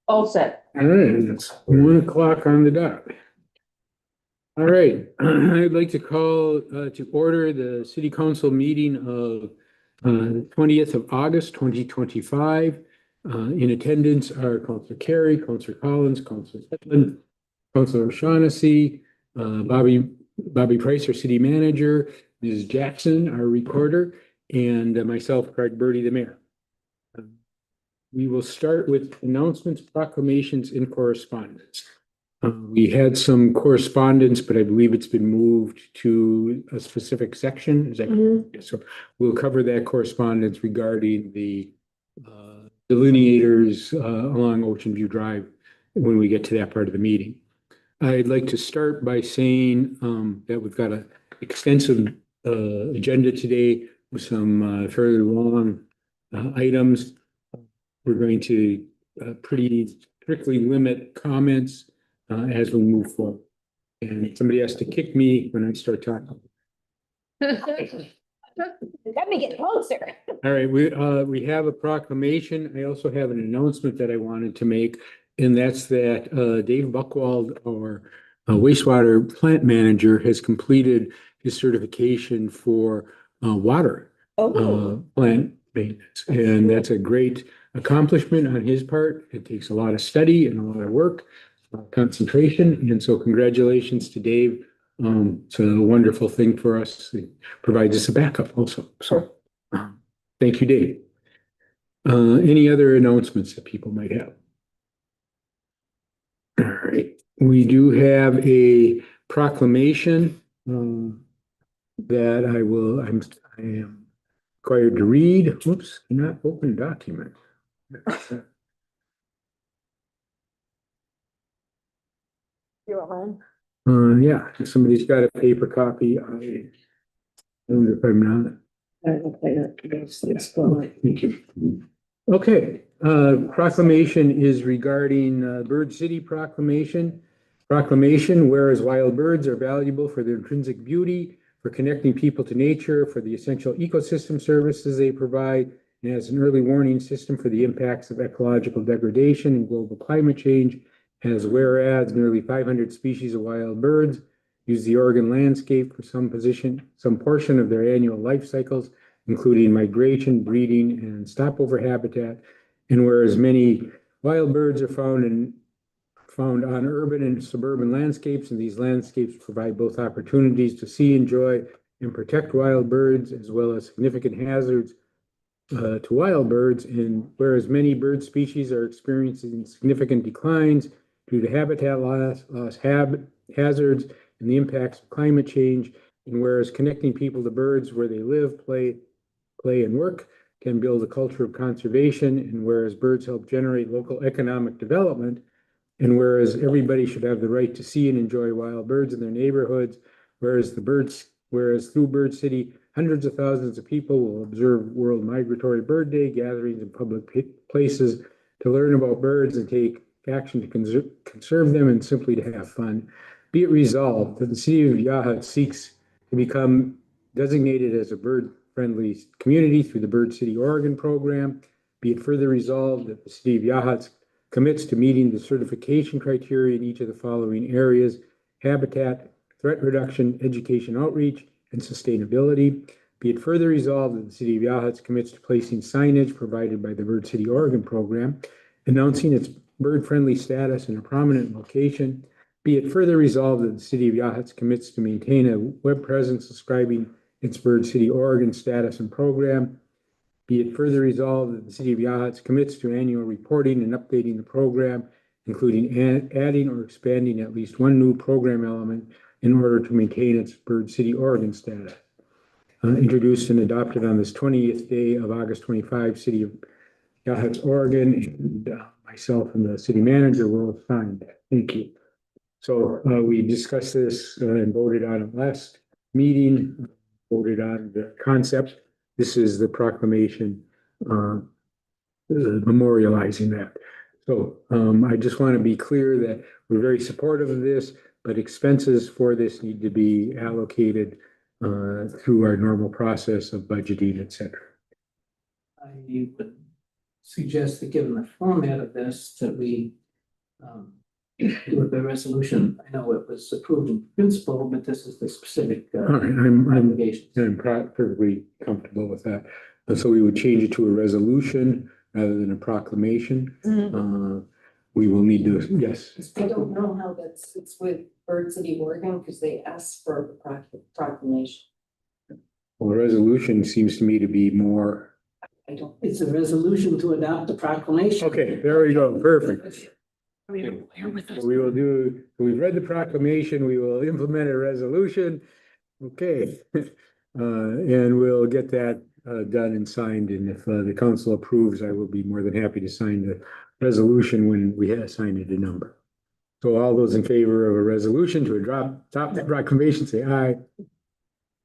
All set. All right, it's 1 o'clock on the dot. All right, I'd like to call to order the city council meeting of 20th of August, 2025. In attendance are Councilor Carey, Councilor Collins, Councilor Hetland, Councilor O'Shaughnessy, Bobby Price, our city manager, Ms. Jackson, our recorder, and myself, Craig Birdie, the mayor. We will start with announcements, proclamations, and correspondence. We had some correspondence, but I believe it's been moved to a specific section. Is that correct? Yeah, so we'll cover that correspondence regarding the delineators along Ocean View Drive when we get to that part of the meeting. I'd like to start by saying that we've got an extensive agenda today with some fairly long items. We're going to pretty strictly limit comments as we move forward. And somebody has to kick me when I start talking. Let me get closer. All right, we have a proclamation. I also have an announcement that I wanted to make, and that's that Dave Buchwald, our wastewater plant manager, has completed his certification for water plant maintenance, and that's a great accomplishment on his part. It takes a lot of study and a lot of work, concentration, and so congratulations to Dave. It's a wonderful thing for us. It provides us a backup also. So thank you, Dave. Any other announcements that people might have? All right. We do have a proclamation that I am required to read. Whoops, not open document. You want mine? Yeah, if somebody's got a paper copy. I wonder if I'm not. Thank you. Okay, proclamation is regarding Bird City proclamation. Proclamation, whereas wild birds are valuable for their intrinsic beauty, for connecting people to nature, for the essential ecosystem services they provide, and as an early warning system for the impacts of ecological degradation and global climate change. As whereas nearly 500 species of wild birds use the Oregon landscape for some portion of their annual life cycles, including migration, breeding, and stopover habitat. And whereas many wild birds are found on urban and suburban landscapes, and these landscapes provide both opportunities to see, enjoy, and protect wild birds, as well as significant hazards to wild birds. And whereas many bird species are experiencing significant declines due to habitat loss, hazards, and the impacts of climate change, and whereas connecting people to birds where they live, play, and work can build a culture of conservation, and whereas birds help generate local economic development, and whereas everybody should have the right to see and enjoy wild birds in their neighborhoods, whereas through Bird City, hundreds of thousands of people will observe World Migratory Bird Day gatherings in public places to learn about birds and take action to conserve them and simply to have fun. Be it resolved that the city of Yachats seeks to become designated as a bird-friendly community through the Bird City Oregon program. Be it further resolved that the city of Yachats commits to meeting the certification criteria in each of the following areas: habitat, threat reduction, education outreach, and sustainability. Be it further resolved that the city of Yachats commits to placing signage provided by the Bird City Oregon program, announcing its bird-friendly status in a prominent location. Be it further resolved that the city of Yachats commits to maintain a web presence describing its Bird City Oregon status and program. Be it further resolved that the city of Yachats commits to annual reporting and updating the program, including adding or expanding at least one new program element in order to maintain its Bird City Oregon status. Introduced and adopted on this 20th day of August 25, city of Yachats, Oregon, and myself and the city manager will sign that. Thank you. So we discussed this and voted on it last meeting, voted on the concept. This is the proclamation memorializing that. So I just want to be clear that we're very supportive of this, but expenses for this need to be allocated through our normal process of budgeting, et cetera. I would suggest that given the format of this, that we do it by resolution. I know it was approved in principle, but this is the specific All right, I'm obligations. perfectly comfortable with that. And so we would change it to a resolution rather than a proclamation. We will need to, yes. I don't know how it's with Bird City, Oregon, because they asked for a proclamation. Well, a resolution seems to me to be more, I don't. It's a resolution to adopt the proclamation. okay, there we go, perfect. We We will do, we've read the proclamation, we will implement a resolution. Okay. And we'll get that done and signed, and if the council approves, I will be more than happy to sign the resolution when we assign it a number. So all those in favor of a resolution to adopt the proclamation, say aye.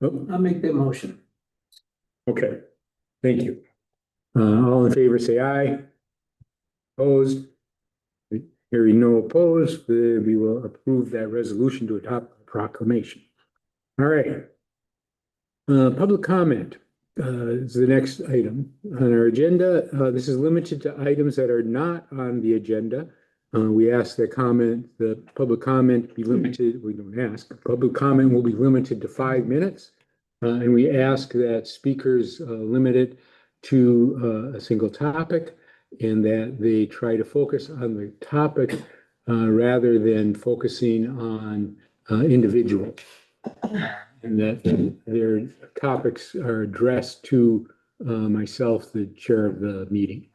Oh, I'll make that motion. okay, thank you. All in favor, say aye. Opposed? Hearing no opposed, we will approve that resolution to adopt the proclamation. All right. Public comment is the next item on our agenda. This is limited to items that are not on the agenda. We ask that the public comment be limited, we don't ask, public comment will be limited to 5 minutes. And we ask that speakers limit it to a single topic, and that they try to focus on the topic rather than focusing on individuals. And that their topics are addressed to myself, the chair of the meeting.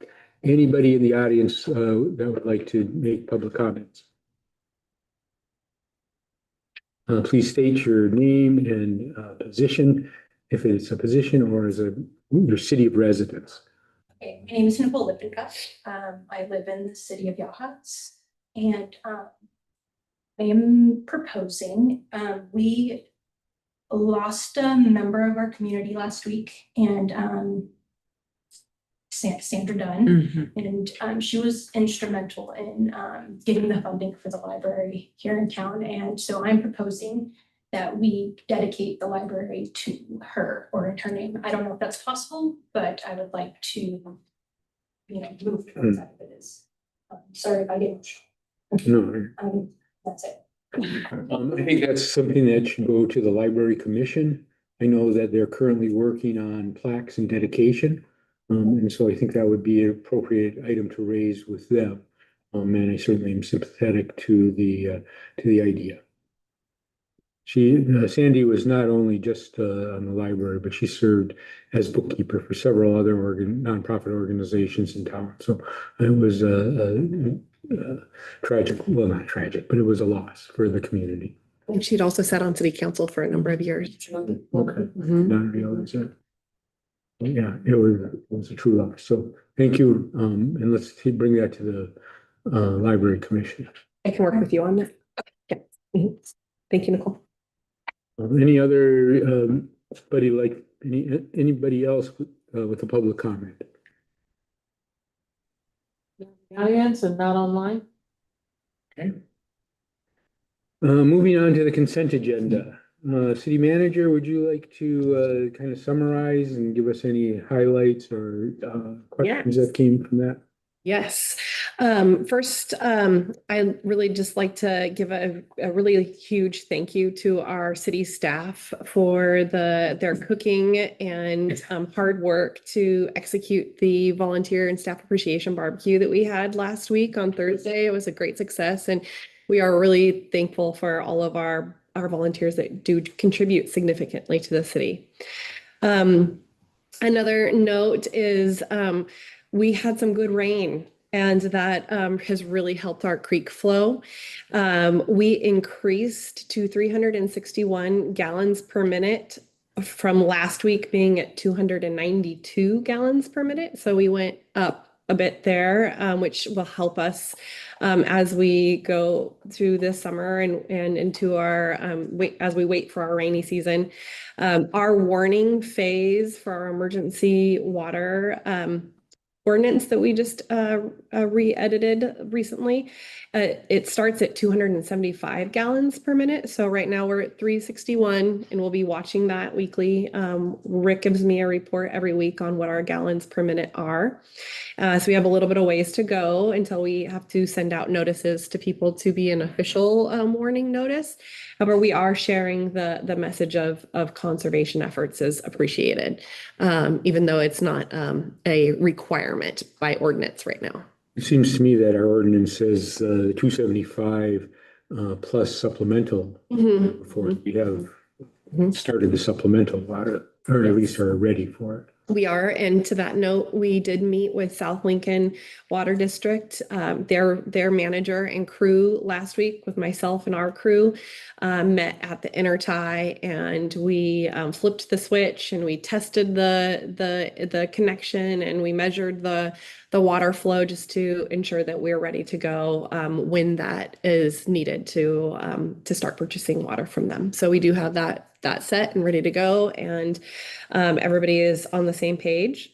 Anybody in the audience that would like to make public comments? Please state your name and position, if it's a position or as your city of residence. Okay, my name is Nicole Lippincott. I live in the city of Yachats, and I am proposing, we lost a member of our community last week, and Sandra Dunn, and she was instrumental in getting the funding for the library here in town, and so I'm proposing that we dedicate the library to her or in her name. I don't know if that's possible, but I would like to, move towards that if it is. Sorry if I didn't. No, That's it. I think that's something that should go to the library commission. I know that they're currently working on plaques and dedication. And so I think that would be an appropriate item to raise with them. And I certainly am sympathetic to the idea. Sandy was not only just on the library, but she served as bookkeeper for several other nonprofit organizations in town. So it was tragic, well, not tragic, but it was a loss for the community. And she'd also sat on city council for a number of years. Okay, Mhm. not realize that. Yeah, it was a true loss. So thank you. And let's bring that to the library commission. I can work with you on that. Yeah. Mhm. Thank you, Nicole. Any other anybody else with a public comment? Audience and not online? Okay. Moving on to the consent agenda. City manager, would you like to kind of summarize and give us any highlights or questions that came from that? Yes. First, I really just like to give a really huge thank you to our city staff for their cooking and hard work to execute the volunteer and staff appreciation barbecue that we had last week on Thursday. It was a great success, and we are really thankful for all of our volunteers that do contribute significantly to the city. Another note is we had some good rain, and that has really helped our creek flow. We increased to 361 gallons per minute from last week being at 292 gallons per minute. So we went up a bit there, which will help us as we go through this summer and into our as we wait for our rainy season. Our warning phase for our emergency water ordinance that we just re-edited recently. It starts at 275 gallons per minute. So right now we're at 361 and we'll be watching that weekly. Rick gives me a report every week on what our gallons per minute are. So we have a little bit of ways to go until we have to send out notices to people to be an official warning notice. However, we are sharing the message of conservation efforts is appreciated, even though it's not a requirement by ordinance right now. It seems to me that our ordinance says 275 plus supplemental before we have started the supplemental water, or at least are ready for it. We are, and to that note, we did meet with South Lincoln Water District, their manager and crew last week with myself and our crew, met at the intertie, and we flipped the switch and we tested the connection and we measured the water flow just to ensure that we're ready to go when that is needed to start purchasing water from them. So we do have that set and ready to go, and everybody is on the same page.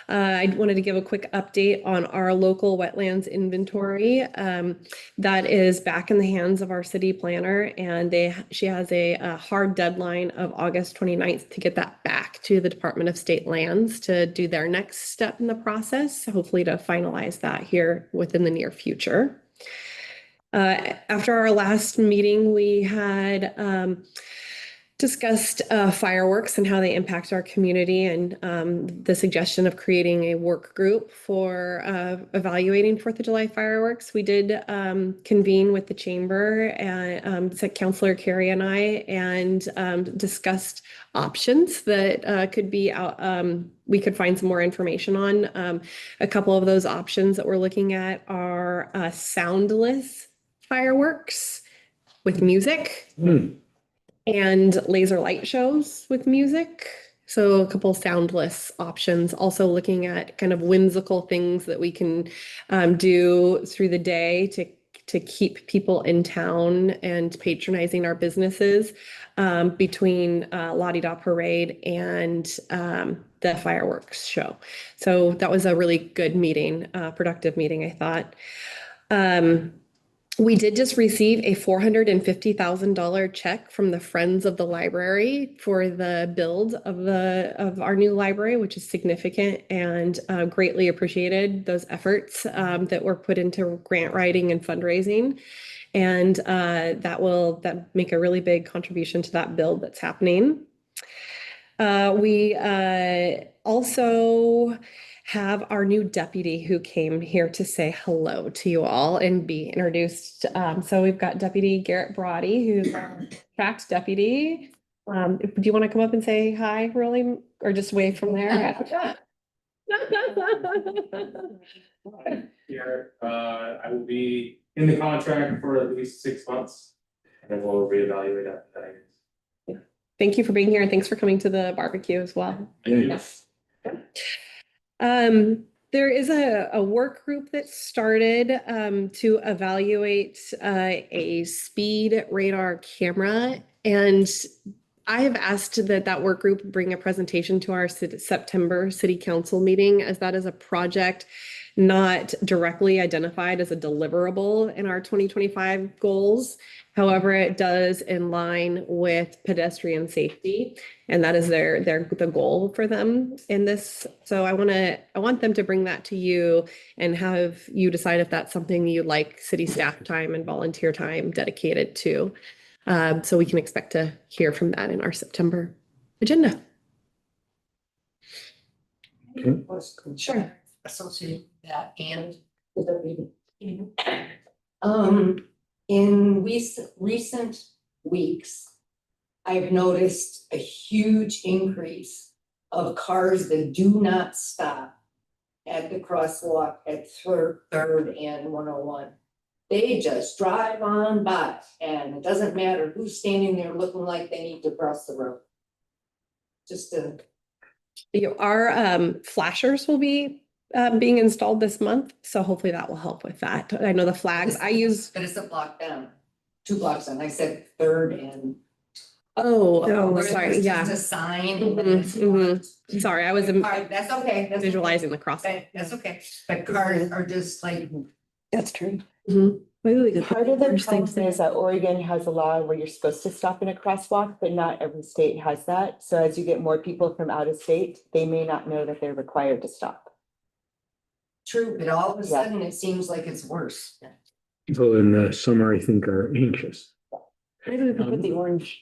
I wanted to give a quick update on our local wetlands inventory. That is back in the hands of our city planner, and she has a hard deadline of August 29th to get that back to the Department of State Lands to do their next step in the process, hopefully to finalize that here within the near future. After our last meeting, we had discussed fireworks and how they impact our community, and the suggestion of creating a work group for evaluating 4th of July fireworks. We did convene with the chamber, and Councilor Carey and I, and discussed options that could be out. We could find some more information on. A couple of those options that we're looking at are soundless fireworks with music. And laser light shows with music. So a couple soundless options. Also looking at kind of whimsical things that we can do through the day to keep people in town and patronizing our businesses between La Di Da Parade and the fireworks show. So that was a really good meeting, productive meeting, I thought. We did just receive a $450,000 check from the Friends of the Library for the build of our new library, which is significant and greatly appreciated, those efforts that were put into grant writing and fundraising. And that make a really big contribution to that build that's happening. We also have our new deputy who came here to say hello to you all and be introduced. So we've got Deputy Garrett Brody, who's our tract deputy. Do you want to come up and say hi, really, or just wave from there? Here, I will be in the contract for at least 6 months, and then we'll reevaluate after that. Thank you for being here, and thanks for coming to the barbecue as well. Yes. There is a work group that started to evaluate a speed radar camera, and I have asked that work group bring a presentation to our September City Council meeting, as that is a project not directly identified as a deliverable in our 2025 goals. However, it does in line with pedestrian safety, and that is the goal for them in this. So I want them to bring that to you and have you decide if that's something you'd like city staff time and volunteer time dedicated to. So we can expect to hear from that in our September agenda. Okay. Sure. Associated with that and the meeting. In recent weeks, I've noticed a huge increase of cars that do not stop at the crosswalk at Third and 101. They just drive on by, and it doesn't matter who's standing there looking like they need to cross the road. Just Our flashers will be being installed this month, so hopefully that will help with that. I know the flags I use. But it's a block down, 2 blocks down. I said Third and Oh, Where sorry, there's yeah. just a sign. and then it's Mhm, Sorry, I was Alright, that's okay. That's okay. visualizing the cross. That's okay. But cars are just like, That's true. Mhm. Maybe we could. Part of the problem is that Oregon has a law where you're supposed to stop in a crosswalk, but not every state has that. So as you get more people from out of state, they may not know that they're required to stop. true, but all of a Yeah. sudden it seems like it's worse. People in the summer, I think, are anxious. Maybe we could put the orange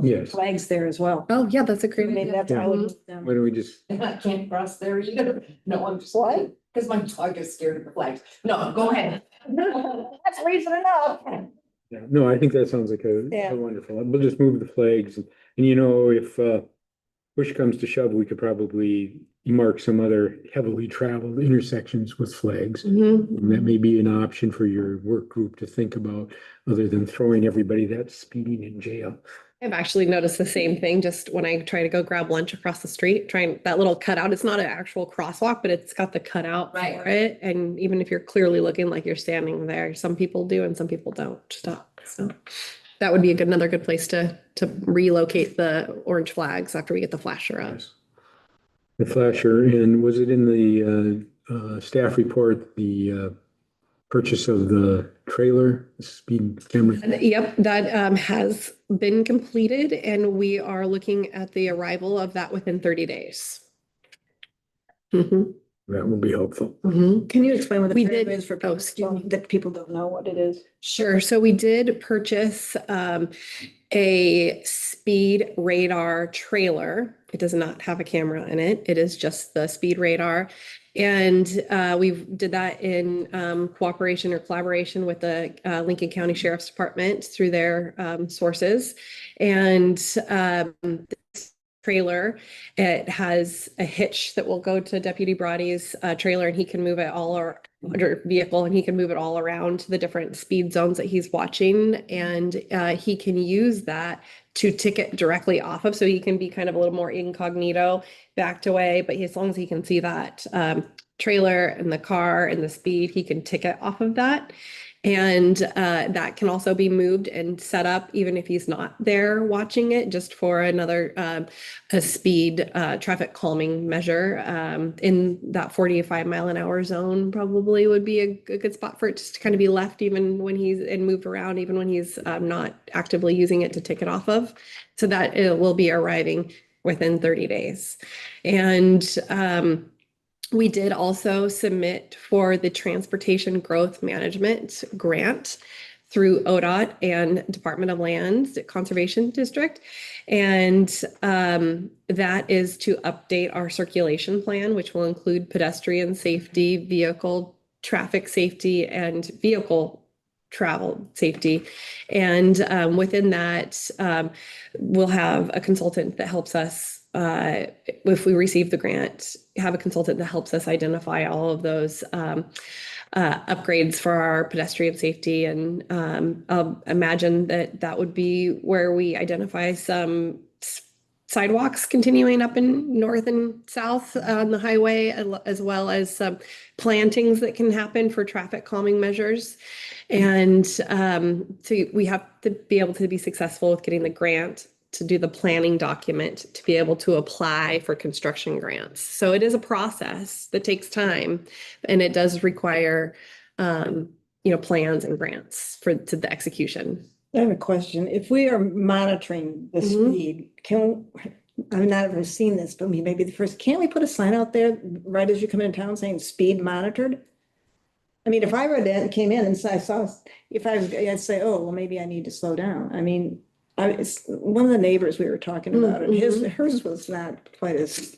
Yes. flags there as well. Oh, yeah, that's a great Maybe idea. that's how we Mhm. move them. Why don't we just, And I can't cross there either. No, I'm just. What? Because my dog is scared of the flags. No, go ahead. That's reason enough. yeah, no, I think that sounds like Yeah. a wonderful, we'll just move the flags. And you know, if push comes to shove, we could probably mark some other heavily traveled intersections with flags. Mhm. And that may be an option for your work group to think about, other than throwing everybody that's speeding in jail. I've actually noticed the same thing just when I try to go grab lunch across the street, trying that little cutout. It's not an actual crosswalk, but it's got the cutout Right. for it. And even if you're clearly looking like you're standing there, some people do and some people don't stop. So that would be another good place to relocate the orange flags after we get the flasher up. The flasher, and was it in the staff report, the purchase of the trailer, the speed camera? Yep, that has been completed and we are looking at the arrival of that within 30 days. Mhm, That will be helpful. mhm. Can you explain what the We trailer did- is for oh, people excuse me. that people don't know what it is? Sure. So we did purchase a speed radar trailer. It does not have a camera in it. It is just the speed radar. And we did that in cooperation or collaboration with the Lincoln County Sheriff's Department through their sources. And this trailer, it has a hitch that will go to Deputy Brody's trailer and he can move it all or vehicle and he can move it all around the different speed zones that he's watching. And he can use that to ticket directly off of, so he can be kind of a little more incognito, backed away, but as long as he can see that trailer and the car and the speed, he can ticket off of that. And that can also be moved and set up even if he's not there watching it, just for another a speed traffic calming measure in that 45 mile an hour zone probably would be a good spot for it just to kind of be left even when he's and moved around, even when he's not actively using it to ticket off of. So that it will be arriving within 30 days. And we did also submit for the Transportation Growth Management Grant through ODOT and Department of Land Conservation District. And that is to update our circulation plan, which will include pedestrian safety, vehicle traffic safety, and vehicle travel safety. And within that, we'll have a consultant that helps us if we receive the grant, have a consultant that helps us identify all of those upgrades for our pedestrian safety. And I'll imagine that would be where we identify some sidewalks continuing up in north and south on the highway, as well as some plantings that can happen for traffic calming measures. And so we have to be able to be successful with getting the grant to do the planning document to be able to apply for construction grants. So it is a process that takes time and it does require, plans and grants to the execution. I have a question. If we are monitoring the Mhm. speed, I've not ever seen this, but maybe the first, can't we put a sign out there right as you come into town saying speed monitored? I mean, if I read that and came in and I saw, I'd say, oh, well, maybe I need to slow down. I mean, it's one of the neighbors we were talking about, and hers was not quite as.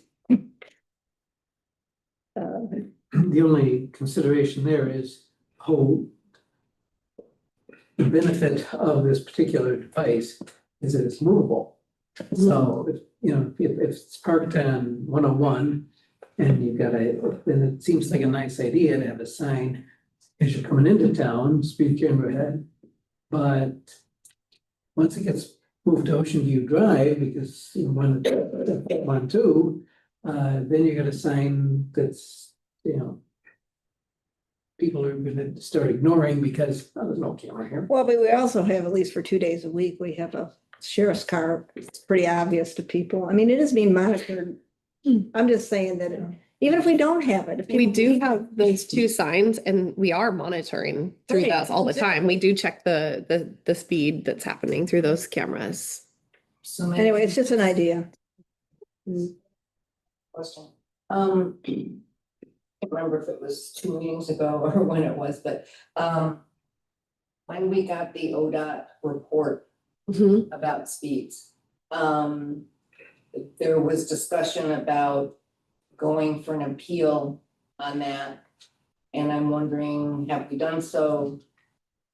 The only consideration there is whole. The benefit of this particular device is that it's movable. So, if it's parked on 101 and you've got then it seems like a nice idea to have a sign as you're coming into town, speed camera ahead. But once it gets moved to Ocean View Drive, because you want to, then you got a sign that's, people are gonna start ignoring because there's no camera here. Well, but we also have, at least for 2 days a week, we have a sheriff's car, it's pretty obvious to people. I mean, it is being monitored. I'm just saying that even if we don't have it. if We people- do have those two signs and we are monitoring through Right, those all the time. We exactly. do check the speed that's happening through those cameras. So Anyway, it's just an idea. question. I can't remember if it was 2 meetings ago or when it was, but, when we got the ODOT report Mhm. about speeds, there was discussion about going for an appeal on that. And I'm wondering, have we done so?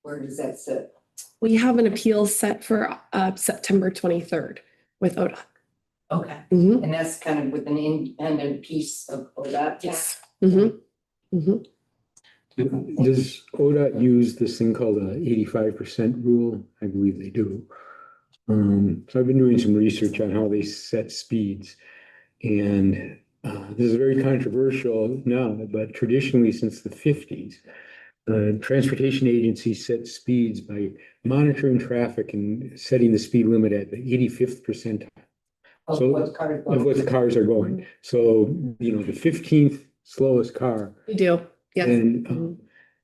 Where does that sit? We have an appeal set for September 23rd with ODOT. Okay. Mhm. And that's kind of with an independent piece of ODOT? Yes. Mhm. Mhm. Does ODOT use this thing called a 85% rule? I believe they do. So I've been doing some research on how they set speeds. And this is very controversial now, but traditionally since the 50s, transportation agencies set speeds by monitoring traffic and setting the speed limit at the 85th percentile Of So- what car is of what the cars are going. So, the 15th slowest car. We do. Yes. And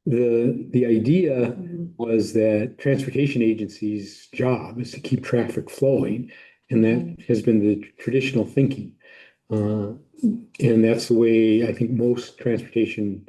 the idea Mhm. was that transportation agencies' job is to keep traffic flowing. And that has been the traditional thinking. And that's the way I think most transportation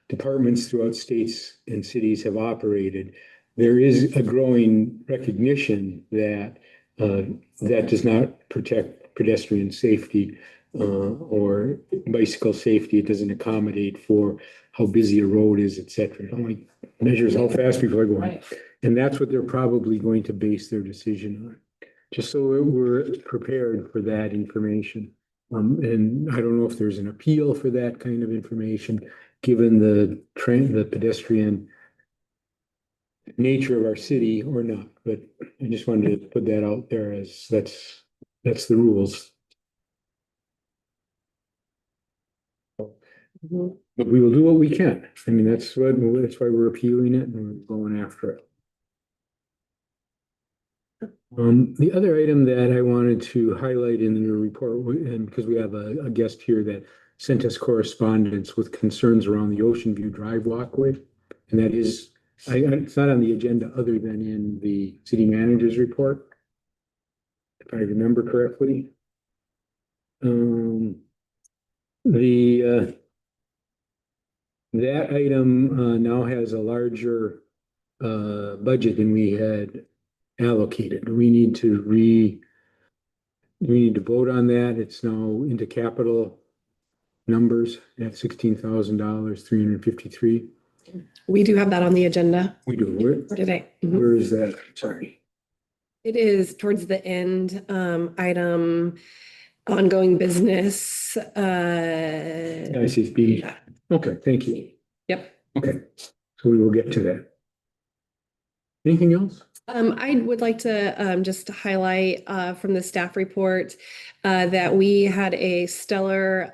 departments throughout states and cities have operated. There is a growing recognition that that does not protect pedestrian safety or bicycle safety. It doesn't accommodate for how busy a road is, et cetera. It only measures how fast people are going. Right. And that's what they're probably going to base their decision on, just so we're prepared for that information. And I don't know if there's an appeal for that kind of information, given the pedestrian nature of our city or not, but I just wanted to put that out there as that's the rules. Mhm. But we will do what we can. I mean, that's why we're appealing it and we're going after it. The other item that I wanted to highlight in your report, and because we have a guest here that sent us correspondence with concerns around the Ocean View Drive walkway. And that is, it's not on the agenda other than in the city manager's report, if I remember correctly. That item now has a larger budget than we had allocated. Do we need to vote on that? It's now into capital numbers at $16,000, 353. We do have that on the agenda We do. for today. Mhm. Where is that? Sorry. It is towards the end, item, ongoing business, I see it's B. Okay, thank you. Yep. Okay, so we will get to that. Anything else? I would like to just highlight from the staff report that we had a stellar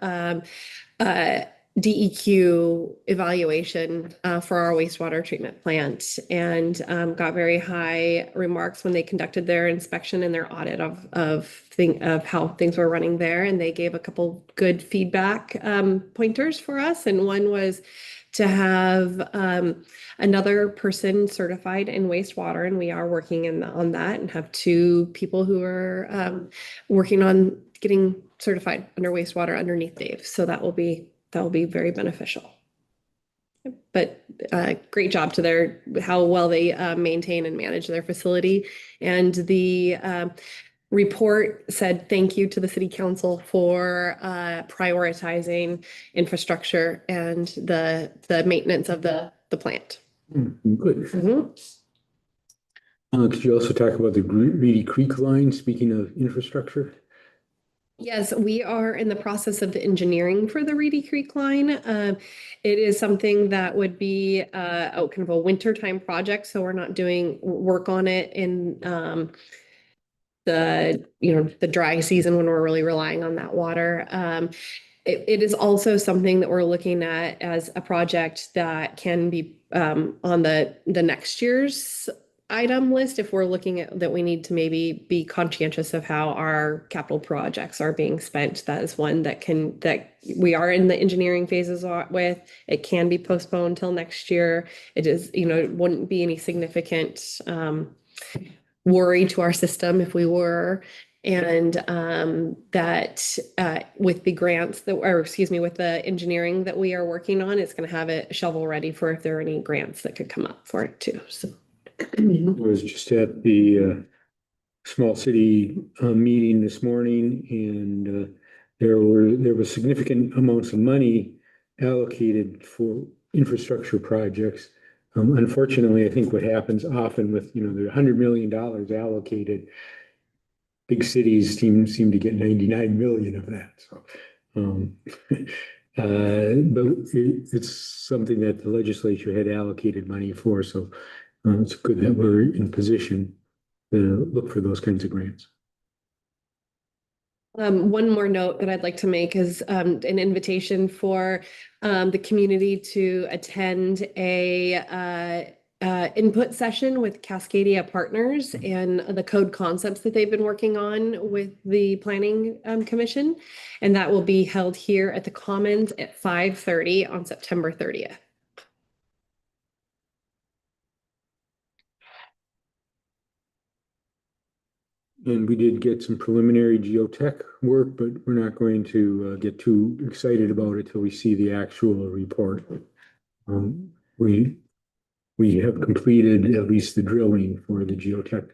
DEQ evaluation for our wastewater treatment plant and got very high remarks when they conducted their inspection and their audit of how things were running there. And they gave a couple good feedback pointers for us. And one was to have another person certified in wastewater, and we are working on that and have 2 people who are working on getting certified under wastewater underneath Dave. So that will be very beneficial. But great job to how well they maintain and manage their facility. And the report said thank you to the city council for prioritizing infrastructure and the maintenance of the plant. Good. Mhm. Could you also talk about the Reedy Creek line, speaking of infrastructure? Yes, we are in the process of the engineering for the Reedy Creek line. It is something that would be kind of a wintertime project, so we're not doing work on it in the dry season when we're really relying on that water. It is also something that we're looking at as a project that can be on the next year's item list if we're looking at that we need to maybe be conscientious of how our capital projects are being spent. That is one that we are in the engineering phases with. It can be postponed till next year. It is, it wouldn't be any significant worry to our system if we were. And that with the grants with the engineering that we are working on, it's going to have it shovel ready for if there are any grants that could come up for it too. So I was just at the small city meeting this morning, and there was significant amounts of money allocated for infrastructure projects. Unfortunately, I think what happens often with, the $100 million allocated, big cities seem to get 99 million of that. So, but it's something that the legislature had allocated money for. So it's good that we're in position to look for those kinds of grants. One more note that I'd like to make is an invitation for the community to attend a input session with Cascadia Partners and the code concepts that they've been working on with the Planning Commission. And that will be held here at the Commons at 5:30 on September 30th. And we did get some preliminary geotech work, but we're not going to get too excited about it till we see the actual report. We have completed at least the drilling for the geotech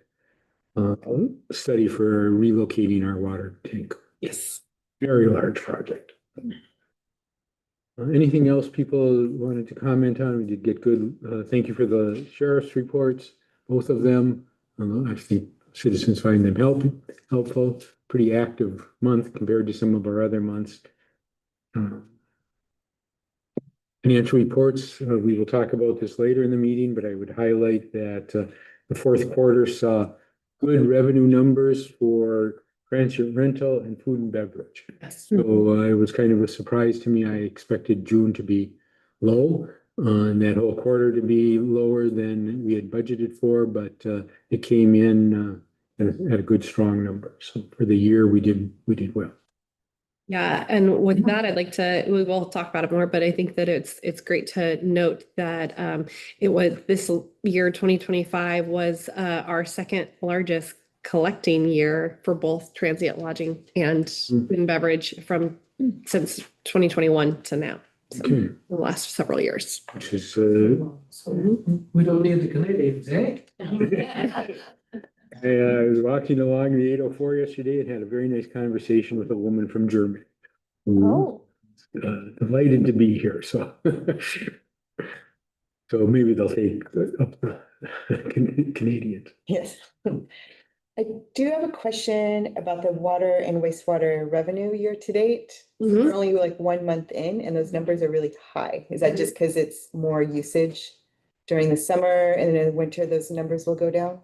study for relocating our water tank. Yes. Very large project. Anything else people wanted to comment on? We did get good. Thank you for the sheriff's reports, both of them. I think citizens find them helpful. Pretty active month compared to some of our other months. Financial reports, we will talk about this later in the meeting, but I would highlight that the fourth quarter saw good revenue numbers for transient rental and food and beverage. Yes. So it was kind of a surprise to me. I expected June to be low and that whole quarter to be lower than we had budgeted for, but it came in at a good, strong number. So for the year, we did well. Yeah, and with that, we will talk about it more, but I think that it's great to note that it was this year, 2025, was our second largest collecting year for both transient lodging and food and beverage since 2021 to now. So Okay. the last several years. Which is So we don't need the Canadians, eh? I was walking along the 804 yesterday and had a very nice conversation with a woman from Germany. Oh. Delighted to be here, so. So maybe they'll take up the Canadians. Yes. I do have a question about the water and wastewater revenue year to date. Mhm. We're only like 1 month in and those numbers are really high. Is that just because it's more usage during the summer and then in the winter, those numbers will go down?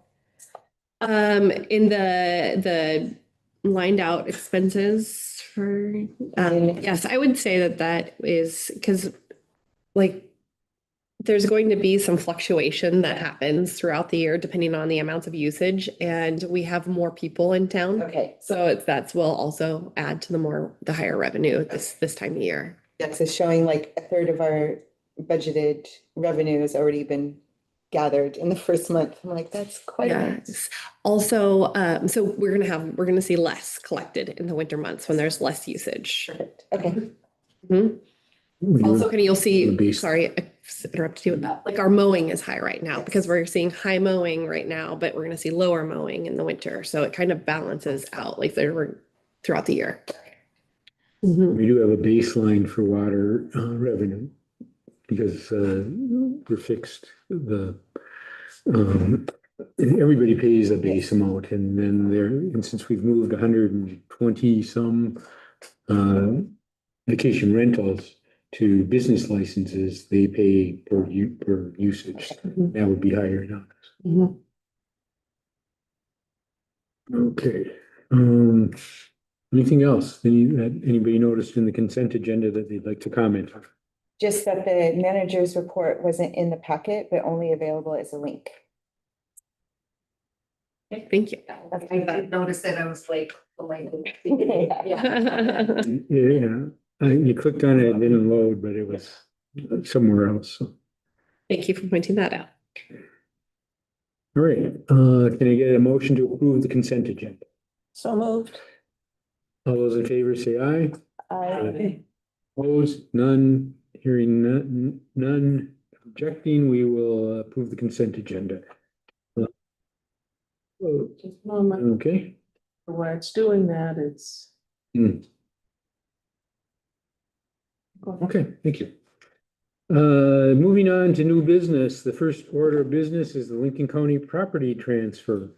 In the lined out expenses for, yes, I would say that is because there's going to be some fluctuation that happens throughout the year depending on the amounts of usage, and we have more people in town. Okay, So that will also add to the higher revenue this time of year. that's showing like a third of our budgeted revenue has already been gathered in the first month. I'm like, that's quite a bit. Yes. Also, so we're gonna see less collected in the winter months when there's less usage. Perfect. Okay. Mhm. Also, you'll see, Base. sorry, I interrupted you with that. Like our mowing is high right now because we're seeing high mowing right now, but we're gonna see lower mowing in the winter. So it kind of balances out like throughout the year. Mhm. We do have a baseline for water revenue because we're fixed. Everybody pays a base amount, and then and since we've moved 120 some vacation rentals to business licenses, they pay per usage. Mhm. That would be higher now. Mhm. Okay. Anything else? Anybody noticed in the consent agenda that they'd like to comment on? Just that the manager's report wasn't in the packet, but only available as a link. Thank you. I did notice that I was like, Yeah. Yeah, you clicked on it, it didn't load, but it was somewhere else. So. Thank you for pointing that out. All right, can I get a motion to approve the consent agenda? So moved. All those in favor say aye. I Opposed, none, hearing none objecting, we will approve the consent agenda. Just a moment, Okay. while it's doing that, it's. Hmm. Go ahead. Okay, thank you. Moving on to new business, the first order of business is the Lincoln County property transfer.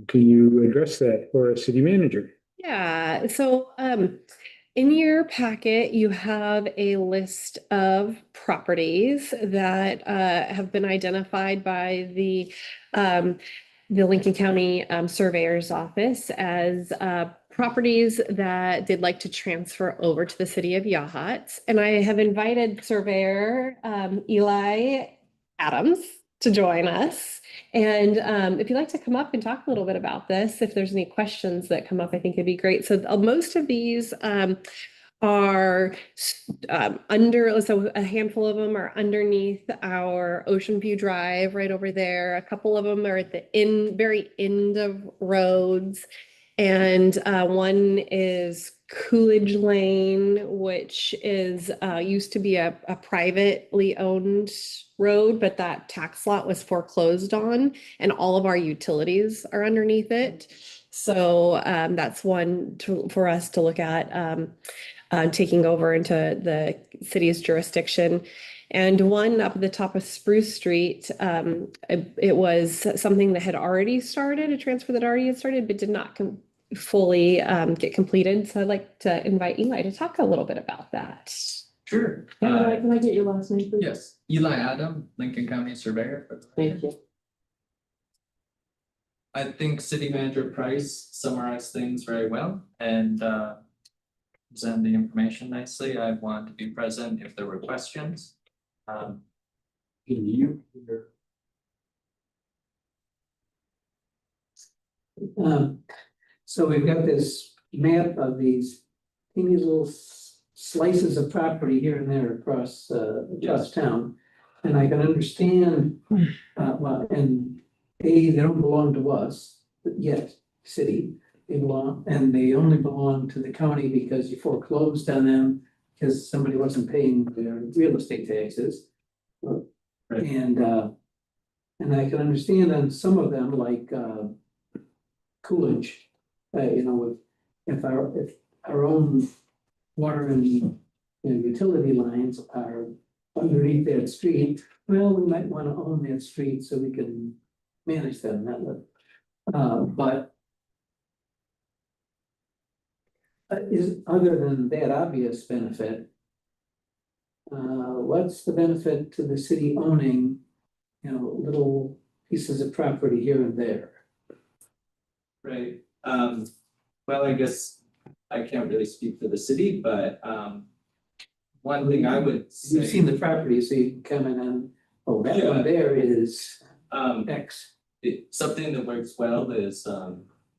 Can you address that for a city manager? Yeah, so in your packet, you have a list of properties that have been identified by the Lincoln County Surveyor's Office as properties that they'd like to transfer over to the city of Yachats. And I have invited Surveyor Eli Adams to join us. And if you'd like to come up and talk a little bit about this, if there's any questions that come up, I think it'd be great. So most of these are under, so a handful of them are underneath our Ocean View Drive right over there. A couple of them are at the very end of roads. And one is Coolidge Lane, which is used to be a privately owned road, but that tax lot was foreclosed on, and all of our utilities are underneath it. So that's one for us to look at, taking over into the city's jurisdiction. And one up at the top of Spruce Street, it was something that had already started, a transfer that already had started, but did not fully get completed. So I'd like to invite Eli to talk a little bit about that. Sure. Can I get your last name, please? Yes, Eli Adam, Lincoln County Surveyor. Thank you. I think City Manager Price summarized things very well and present the information nicely. I want to be present if there were questions. Can you hear? So we've got this map of these teeny little slices of property here and there across town. And I can understand, well, and they don't belong to us yet, city. They belong, and they only belong to the county because you foreclosed on them because somebody wasn't paying their real estate taxes. Right. And I can understand on some of them, like Coolidge, if our own water and utility lines are underneath that street, well, we might want to own that street so we can manage them that way. But is other than that obvious benefit, what's the benefit to the city owning, little pieces of property here and there? Right, well, I guess I can't really speak for the city, but one thing I would say. You've seen the property, so you can come in and, oh, that one there is X. Something that works well is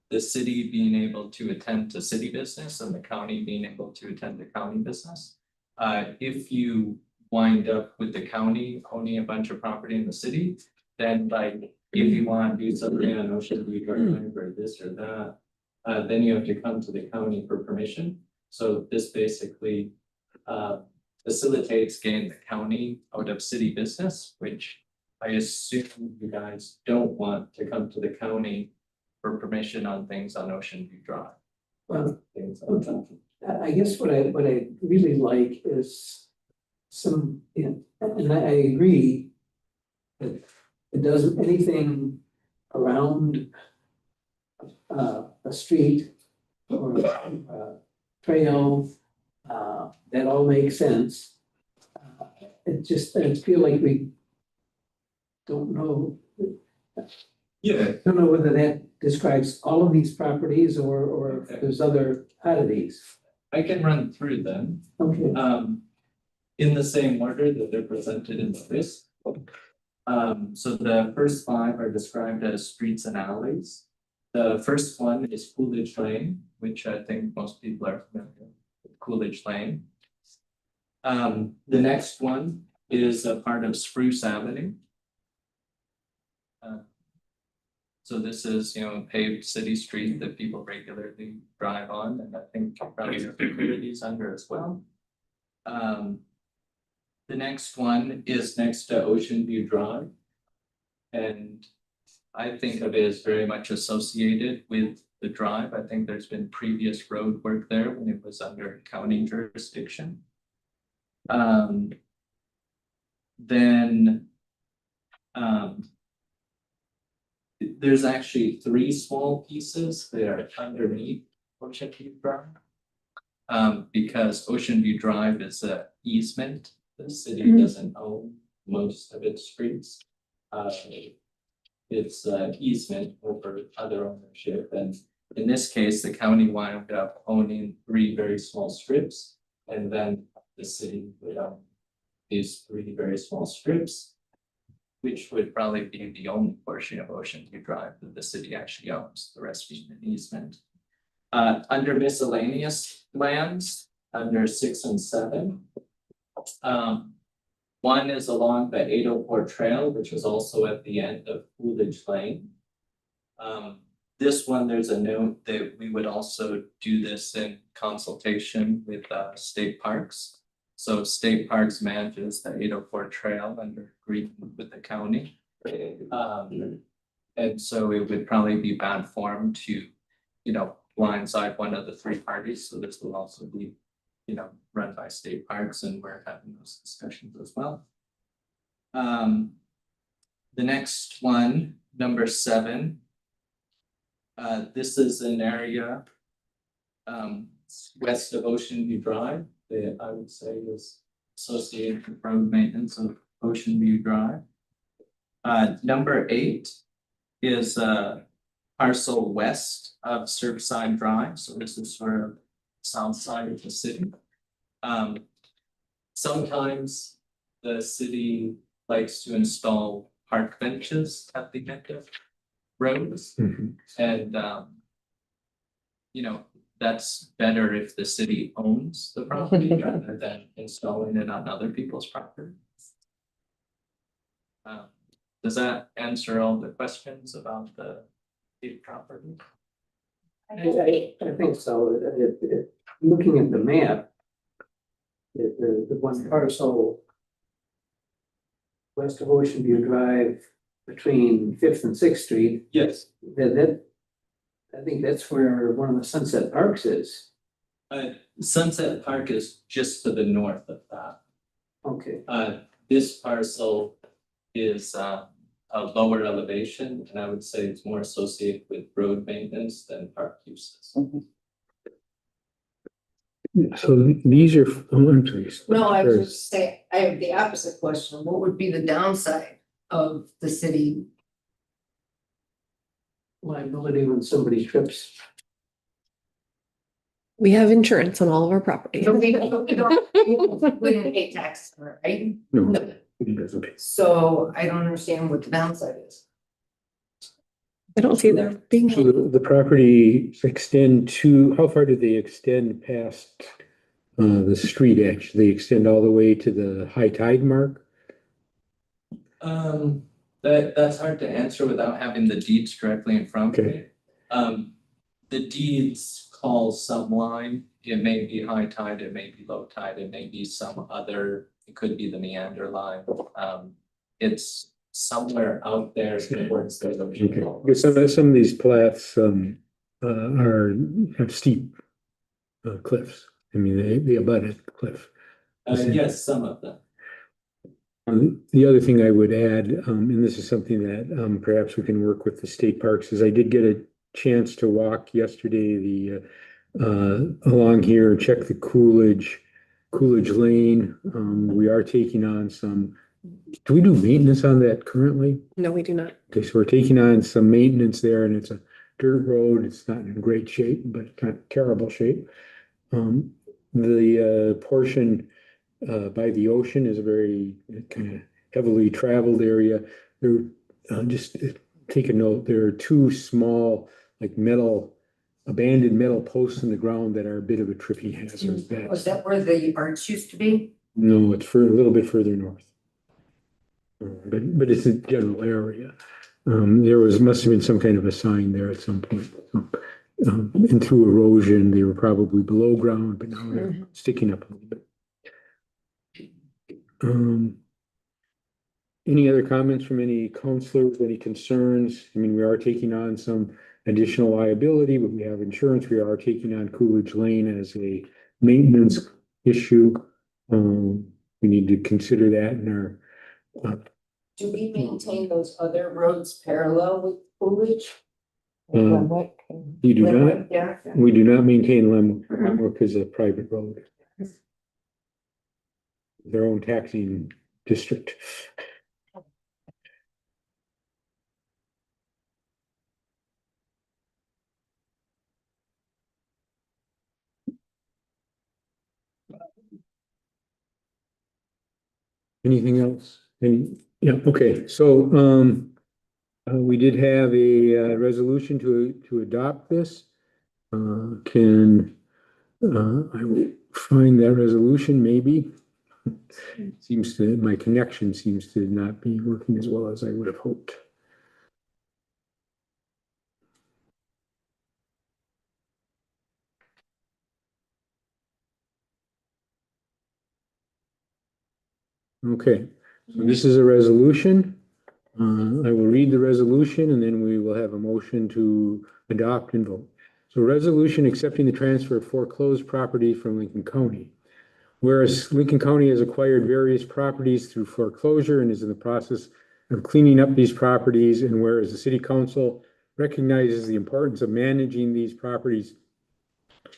the city being able to attend to city business and the county being able to attend to county business. If you wind up with the county owning a bunch of property in the city, then like if you want to do something on Ocean View Drive or this or that, then you have to come to the county for permission. So this basically facilitates getting the county out of city business, which I assume you guys don't want to come to the county for permission on things on Ocean View Drive. Well, Things like that. I guess what I really like is some, and I agree that it doesn't, anything around a street or a trail, that all makes sense. I feel like we don't know. Yeah. Don't know whether that describes all of these properties or if there's other oddities. I can run through them. Okay. In the same order that they're presented in the list. So the first 5 are described as streets and alleys. The first one is Coolidge Lane, which I think most people are familiar with Coolidge Lane. The next one is a part of Spruce Avenue. So this is, you know, a paved city street that people regularly drive on, and I think probably have communities under as well. The next one is next to Ocean View Drive. And I think of it as very much associated with the drive. I think there's been previous road work there when it was under county jurisdiction. There's actually 3 small pieces that are underneath Ocean View Drive. Because Ocean View Drive is a easement, the city doesn't own most of its streets. It's an easement over other ownership, and in this case, the county wound up owning 3 very small strips, and then the city would own these 3 very small strips, which would probably be the only portion of Ocean View Drive that the city actually owns, the rest being an easement. Under miscellaneous lands, under 6 and 7. One is along the 804 Trail, which is also at the end of Coolidge Lane. This one, there's a note that we would also do this in consultation with state parks. So state parks manages the 804 Trail under agreement with the county. And so it would probably be bad form to, you know, blindside one of the 3 parties. So this will also be, you know, run by state parks, and we're having those discussions as well. The next one, number 7. This is an area west of Ocean View Drive that I would say is associated with road maintenance of Ocean View Drive. Number 8 is parcel west of Surfside Drive. So this is sort of south side of the city. Sometimes the city likes to install park benches at the end of roads. And you know, that's better if the city owns the property rather than installing it on other people's property. Does that answer all the questions about the property? I think so. Looking at the map, the one parcel west of Ocean View Drive between 5th and 6th Street, Yes. I think that's where one of the Sunset Parks is. Sunset Park is just to the north of that. Okay. This parcel is a lower elevation, and I would say it's more associated with road maintenance than park uses. So these are, I'm sorry. No, I was just saying, I have the opposite question. What would be the downside of the city? Liability when somebody trips. We have insurance on all of our property. We didn't pay taxes, right? No, it doesn't. So I don't understand what the downside is. I don't see there being. So the property extend to, how far do they extend past the street edge? They extend all the way to the high tide mark? That's hard to answer without having the deeds directly in front of me. The deeds call some line. It may be high tide, it may be low tide, it may be some other, it could be the meander line. It's somewhere out there towards the ocean. Okay, because some of these plats have steep cliffs. I mean, they abut a cliff. Yes, some of them. The other thing I would add, and this is something that perhaps we can work with the state parks, is I did get a chance to walk yesterday along here, check the Coolidge Lane. We are taking on some. Do we do maintenance on that currently? No, we do not. Okay, so we're taking on some maintenance there, and it's a dirt road. It's not in great shape, but not terrible shape. The portion by the ocean is a very kind of heavily traveled area. There, just take a note, there are 2 small like metal, abandoned metal posts in the ground that are a bit of a trippy hazard. Was that where the arch used to be? No, it's for a little bit further north. But it's a general area. Must have been some kind of a sign there at some point. And through erosion, they were probably below ground, but now they're sticking up a little bit. Any other comments from any counselors, any concerns? I mean, we are taking on some additional liability, but we have insurance. We are taking on Coolidge Lane as a maintenance issue. We need to consider that in our, Do we maintain those other roads parallel with Coolidge? Glenwick. you do not, Linwood, yeah. we do not maintain Lemwick as a private road. Their own taxing district. Anything else? Yeah, okay, so, we did have a, resolution to adopt this. Can, I will find that resolution, maybe. My connection seems to not be working as well as I would have hoped. Okay, so this is a resolution. I will read the resolution and then we will have a motion to adopt and vote. So resolution accepting the transfer of foreclosed property from Lincoln County. Whereas Lincoln County has acquired various properties through foreclosure and is in the process of cleaning up these properties, and whereas the city council recognizes the importance of managing these properties,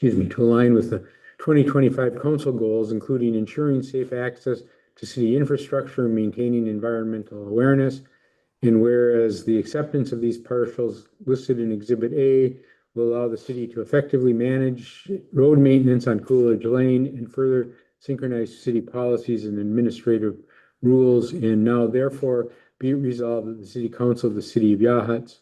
to align with the 2025 council goals, including ensuring safe access to city infrastructure and maintaining environmental awareness. And whereas the acceptance of these parcels listed in Exhibit A will allow the city to effectively manage road maintenance on Coolidge Lane and further synchronize city policies and administrative rules. And now therefore be it resolved that the City Council of the City of Yachats,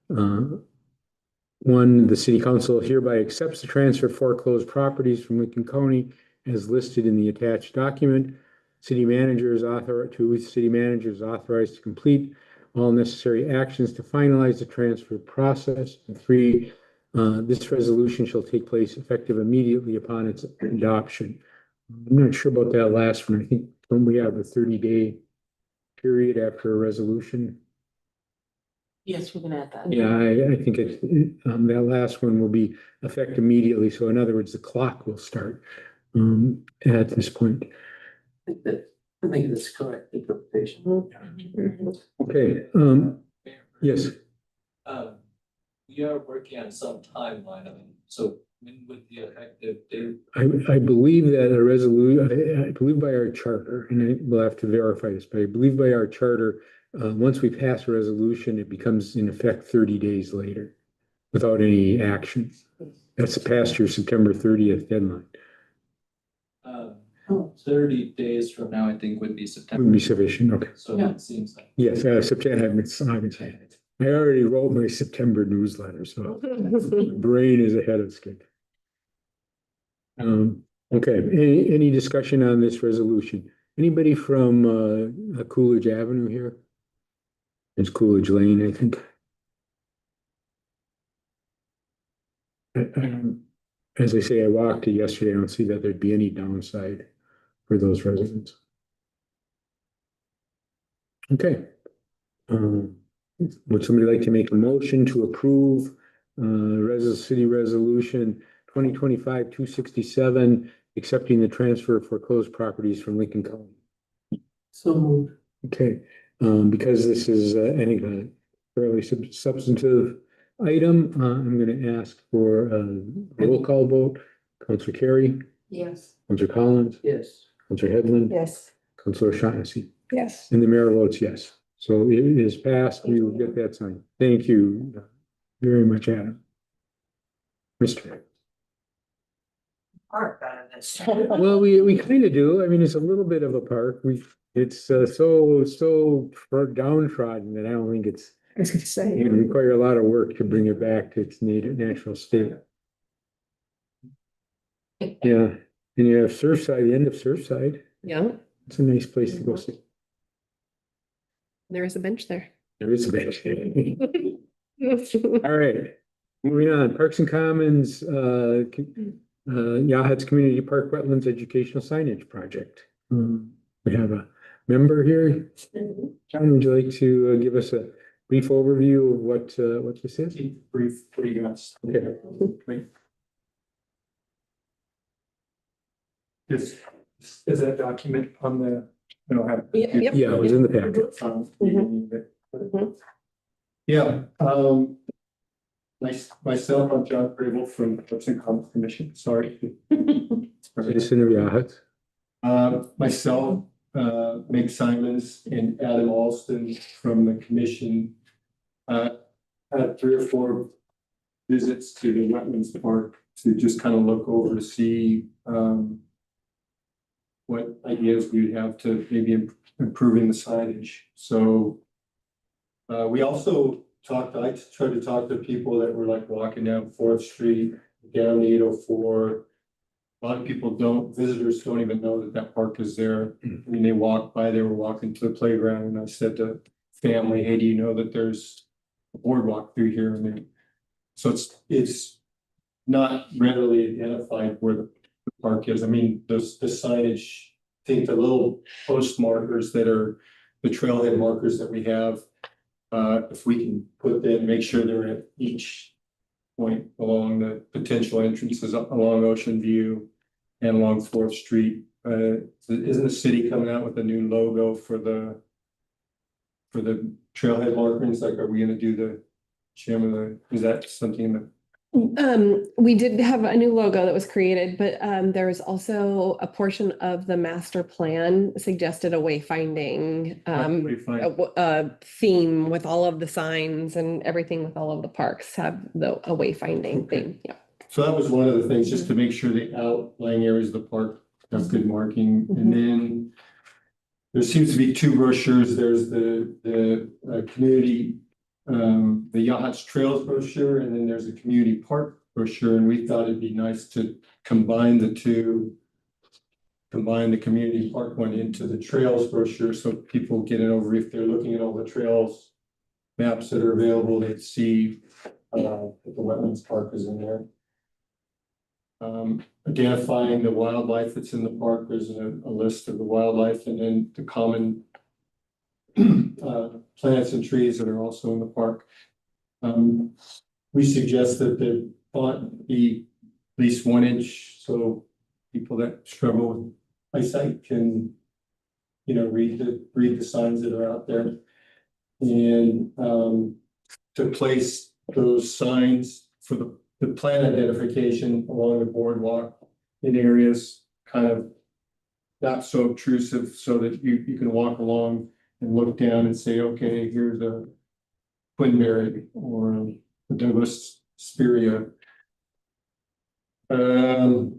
one, the City Council hereby accepts the transfer of foreclosed properties from Lincoln County as listed in the attached document. City manager is authorized to complete all necessary actions to finalize the transfer process. And 3, this resolution shall take place effective immediately upon its adoption. I'm not sure about that last one. I think when we have a 30-day period after a resolution. Yes, we can add that. Yeah, I think that last one will be effective immediately. So in other words, the clock will start at this point. I think that's correct interpretation. Okay, yes. We are working on some timeline, so when would the effective date? I believe that a resolution, I believe by our charter, and I will have to verify this, but I believe by our charter, once we pass a resolution, it becomes in effect 30 days later without any action. That's past your September 30th deadline. 30 days from now, I think would be September. Would be sufficient, okay. So it seems like. Yes, September, I already wrote my September newsletter, so brain is ahead of schedule. Okay, any discussion on this resolution? Anybody from Coolidge Avenue here? It's Coolidge Lane, I think. As I say, I walked it yesterday. I don't see that there'd be any downside for those residents. Okay. Would somebody like to make a motion to approve City Resolution 2025-267, accepting the transfer of foreclosed properties from Lincoln County? So moved. Okay, because this is, I think, a fairly substantive item, I'm going to ask for a roll call vote. Counselor Carey, Yes. Counselor Collins, Yes. Counselor Headland, Yes. Counselor Shaughnessy, Yes. and the mayor votes yes. So it is passed. We will get that signed. Thank you very much, Adam. Mr. Park out of this. Well, we kind of do. I mean, it's a little bit of a park. It's so downtrodden that I don't think it's I was gonna say. It would require a lot of work to bring it back to its native, natural state. Yeah, and you have Surfside, the end of Surfside. Yeah, It's a nice place to go sit. there is a bench there. There is a bench. All right, moving on, Parks and Commons, Yahat's Community Park Wetlands Educational Signage Project. We have a member here. John, would you like to give us a brief overview of what this is? Brief, what do you got? Okay. Is that document on the, I don't have. Yep. Yeah, it was in the packet. Yeah, myself, I'm John Grable from Parks and Commons Commission, sorry. Citizen of Yahat. Myself, Meg Simons and Adam Alston from the commission. Had 3 or 4 visits to the wetlands park to just kind of look over to see, what ideas we would have to maybe improving the signage, so. We also I tried to talk to people that were like walking down 4th Street, down 804. A lot of people visitors don't even know that that park is there. I mean, they were walking to the playground, and I said to family, hey, do you know that there's a boardwalk through here? And so it's not readily identified where the park is. I mean, the signage, I think the little post markers that are the trailhead markers that we have, if we can put them, make sure they're at each point along the potential entrances along Ocean View and along 4th Street. Isn't the city coming out with a new logo for the trailhead markings? Like, are we gonna do the is that something that? We did have a new logo that was created, but there was also a portion of the master plan suggested a wayfinding theme with all of the signs and everything with all of the parks have a wayfinding theme. Yeah. So that was one of the things, just to make sure the outlying areas of the park have good marking. And then there seems to be 2 brochures. There's the community, the Yahat's Trails brochure, and then there's a community park brochure. And we thought it'd be nice to combine the 2, combine the community park one into the trails brochure, so people get an overview. If they're looking at all the trails maps that are available, they'd see that the wetlands park is in there. Identifying the wildlife that's in the park. There's a list of the wildlife, and then the common plants and trees that are also in the park. We suggest that the font be at least 1 inch, so people that struggle with eyesight can, read the signs that are out there. And to place those signs for the plant identification along the boardwalk in areas kind of not so obtrusive, so that you can walk along and look down and say, okay, here's a Quinberry or a Douglas spirea. That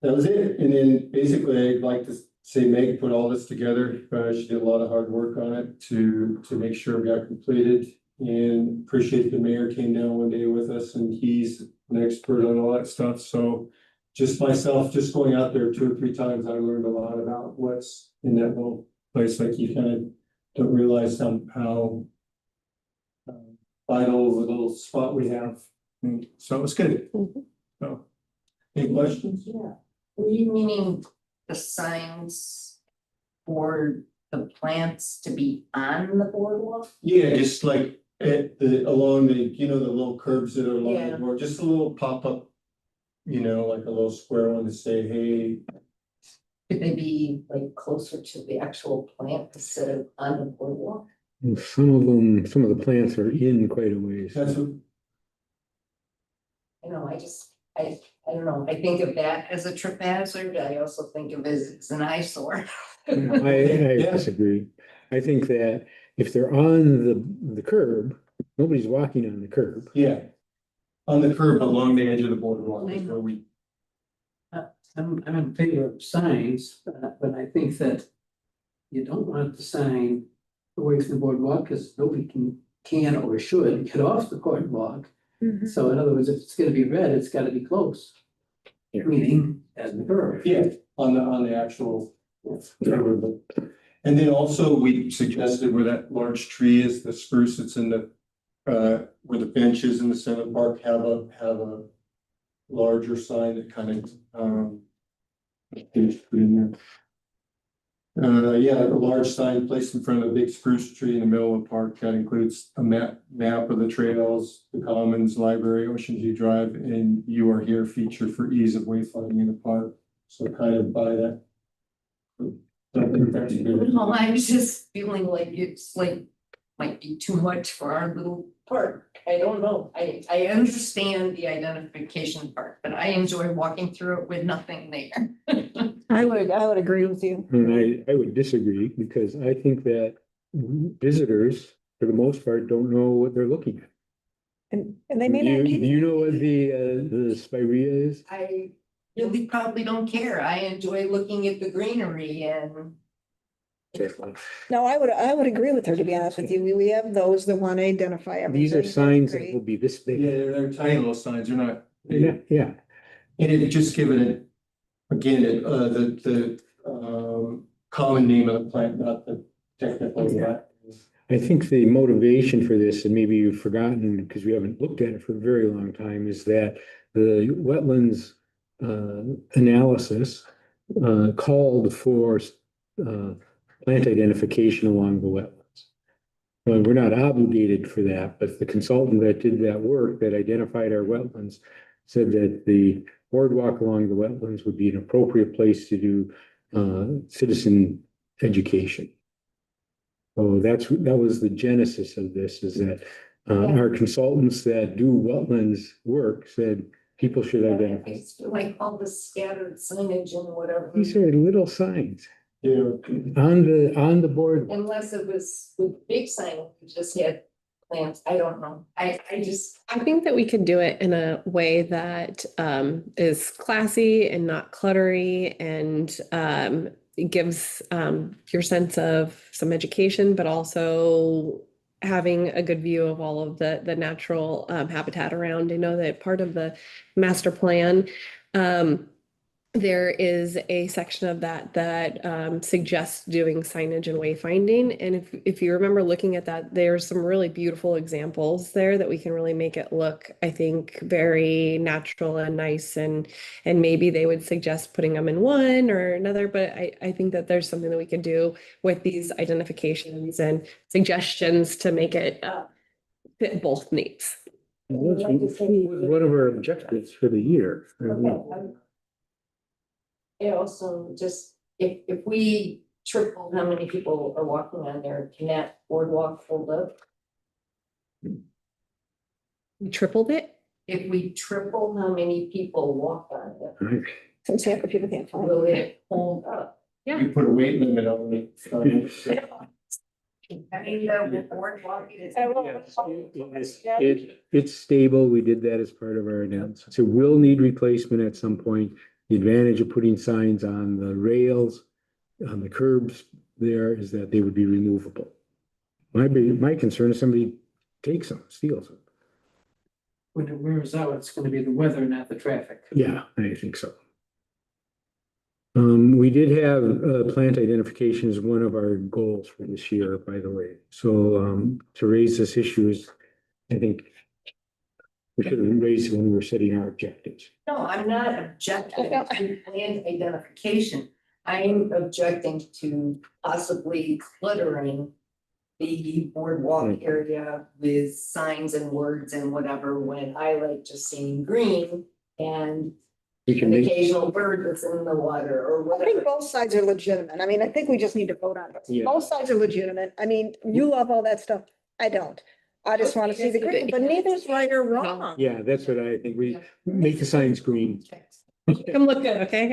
was it. And then basically I'd like to say Meg put all this together. She did a lot of hard work on it to make sure it got completed, and appreciate the mayor came down one day with us, and he's an expert on all that stuff. So just myself, just going out there 2 or 3 times, I learned a lot about what's in that little place. Like, you kind of don't realize how vital the little spot we have. And so it was good. So, any questions? Yeah. Were you meaning the signs for the plants to be on the boardwalk? Yeah, just like along the, the little curbs that are along Yeah. the board, just a little pop-up, like a little square one to say, hey. Could they be like closer to the actual plant instead of on the boardwalk? Some of the plants are in quite a ways. That's what, I don't know, I think of that as a trip hazard, I also think of it as an eyesore. I disagree. I think that if they're on the curb, nobody's walking on the curb. yeah. On the curb along the edge of the boardwalk is where we. I'm in favor of signs, but I think that you don't want the sign away from the boardwalk, because nobody can or should get off the boardwalk. Mhm. So in other words, if it's gonna be red, it's gotta be close. Yeah. Meaning as the curve. Yeah, on the actual. And then also we suggested where that large tree is, the spruce that's in the, where the bench is in the center of the park, have a larger sign that kind of, put in there. Yeah, a large sign placed in front of a big spruce tree in the middle of the park that includes a map of the trails, the commons, library, Ocean View Drive, and You Are Here feature for ease of wayfinding in the park. So kind of by that. I think that's good. No, I was just feeling like it's like, might be too much for our little park. I don't know. I understand the identification part, but I enjoy walking through it with nothing there. I would agree with you. And I would disagree because I think that visitors, for the most part, don't know what they're looking at. And they may Do not. you know what the spirea is? I really probably don't care. I enjoy looking at the greenery and No, I would agree with her, to be honest with you. We have those that want to identify everything. These are That's signs that great. will be this big. Yeah, they're tiny little signs, they're not. Yeah, And it just given it, again, the common name of the plant, not the technical. Yeah. I think the motivation for this, and maybe you've forgotten because we haven't looked at it for a very long time, is that the wetlands analysis called for plant identification along the wetlands. Well, we're not obligated for that, but the consultant that did that work that identified our wetlands said that the boardwalk along the wetlands would be an appropriate place to do citizen education. So that was the genesis of this, is that our consultants that do wetlands work said people should identify. I feel like all the scattered signage and whatever. These are little signs Yeah. on the board. Unless it was with big sign, we just had plants. I don't know. I just. I think that we could do it in a way that is classy and not cluttery, and it gives your sense of some education, but also having a good view of all of the natural habitat around. I know that part of the master plan, there is a section of that suggests doing signage and wayfinding. And if you remember looking at that, there's some really beautiful examples there that we can really make it look, I think, very natural and nice. And maybe they would suggest putting them in one or another, but I think that there's something that we could do with these identifications and suggestions to make it fit both needs. That's one of our objectives for the year. It also just, if we triple how many people are walking on there, can that boardwalk hold up? We tripled it. If we triple how many people walk on it, Some sample people can't find will it. it hold up? We put a weight limit on it. I mean, the boardwalk is. It's stable. We did that as part of our analysis. It will need replacement at some point. The advantage of putting signs on the rails, on the curbs there, is that they would be removable. My concern is somebody takes them, steals them. When it wears out, it's gonna be the weather, not the traffic. Yeah, I think so. We did have plant identification as one of our goals for this year, by the way. So to raise this issue is, I think, we should have raised it when we were setting our objectives. No, I'm not objecting to land identification. I'm objecting to possibly cluttering the boardwalk area with signs and words and whatever, when I like just seeing green and We can an make, occasional bird that's in the water or I think whatever. both sides are legitimate. I mean, I think we just need to vote on it. Yeah. Both sides are legitimate. I mean, you love all that stuff. I don't. I just want to see the green, but neither's right or wrong. yeah, that's what I think. We make the signs green. Come look good, okay?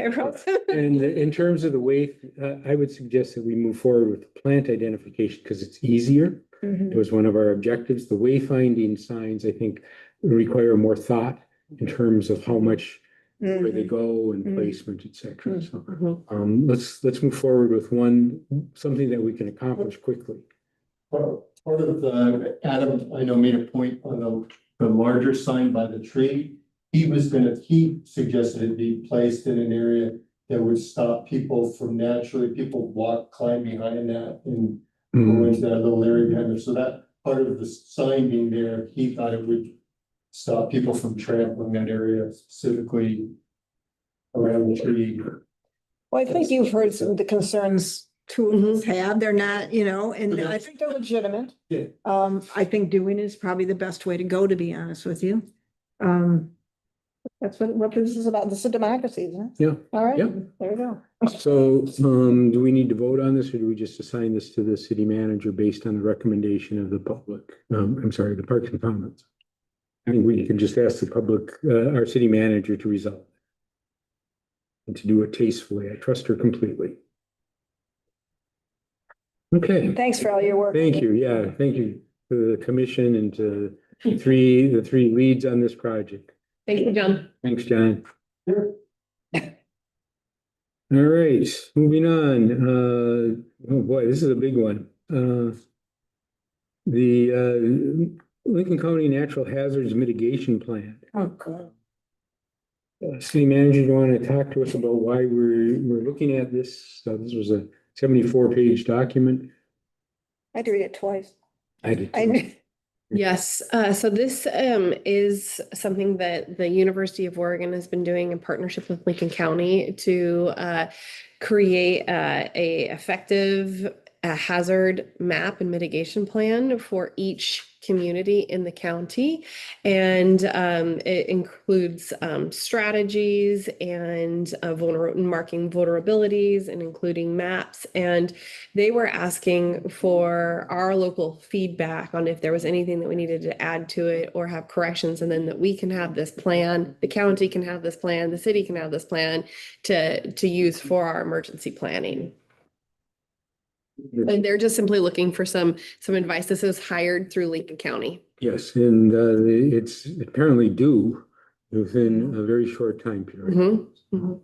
And in terms of the way, I would suggest that we move forward with plant identification because it's easier. Mhm. It was one of our objectives. The wayfinding signs, I think, require more thought in terms of how much, where they go and Mhm. placement, et cetera. So, Mhm. let's move forward with something that we can accomplish quickly. Part of the, Adam, I know made a point on the larger sign by the tree. He suggested it be placed in an area that would stop people from people climb behind that and go Mm, into that little area behind there. So that part of the sign being there, he thought it would stop people from trampling that area specifically around the tree. Well, I think you've heard some of the concerns two of us have. They're not, and I think they're legitimate. Yeah. I think doing is probably the best way to go, to be honest with you. That's what this is about. This is a democracy, isn't it? yeah. All right, Yep. there you go. So, do we need to vote on this or do we just assign this to the city manager based on the recommendation of the public? I'm sorry, the Parks and Commons. I think we can just ask the public, our city manager to resolve. And to do it tastefully. I trust her completely. Okay, Thanks for all your work. thank you. Yeah, thank you to the commission and to the three leads on this project. Thank you, John. Thanks, John. All right, moving on. Oh boy, this is a big one. The Lincoln County Natural Hazards Mitigation Plan. Oh, God. City manager, you want to talk to us about why we're looking at this? This was a 74-page document. I had to read it twice. I did. Yes, so this is something that the University of Oregon has been doing in partnership with Lincoln County to create a effective hazard map and mitigation plan for each community in the county. And it includes strategies and marking vulnerabilities and including maps. And they were asking for our local feedback on if there was anything that we needed to add to it or have corrections, and then that we can have this plan, the county can have this plan, the city can have this plan to use for our emergency planning. And they're just simply looking for some advice. This is hired through Lincoln County. Yes, and it's apparently due within a very short time period. Mhm, mhm.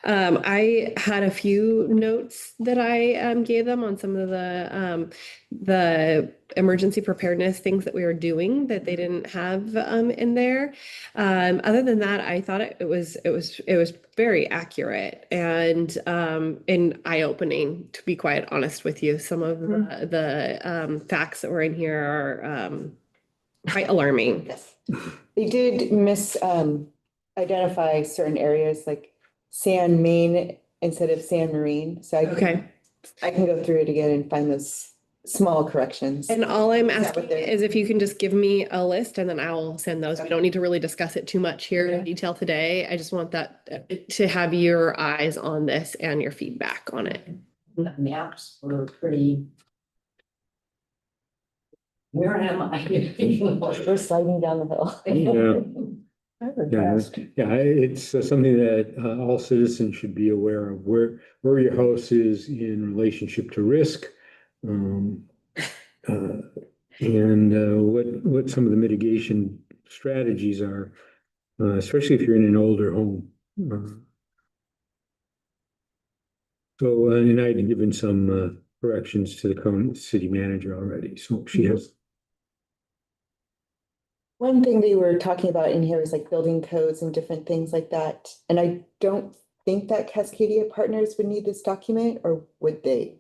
I had a few notes that I gave them on some of the emergency preparedness things that we were doing that they didn't have in there. Other than that, I thought it was very accurate and eye-opening, to be quite honest with you. Some of the facts that were in here are quite alarming. Yes. They did identify certain areas like San Main instead of San Marine. So Okay. I can go through it again and find those small corrections. And all I'm that what asking they're- is if you can just give me a list and then I will send those. We don't need to really discuss it too much here in detail today. I just want that to have your eyes on this and your feedback on it. The maps were pretty. Where am I? We're sliding down the hill. Yeah. Yeah, it's something that all citizens should be aware of, where your house is in relationship to risk. And what some of the mitigation strategies are, especially if you're in an older home. So, and I'd given some corrections to the city manager already, so she has. One thing they were talking about in here is like building codes and different things like that. And I don't think that Cascadia Partners would need this document, or would they?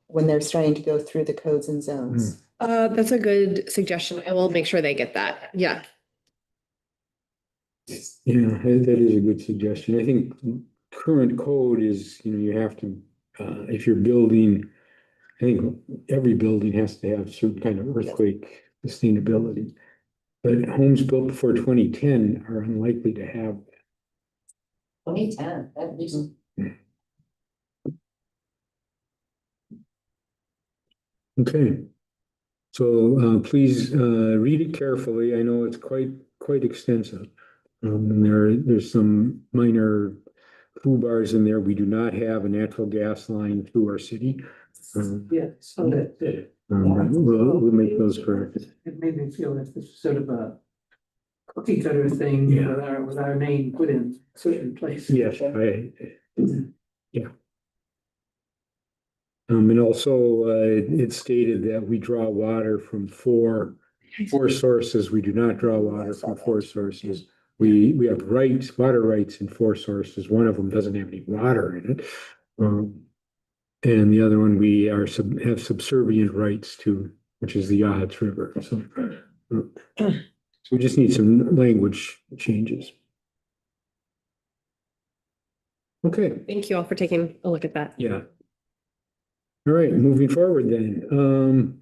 When they're starting to go through the codes and zones. That's a good suggestion. I will make sure they get that. Yeah. Yeah, that is a good suggestion. I think current code is, you have to, if you're building, I think every building has to have certain kind of earthquake sustainability. But homes built before 2010 are unlikely to have. 2010, that is. Okay. So please read it carefully. I know it's quite extensive. And there's some minor bars in there. We do not have a natural gas line through our city. Yeah, so that. We'll make those correct. It made me feel like this is sort of a cookie cutter thing Yeah. with our name put in certain places. Yes, yeah. And also, it stated that we draw water from four sources. We do not draw water from four sources. We have water rights in four sources. One of them doesn't have any water in it. And the other one we have subservient rights to, which is the Yahats River. So we just need some language changes. Okay, Thank you all for taking a look at that. yeah. All right, moving forward then.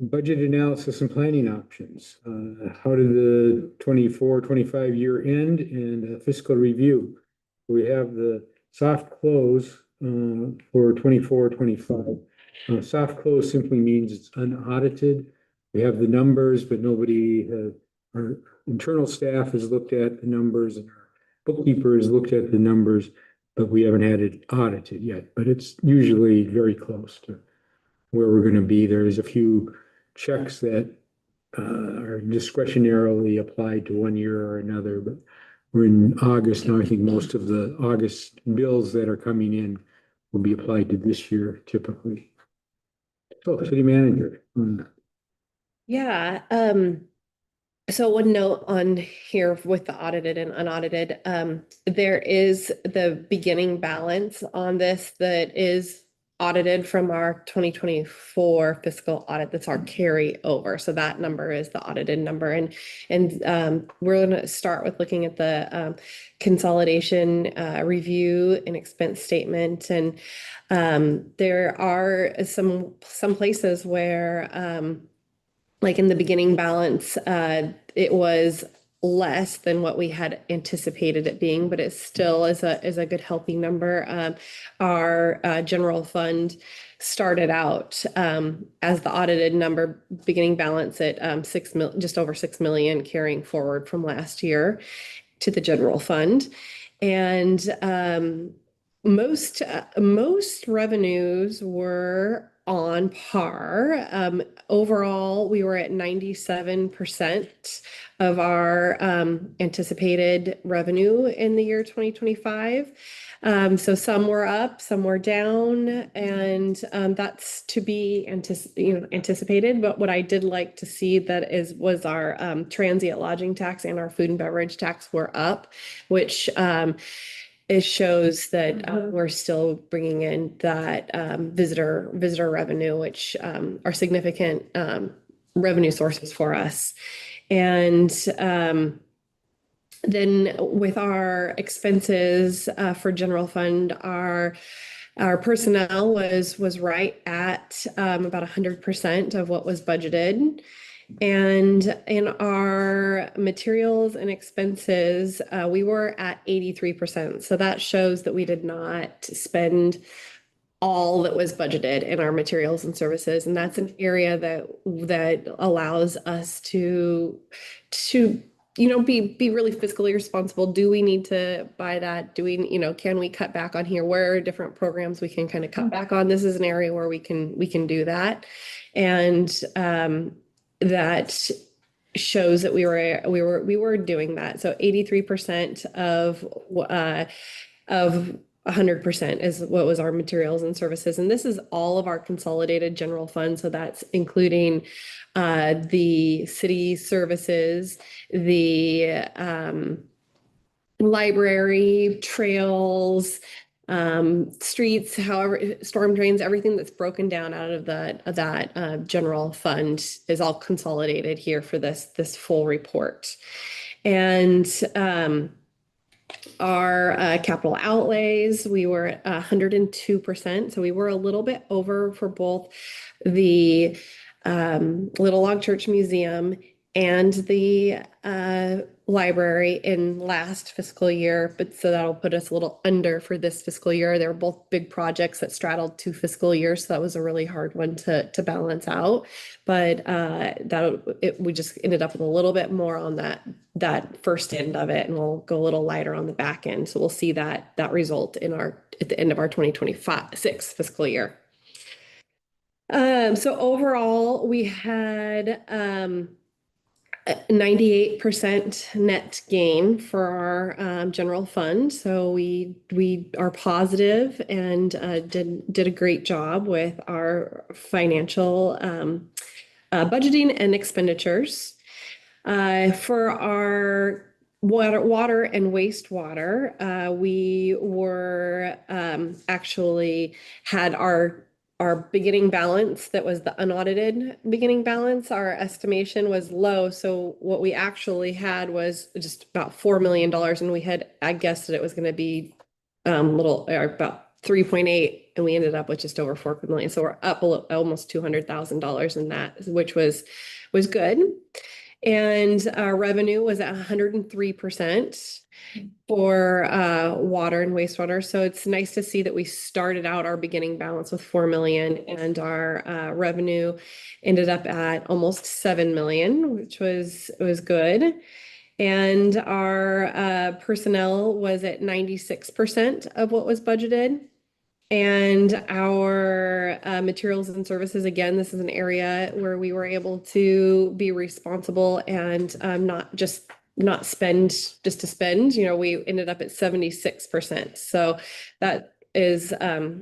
Budget analysis and planning options. How did the 24-25 year end and fiscal review? We have the soft close for 24-25. Soft close simply means it's unaudited. We have the numbers, but our internal staff has looked at the numbers and our bookkeeper has looked at the numbers, but we haven't had it audited yet. But it's usually very close to where we're going to be. There's a few checks that are discretionarily applied to one year or another, but we're in August now. I think most of the August bills that are coming in will be applied to this year typically. So, city manager. Yeah, so one note on here with the audited and unaudited, there is the beginning balance on this that is audited from our 2024 fiscal audit. That's our carryover. So that number is the audited number. And we're going to start with looking at the consolidation review and expense statement. And there are some places where like in the beginning balance, it was less than what we had anticipated it being, but it still is a good healthy number. Our general fund started out as the audited number, beginning balance at just over 6 million carrying forward from last year to the general fund. And most revenues were on par. Overall, we were at 97% of our anticipated revenue in the year 2025. So some were up, some were down, and that's to be anticipated. But what I did like to see was our transient lodging tax and our food and beverage tax were up, which it shows that we're still bringing in that visitor revenue, which are significant revenue sources for us. And then with our expenses for general fund, our personnel was right at about 100% of what was budgeted. And in our materials and expenses, we were at 83%. So that shows that we did not spend all that was budgeted in our materials and services. And that's an area that allows us to be really fiscally responsible. Do we need to buy that? Can we cut back on here? Where are different programs we can kind of cut back on? This is an area where we can do that. And that shows that we were doing that. So 83% of 100% is what was our materials and services. And this is all of our consolidated general fund. So that's including the city services, the library, trails, streets, however, storm drains, everything that's broken down out of that general fund is all consolidated here for this full report. And our capital outlays, we were at 102%. So we were a little bit over for both the Little Log Church Museum and the library in last fiscal year, but so that'll put us a little under for this fiscal year. They were both big projects that straddled 2 fiscal years, so that was a really hard one to balance out. But we just ended up with a little bit more on that first end of it, and we'll go a little lighter on the back end. So we'll see that result at the end of our 2026 fiscal year. So overall, we had 98% net gain for our general fund. So we are positive and did a great job with our financial budgeting and expenditures. For our water and wastewater, we were actually had our beginning balance that was the unaudited beginning balance. Our estimation was low. So what we actually had was just about $4 million. And I guessed that it was going to be about 3.8, and we ended up with just over 4 million. So we're up almost $200,000 in that, which was good. And our revenue was at 103% for water and wastewater. So it's nice to see that we started out our beginning balance with 4 million, and our revenue ended up at almost 7 million, which was good. And our personnel was at 96% of what was budgeted. And our materials and services, again, this is an area where we were able to be responsible and not spend just to spend. We ended up at 76%. So that is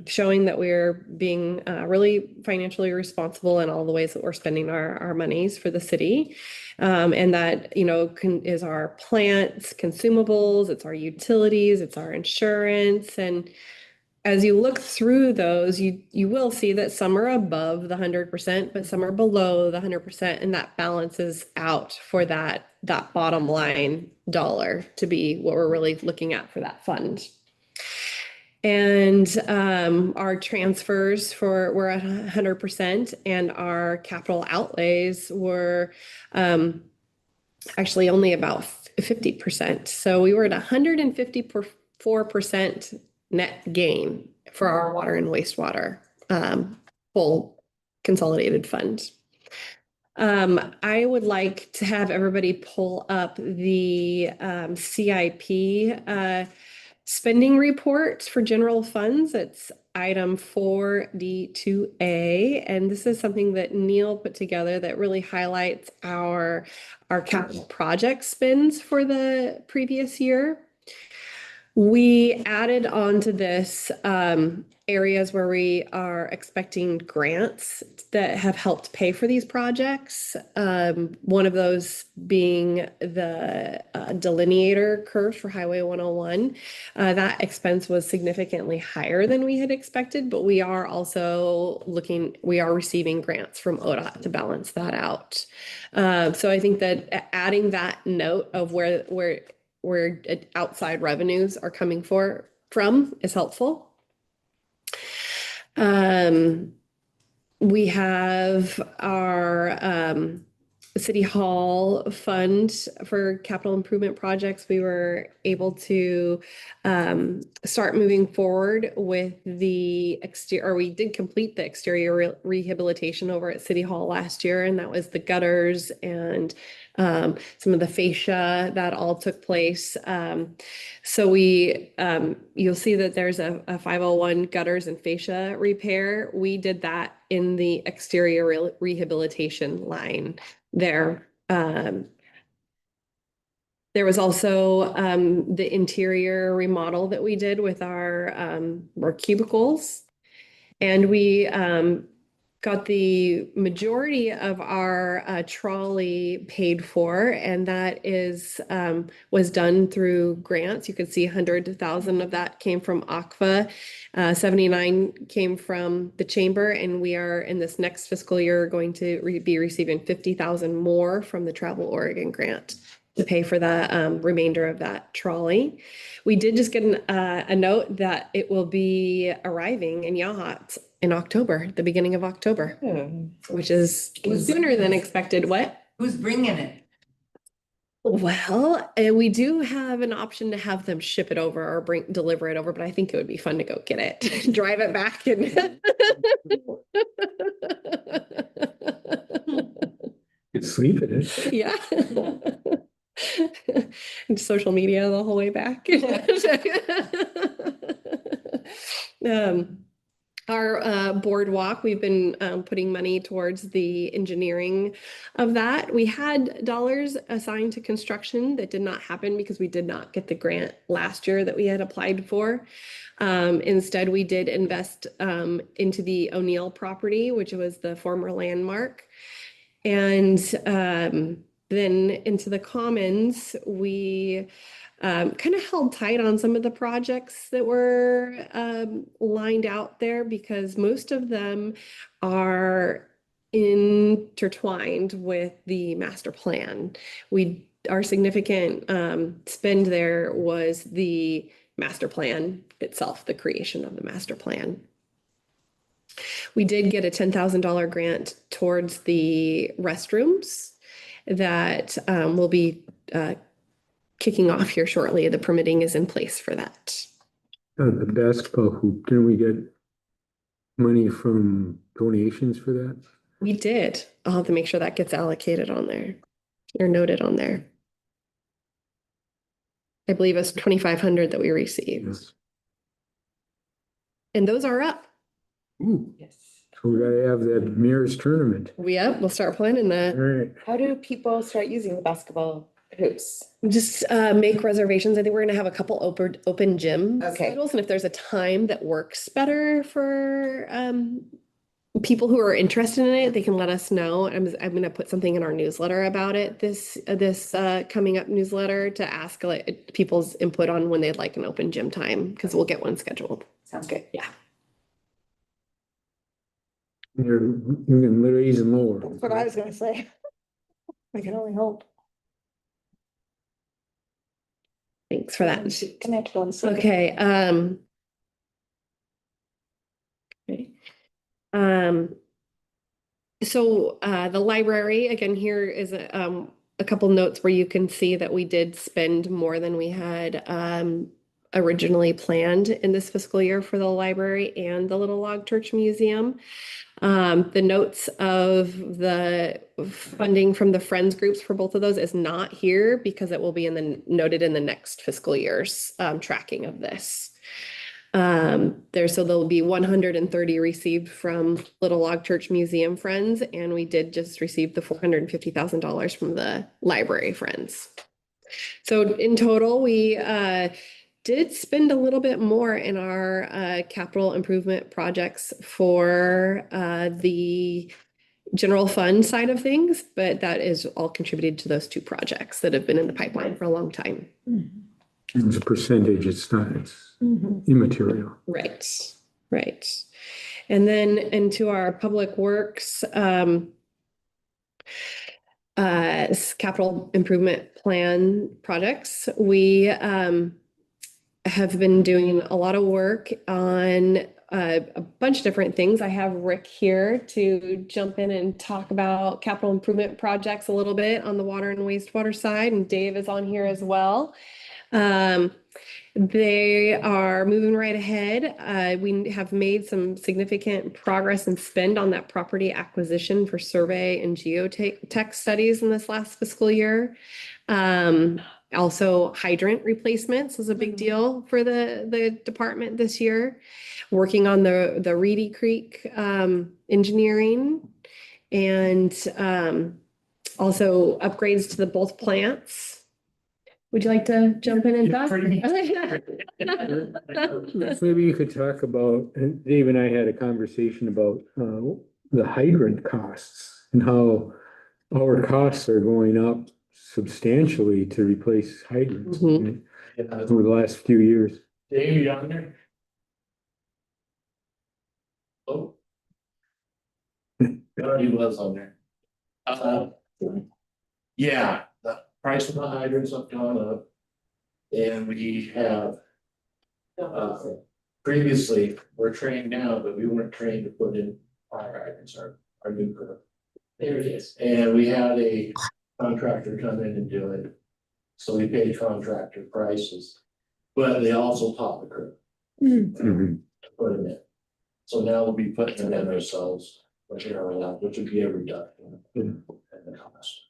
showing that we're being really financially responsible in all the ways that we're spending our monies for the city. And that, is our plants, consumables, it's our utilities, it's our insurance. And as you look through those, you will see that some are above the 100%, but some are below the 100%, and that balances out for that bottom line dollar to be what we're really looking at for that fund. And our transfers were at 100%, and our capital outlays were actually only about 50%. So we were at 154% net gain for our water and wastewater full consolidated fund. I would like to have everybody pull up the CIP spending report for general funds. It's item 4D2A, and this is something that Neil put together that really highlights our capital project spends for the previous year. We added onto this areas where we are expecting grants that have helped pay for these projects. One of those being the delineator curve for Highway 101. That expense was significantly higher than we had expected, but we are receiving grants from ODOT to balance that out. So I think that adding that note of where outside revenues are coming from is helpful. We have our City Hall fund for capital improvement projects. We were able to start moving forward with the exterior, or we did complete the exterior rehabilitation over at City Hall last year, and that was the gutters and some of the fascia that all took place. So you'll see that there's a 501 gutters and fascia repair. We did that in the exterior rehabilitation line there. There was also the interior remodel that we did with our cubicles, and we got the majority of our trolley paid for, and that was done through grants. You can see 100,000 of that came from ACFA, 79 came from the chamber, and we are in this next fiscal year going to be receiving 50,000 more from the Travel Oregon grant to pay for the remainder of that trolley. We did just get a note that it will be arriving in Yachats in October, the beginning of October, which is sooner than expected. What? Who's bringing it? Well, we do have an option to have them ship it over or deliver it over, but I think it would be fun to go get it, drive it back, and Could sleep in it. yeah. And social media the whole way back. Our boardwalk, we've been putting money towards the engineering of that. We had dollars assigned to construction that did not happen because we did not get the grant last year that we had applied for. Instead, we did invest into the O'Neill property, which was the former landmark. And then into the commons, we kind of held tight on some of the projects that were lined out there because most of them are intertwined with the master plan. Our significant spend there was the master plan itself, the creation of the master plan. We did get a $10,000 grant towards the restrooms that will be kicking off here shortly. The permitting is in place for that. The basketball hoop, didn't we get money from donations for that? We did. I'll have to make sure that gets allocated on there or noted on there. I believe it's 2,500 that we received. Yes. And those are up. Ooh, Yes. so we gotta have that mirrors tournament. We'll start planning All that. right. How do people start using the basketball hoops? Just make reservations. I think we're gonna have a couple open gym Okay. schedules, and if there's a time that works better for people who are interested in it, they can let us know. I'm gonna put something in our newsletter about it. This coming up newsletter to ask like people's input on when they'd like an open gym time because we'll get one scheduled. Sounds good. Yeah. You can raise and lower. That's what I was gonna say. I can only hope. Thanks for that. Connect on. Okay. So the library, again, here is a couple notes where you can see that we did spend more than we had originally planned in this fiscal year for the library and the Little Log Church Museum. The notes of the funding from the Friends groups for both of those is not here because it will be noted in the next fiscal year's tracking of this. So there'll be 130 received from Little Log Church Museum Friends, and we did just receive the $450,000 from the library friends. So in total, we did spend a little bit more in our capital improvement projects for the general fund side of things, but that is all contributed to those two projects that have been in the pipeline for a long time. It's a percentage, it's not, it's immaterial. Right, right. And then into our public works capital improvement plan projects, we have been doing a lot of work on a bunch of different things. I have Rick here to jump in and talk about capital improvement projects a little bit on the water and wastewater side, and Dave is on here as well. They are moving right ahead. We have made some significant progress and spend on that property acquisition for survey and geotech studies in this last fiscal year. Also, hydrant replacements was a big deal for the department this year. Working on the Reedy Creek engineering and also upgrades to both plants. Would you like to jump in and talk? Maybe you could talk about, and Dave and I had a conversation about the hydrant costs and how our costs are going up substantially to replace hydrants over the last few years. Dave, you on there? Oh. He was on there. Yeah, the price of the hydrants have gone up. And we have. Previously, we're trained now, but we weren't trained to put in fire hydrants, our new crew. There it is. And we had a contractor come in and do it. So we paid contractor prices, but they also taught the crew. To put them in. So now we'll be putting them in ourselves, which would be a reduction in the cost.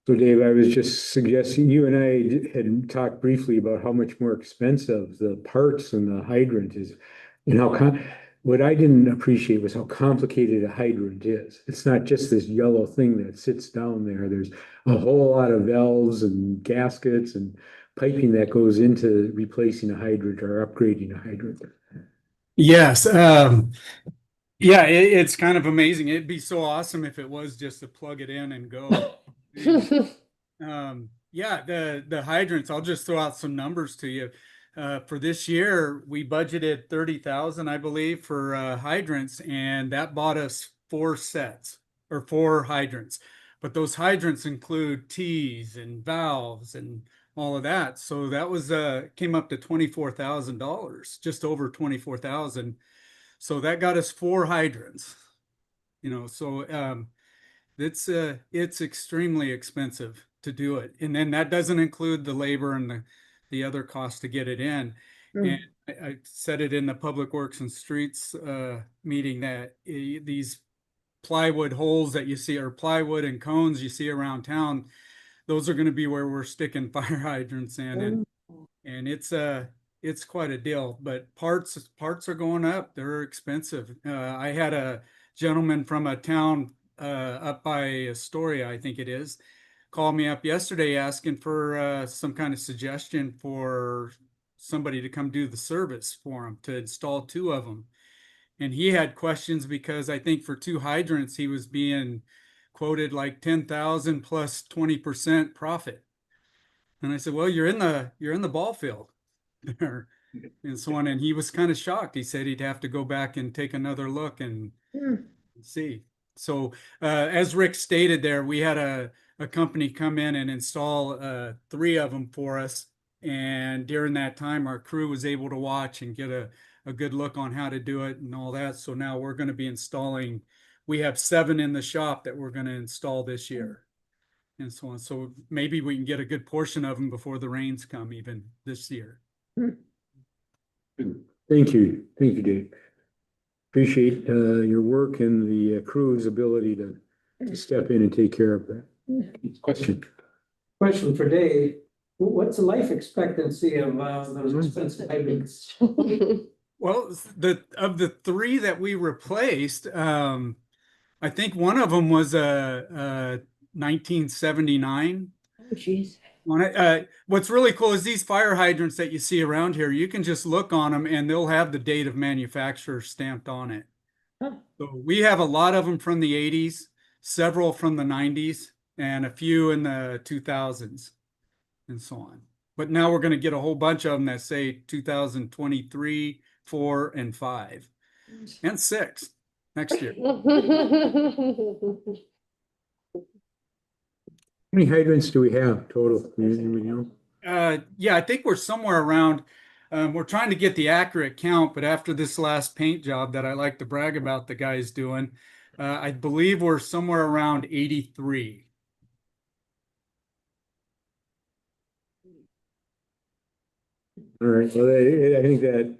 So Dave, I was just suggesting, you and I had talked briefly about how much more expensive the parts and the hydrant is. And how what I didn't appreciate was how complicated a hydrant is. It's not just this yellow thing that sits down there. There's a whole lot of valves and gaskets and piping that goes into replacing a hydrant or upgrading a hydrant. Yes, yeah, it's kind of amazing. It'd be so awesome if it was just to plug it in and go. Yeah, the hydrants, I'll just throw out some numbers to you. For this year, we budgeted 30,000, I believe, for hydrants, and that bought us 4 sets or 4 hydrants. But those hydrants include T's and valves and all of that. So that was came up to $24,000, just over 24,000. So that got us 4 hydrants. You know, so it's extremely expensive to do it, and then that doesn't include the labor and the other costs to get it in. And I said it in the Public Works and Streets meeting that these plywood holes that you see, or plywood and cones you see around town, those are going to be where we're sticking fire hydrants in, and it's quite a deal. But parts are going up; they're expensive. I had a gentleman from a town up by Astoria, I think it is, called me up yesterday asking for some kind of suggestion for somebody to come do the service for him, to install 2 of them. And he had questions because I think for 2 hydrants, he was being quoted like 10,000 plus 20% profit. And I said, well, you're in the ball field there and so on. And he was kind of shocked. He said he'd have to go back and take another look and see. So as Rick stated there, we had a company come in and install 3 of them for us. And during that time, our crew was able to watch and get a good look on how to do it and all that. So now we're going to be installing, we have 7 in the shop that we're going to install this year and so on. So maybe we can get a good portion of them before the rains come even this year. Thank you. Thank you, Dave. Appreciate your work and the crew's ability to step in and take care of that. Question. Question for Dave, what's the life expectancy of those expensive hydrants? Well, of the 3 that we replaced, I think one of them was a 1979. Oh, geez. What's really cool is these fire hydrants that you see around here, you can just look on them and they'll have the date of manufacturer stamped on it. Huh. So we have a lot of them from the 80s, several from the 90s, and a few in the 2000s and so on. But now we're going to get a whole bunch of them that say 2023, 4, and 5, and 6 next year. How many hydrants do we have total? Anybody know? Yeah, I think we're somewhere around, we're trying to get the accurate count, but after this last paint job that I like to brag about the guys doing, I believe we're somewhere around 83. All right, well, I think that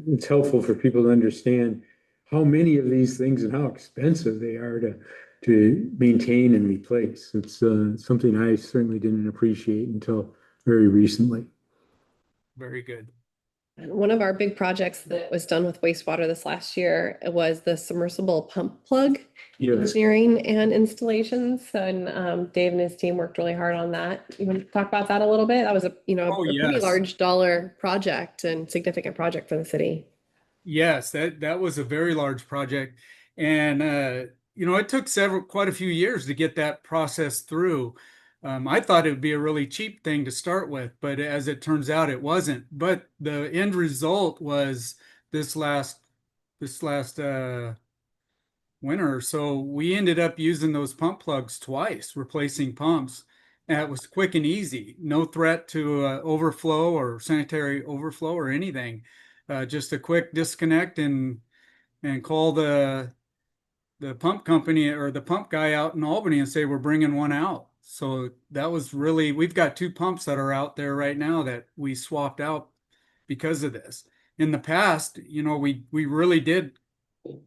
it's helpful for people to understand how many of these things and how expensive they are to maintain and replace. It's something I certainly didn't appreciate until very recently. Very good. One of our big projects that was done with wastewater this last year was the submersible pump plug Yes. engineering and installations. And Dave and his team worked really hard on that. You want to talk about that a little bit? That was a pretty yes. large dollar project and significant project for the city. Yes, that was a very large project. And, it took quite a few years to get that process through. I thought it would be a really cheap thing to start with, but as it turns out, it wasn't. But the end result was this last winter. So we ended up using those pump plugs twice, replacing pumps. And it was quick and easy. No threat to overflow or sanitary overflow or anything. Just a quick disconnect and call the pump company or the pump guy out in Albany and say, we're bringing one out. So that was really, we've got 2 pumps that are out there right now that we swapped out because of this. In the past, we really did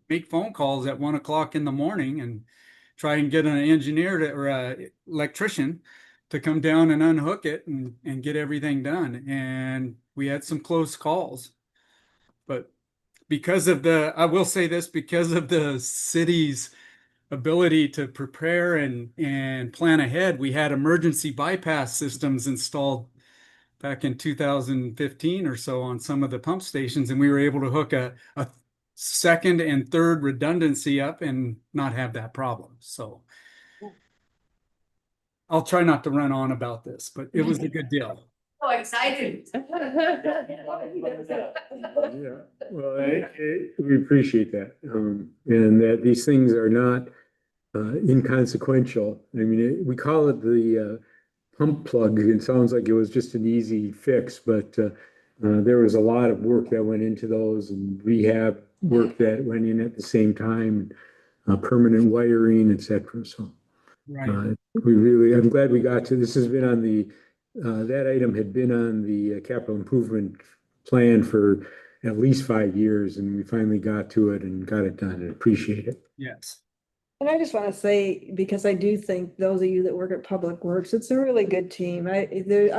make phone calls at 1 o'clock in the morning and try and get an engineer or an electrician to come down and unhook it and get everything done. And we had some close calls, but because of I will say this, because of the city's ability to prepare and plan ahead, we had emergency bypass systems installed back in 2015 or so on some of the pump stations, and we were able to hook a second and third redundancy up and not have that problem. So I'll try not to run on about this, but it was a good deal. So excited. Yeah, well, we appreciate that, and that these things are not inconsequential. I mean, we call it the pump plug. It sounds like it was just an easy fix, but there was a lot of work that went into those, and rehab work that went in at the same time, permanent wiring, etc. So Right. I'm glad we got to, this has been on the, that item had been on the capital improvement plan for at least 5 years, and we finally got to it and got it done, and appreciate it. Yes. And I just want to say, because I do think those of you that work at Public Works, it's a really good team. I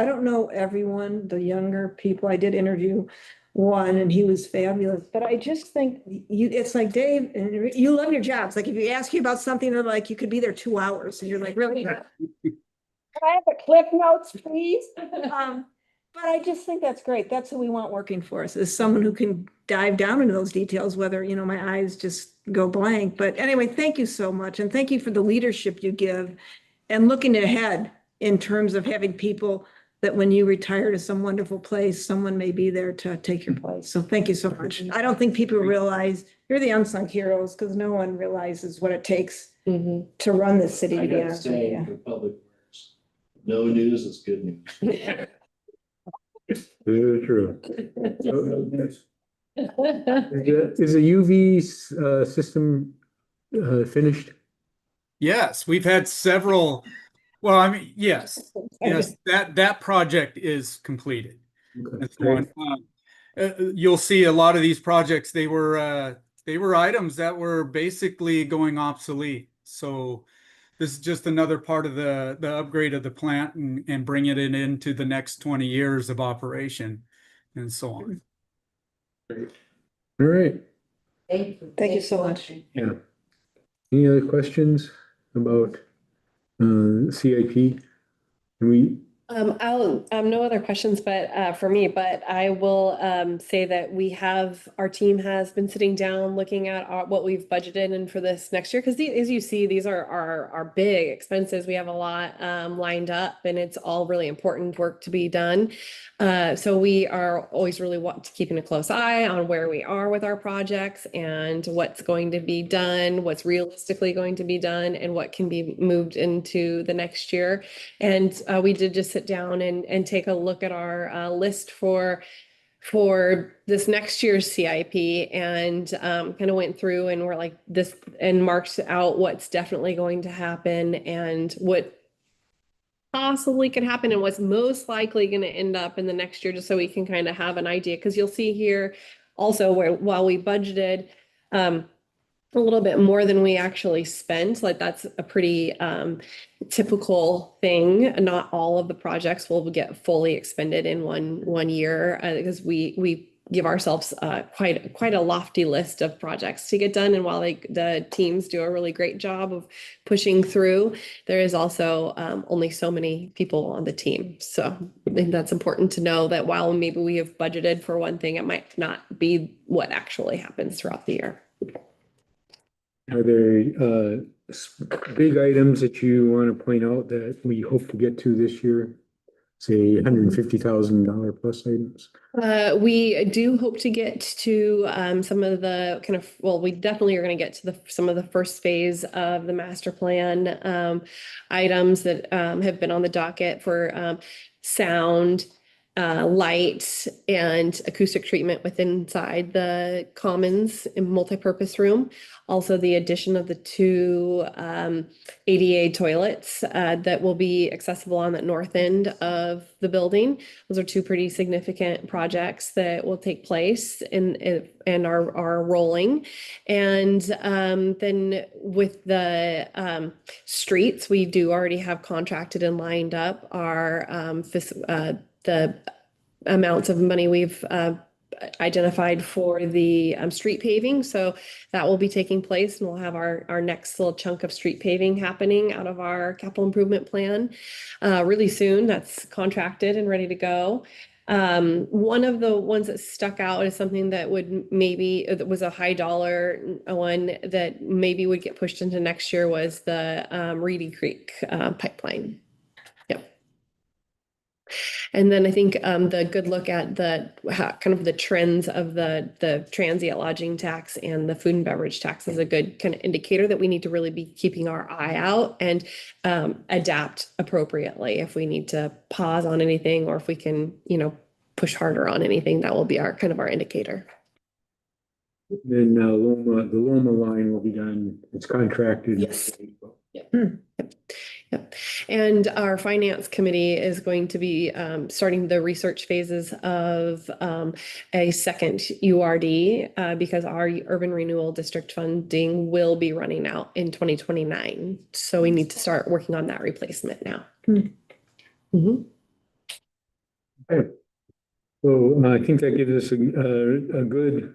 don't know everyone, the younger people. I did interview one and he was fabulous, but I just think it's like, Dave, and you love your jobs. Like if you ask you about something, they're like, you could be there 2 hours and you're like, really? Can I have the clip notes, please? But I just think that's great. That's who we want working for us, is someone who can dive down into those details, whether, my eyes just go blank. But anyway, thank you so much. And thank you for the leadership you give and looking ahead in terms of having people that when you retire to some wonderful place, someone may be there to take your place. So thank you so much. I don't think people realize you're the unsung heroes, because no one realizes what it takes to run this city, to I be got honest with saying you. for Public Works, no news is good news. Very true. Is the UV system finished? Yes, we've had several. Well, I mean, yes, that project is completed. That's one. You'll see a lot of these projects. They were items that were basically going obsolete. So this is just another part of the upgrade of the plant and bringing it into the next 20 years of operation and so on. All right. Thank you so much. Yeah. Any other questions about CIP? Can we? No other questions, but for me, but I will say that our team has been sitting down looking at what we've budgeted and for this next year, because as you see, these are our big expenses. We have a lot lined up, and it's all really important work to be done. So we are always really keeping a close eye on where we are with our projects and what's going to be done, what's realistically going to be done, and what can be moved into the next year. And we did just sit down and take a look at our list for this next year's CIP, and kind of went through and we're like this and marked out what's definitely going to happen and what possibly could happen and what's most likely going to end up in the next year, just so we can kind of have an idea. Because you'll see here also while we budgeted a little bit more than we actually spent, like that's a pretty typical thing. Not all of the projects will get fully expended in one year, because we give ourselves quite a lofty list of projects to get done. And while the teams do a really great job of pushing through, there is also only so many people on the team. So I think that's important to know, that while maybe we have budgeted for one thing, it might not be what actually happens throughout the year. Are there big items that you want to point out that we hope to get to this year? Say $150,000 plus items? We do hope to get to some of the we definitely are going to get to some of the first phase of the master plan items that have been on the docket for sound, light, and acoustic treatment inside the commons and multipurpose room. Also, the addition of the 2 ADA toilets that will be accessible on the north end of the building. Those are 2 pretty significant projects that will take place and are rolling. And then with the streets, we do already have contracted and lined up our the amounts of money we've identified for the street paving. So that will be taking place and we'll have our next little chunk of street paving happening out of our capital improvement plan really soon. That's contracted and ready to go. One of the ones that stuck out is something that would maybe, that was a high dollar one that maybe would get pushed into next year was the Reedy Creek pipeline. Yep. And then I think the good look at the kind of the trends of the transient lodging tax and the food and beverage tax is a good kind of indicator that we need to really be keeping our eye out and adapt appropriately. If we need to pause on anything or if we can, push harder on anything, that will be our kind of our indicator. Then the Loma line will be done, it's contracted. Yes. Yep. And our finance committee is going to be starting the research phases of a second URD because our urban renewal district funding will be running out in 2029. So we need to start working on that replacement now. Mm-hmm. Okay. So I think that gives us a good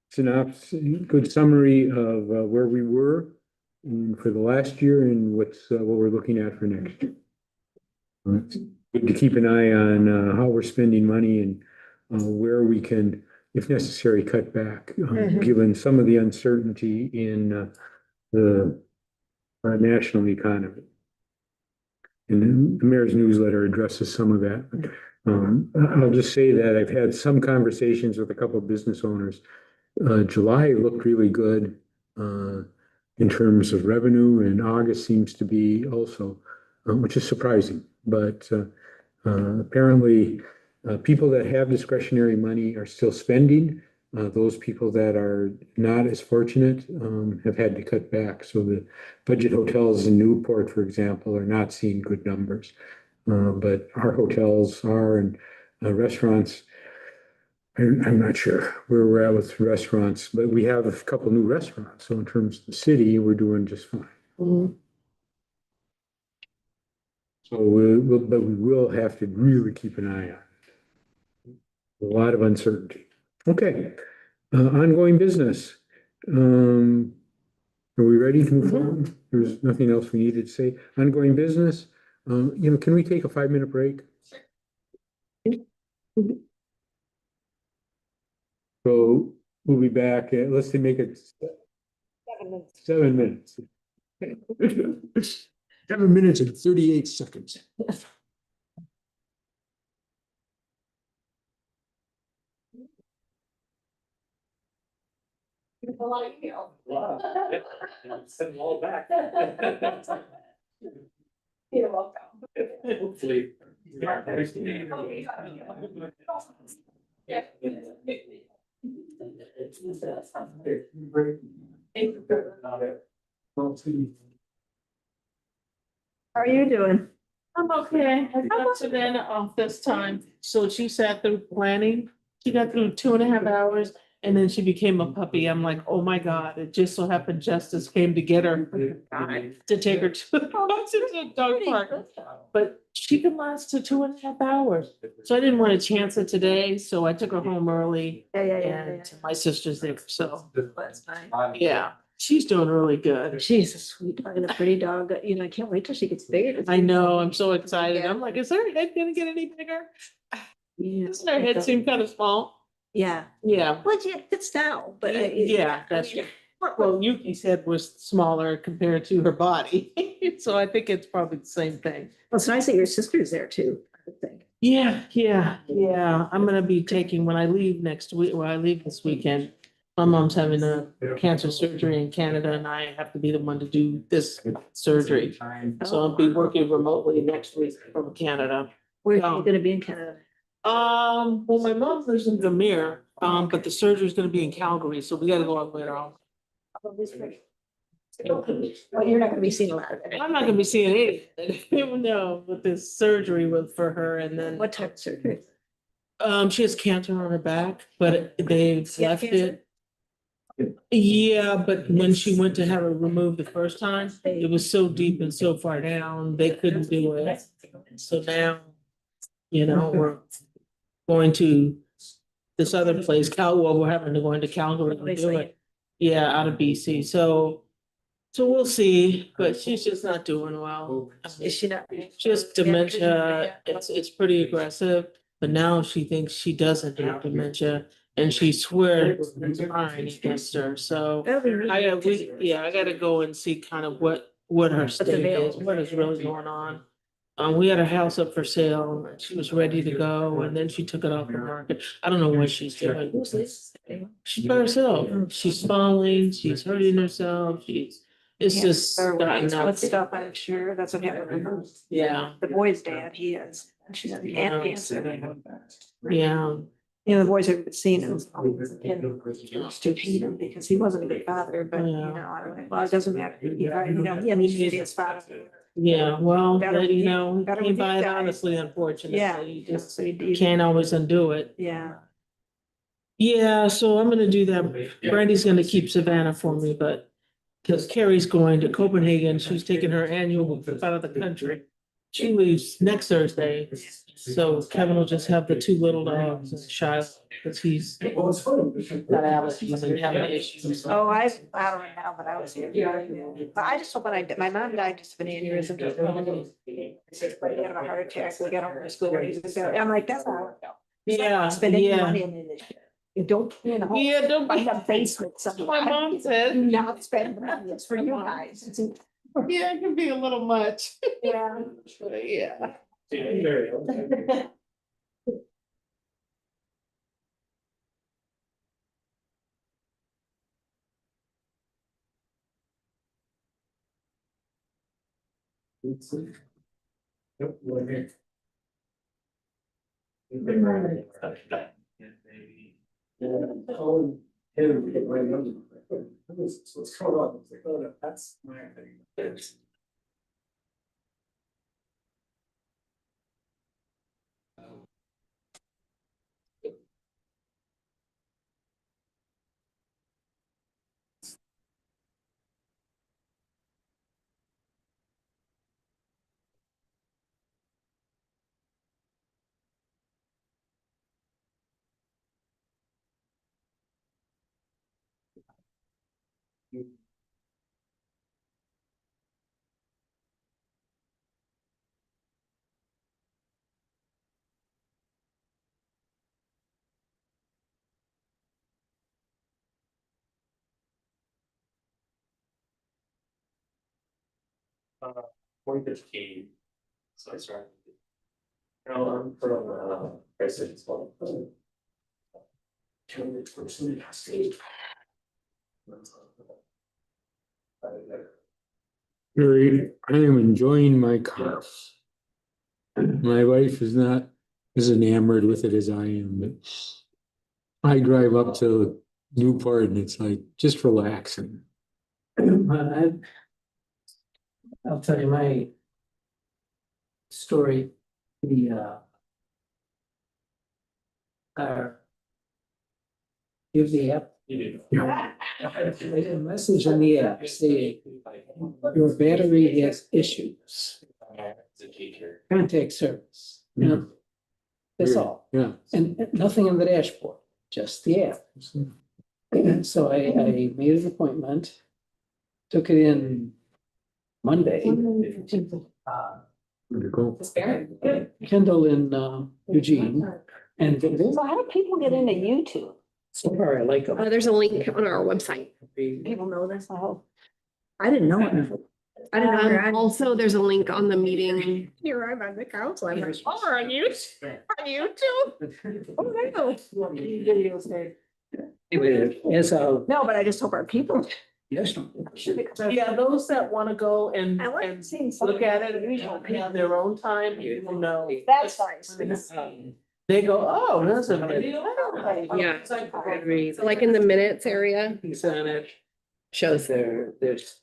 synopsis, good summary of where we were for the last year and what we're looking at for next year. It's good to keep an eye on how we're spending money and where we can, if necessary, cut back, given some of the uncertainty in the national economy. And the mayor's newsletter addresses some of that. I'll just say that I've had some conversations with a couple of business owners. July looked really good in terms of revenue, and August seems to be also, which is surprising. But apparently, people that have discretionary money are still spending. Those people that are not as fortunate have had to cut back. So the budget hotels in Newport, for example, are not seeing good numbers. But our hotels are, and restaurants, I'm not sure where we're at with restaurants, but we have a couple new restaurants. So in terms of the city, we're doing just fine. Mm-hmm. So but we will have to really keep an eye on it. A lot of uncertainty. Okay, ongoing business. Are we ready to move forward? There's nothing else we needed to say. Ongoing business. Can we take a 5-minute break? So we'll be back. Let's make it 7 minutes. 7 minutes and 38 seconds. Send them all back. You're welcome. Hopefully. How are you doing? I'm okay. I got Savannah off this time. So she sat through planning. She got through 2.5 hours and then she became a puppy. I'm like, oh my God, it just so happened Justice came to get her to take her to the dog park. But she could last to 2.5 hours. So I didn't want to chance it today. So I took her home early and my sister's there. So That's nice. yeah, she's doing really good. She's a sweet dog and a pretty dog. I can't wait till she gets bigger. I know, I'm so excited. I'm like, is her head gonna get any bigger? Yeah. Doesn't her head seem kind of small? Yeah. Yeah. Well, yeah, it's now, but. Yeah, that's true. Well, Yuki's head was smaller compared to her body. So I think it's probably the same thing. Well, it's nice that your sister's there too, I would think. Yeah. I'm gonna be taking, when I leave next week, I leave this weekend. My mom's having a cancer surgery in Canada and I have to be the one to do this surgery. So I'll be working remotely next week from Canada. Where are you gonna be in Canada? Well, my mom lives in Vermeer, but the surgery is gonna be in Calgary, so we gotta go all the way around. Well, you're not gonna be seeing a lot of it. I'm not gonna be seeing it, even though with this surgery for her and then. What type of surgery? She has cancer on her back, but they've Skin left cancer? it. Yeah, but when she went to have it removed the first time, it was so deep and so far down, they couldn't do it. So now, we're going to this other place, Calwell, we're having to go into Calgary to do it. Yeah, out of BC, so we'll see, but she's just not doing well. Is she not? Just dementia, it's pretty aggressive, but now she thinks she doesn't have dementia. And she swears it's fine against her, so I gotta go and see kind of what her state is, what is really going on. We had her house up for sale, and she was ready to go, and then she took it off the market. I don't know what she's doing. She's by herself. She's falling, she's hurting herself, it's just gotten out. Stuff, I'm sure, that's what happened. Yeah, The boy's dad, he is, she's an cancer. yeah, You know, the boys haven't seen him. Used to hate him because he wasn't a good father, but you know, I'm like, well, it doesn't matter. He needed his father. yeah, well, Better you with know, you- better came with you by it guys. honestly, unfortunately. Yeah. You just So he can't always undo it. Yeah. Yeah, so I'm gonna do that. Brandy's gonna keep Savannah for me, but because Carrie's going to Copenhagen, she's taking her annual trip out of the country. She leaves next Thursday, so Kevin will just have the two little dogs and Shiloh, because he's got allergies and having issues. Oh, I don't know now, but I was here. But I just hope when my mom died just of an aneurysm. He had a heart attack. We got home from school. I'm like, that's all. Yeah, Spending yeah. money in this shit. You don't, you know. Yeah, don't Like be, a basement somewhere. my mom said. Do not spend the money. It's for you guys. Yeah, it can be a little much. Yeah. Yeah. What's going on? That's my thing. Point is key. So I started. I'm from President's Club. Very, I am enjoying my car. My wife is not as enamored with it as I am, but I drive up to Newport and it's like just relaxing. I'll tell you my story, give the app. Yeah. A message in the app saying your battery has issues. Contact service. You know, that's all. Yeah. And nothing in the dashboard, just the app. So I made an appointment, took it in Monday. Kendall in Eugene, and So how do people get into YouTube? so far I like them. There's a link on our website. People know this. I didn't know it. I didn't know. where I- Also, there's a link on the meeting. Here I'm on the council. I'm like, Oh, on YouTube, on YouTube. oh, no. Anyway, as of No, but I just hope our people. yes, Yeah, those that wanna go and I like seeing look at it, have their own time, you know. That's nice. They go, oh, that's a video. Yeah. So like in the minutes area, he's on it. shows There's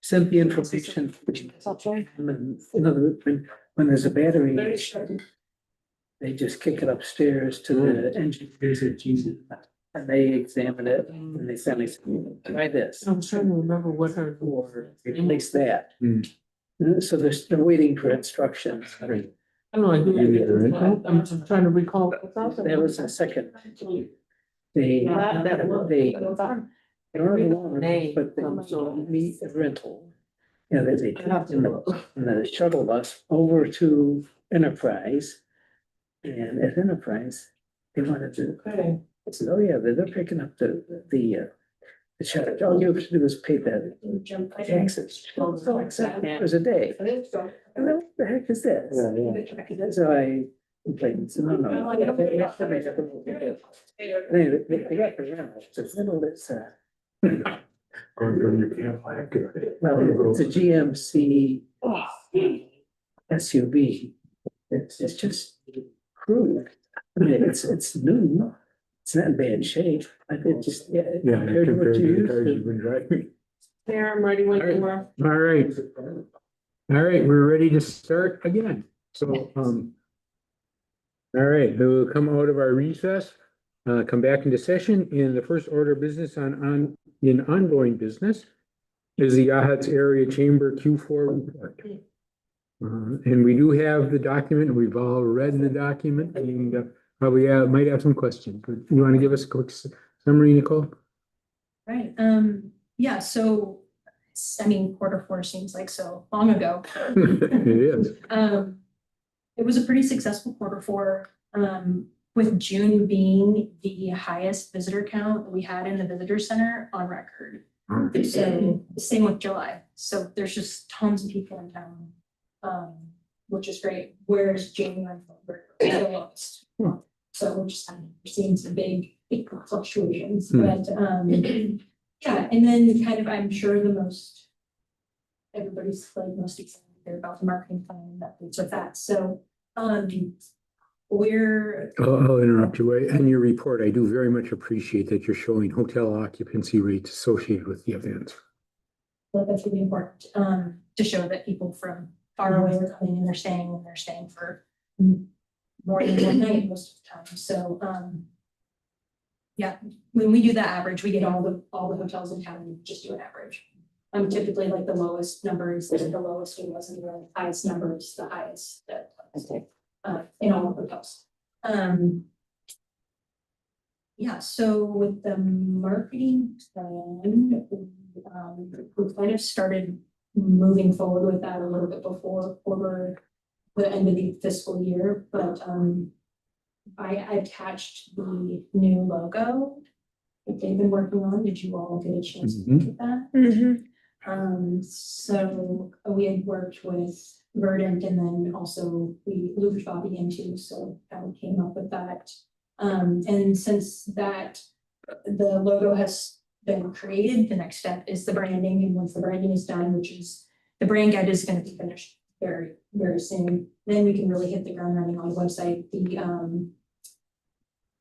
sent the information. And, you know, when there's a battery issue, they just kick it upstairs to the engineers at Jesus. And they examine it and they send me, try this, I'm trying to remember what her. or replace that. Hmm. So they're waiting for instructions. I don't know, I'm trying to recall. what's out there. There was a second They, That- that will- they, that was on. they don't have a loan, but they also meet a rental. Yeah, they took in the shuttle bus over to Enterprise. And at Enterprise, they wanted to, Okay. I said, oh yeah, they're picking up the shuttle. All you have to do is pay that taxes. It was a day. And then, what the heck is this? So I complained, so no. They got the rental, the rental is, well, it's a GMC SUV. It's just crude. I mean, it's new. It's not in bad shape, but it just, yeah. Yeah, compared to what compared to you the used cars to. you've been driving. There, I'm ready when you are. All right. All right, we're ready to start again. So, all right, we'll come out of our recess, come back into session, and the first order of business in ongoing business is the Yahats Area Chamber Q4 report. And we do have the document, we've all read the document, and probably might have some questions. You want to give us a quick summary, Nicole? Right, yeah, so, I mean, Q4 seems like so long ago. It is. It was a pretty successful Q4, with June being the highest visitor count we had in the visitor center on record. So, same with July, so there's just tons of people in town, which is great, whereas January were the lowest. So we're just kind of seeing some big fluctuations, but, yeah, and then kind of, I'm sure everybody's like most excited there about the marketing plan and updates with that, so, we're. I'll interrupt you. In your report, I do very much appreciate that you're showing hotel occupancy rates associated with the event. Well, that's really important, to show that people from far away are coming and they're staying for more than one night most of the time, so, yeah, when we do that average, we get all the hotels in town and just do an average. Typically like the lowest numbers, the lowest it was, and the highest numbers, the highest that, in all the hotels. Yeah, so with the marketing plan, we kind of started moving forward with that a little bit before the end of the fiscal year, but I attached the new logo that they've been working on. Did you all get a chance to look at that? So we had worked with Verdant, and then also we looped Bobby into, so how we came up with that. And since that, the logo has been created, the next step is the branding, and once the branding is done, which is, the brand guide is gonna be finished very, very soon, then we can really hit the ground running on the website.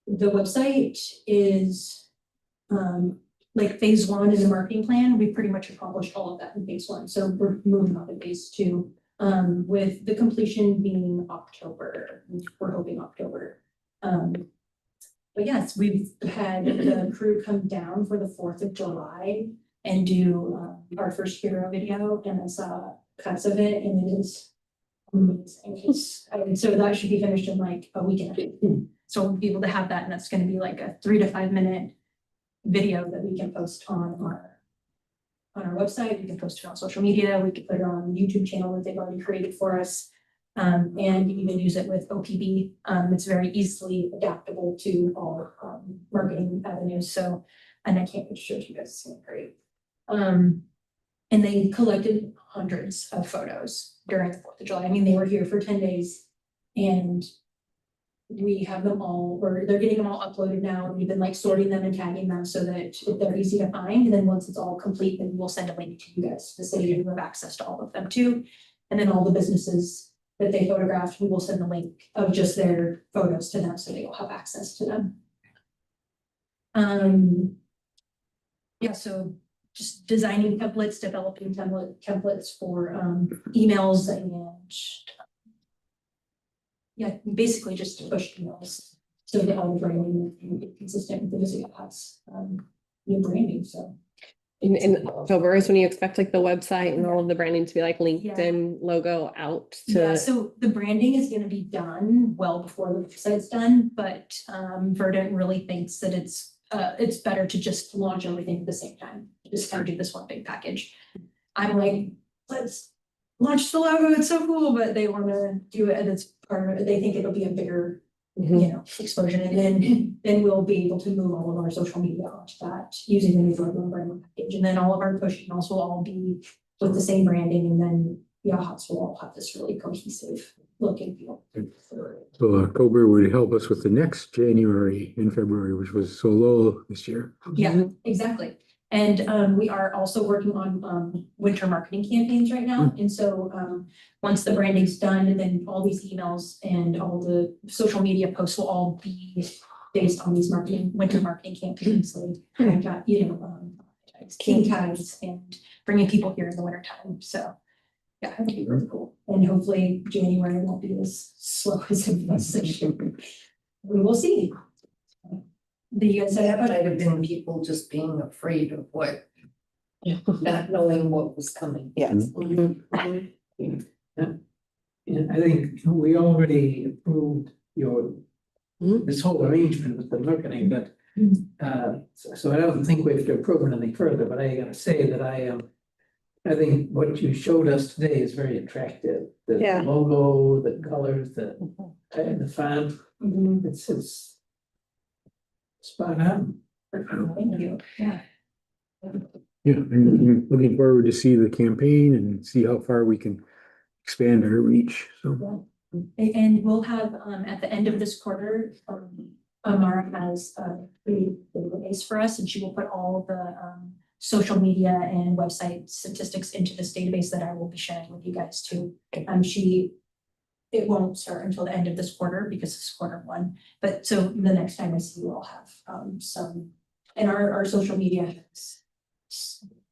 The website is, like phase 1 in the marketing plan, we pretty much accomplished all of that in phase 1, so we're moving on to phase 2. With the completion being October, we're hoping October. But yes, we've had the crew come down for the 4th of July and do our first hero video, and I saw cuts of it, and it is amazing. So that should be finished in like a week and a half. So we'll be able to have that, and that's gonna be like a 3 to 5 minute video that we can post on our website. We can post it on social media, we can put it on the YouTube channel that they've already created for us. And even use it with OPB. It's very easily adaptable to all marketing avenues. So, and I can't show you guys, it's gonna be great. And they collected hundreds of photos during the 4th of July. I mean, they were here for 10 days, and we have them all, or they're getting them all uploaded now, and we've been like sorting them and tagging them so that they're easy to find. And then once it's all complete, then we'll send a link to you guys, so you have access to all of them too. And then all the businesses that they photographed, we will send the link of just their photos to them, so they will have access to them. Yeah, so just designing templates, developing templates for emails, and yeah, basically just push emails so that all the branding can be consistent with the Visigo has new branding, so. In October is when you expect like the website and all of the branding to be like linked Yeah. and logo out Yeah, to. so the branding is gonna be done well before the website's done, but Verdant really thinks that it's it's better to just launch everything at the same time, just kind of do this one big package. I'm like, let's launch the logo, it's so cool, but they wanna do it and it's part of it, they think it'll be a bigger, you know, explosion, and then we'll be able to move all of our social media onto that using the new logo and brand package, and then all of our push emails will all be with the same branding, and then Yachts will all have this really cohesive look and feel. So October would help us with the next January and February, which was so low this year. Yeah, exactly. And we are also working on winter marketing campaigns right now. And so once the branding's done, then all these emails and all the social media posts will all be based on these winter marketing campaigns. So I've got, you know, king tides and bringing people here in the winter time. So yeah, it'll be really cool. And hopefully January won't be as slow as it was this year. We will see. Do you guys That have might have been people just being afraid of what, not knowing what was coming. Yes. And I think we already approved this whole arrangement with the marketing, but so I don't think we have to approve it any further, but I gotta say that I think what you showed us today is very attractive. The Yeah. logo, the colors, and the font, it's spot on. Thank you. Yeah. Yeah, I'm looking forward to see the campaign and see how far we can expand our reach, so. And we'll have, at the end of this quarter, Amara has created a database for us, and she will put all the social media and website statistics into this database that I will be sharing with you guys too. It won't start until the end of this quarter because it's quarter one, but so the next time I see you, I'll have some, and our social media has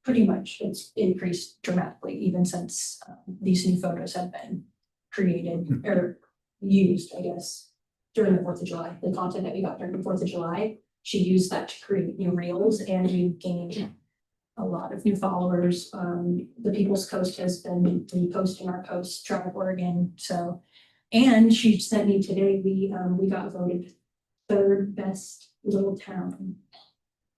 pretty much, it's increased dramatically even since these new photos have been created or used, I guess, during the 4th of July. The content that we got during the 4th of July, she used that to create new reels, and we gained a lot of new followers. The People's Coast has been reposting our posts, Tribe Oregon. So, and she sent me today, we got voted 3rd best little town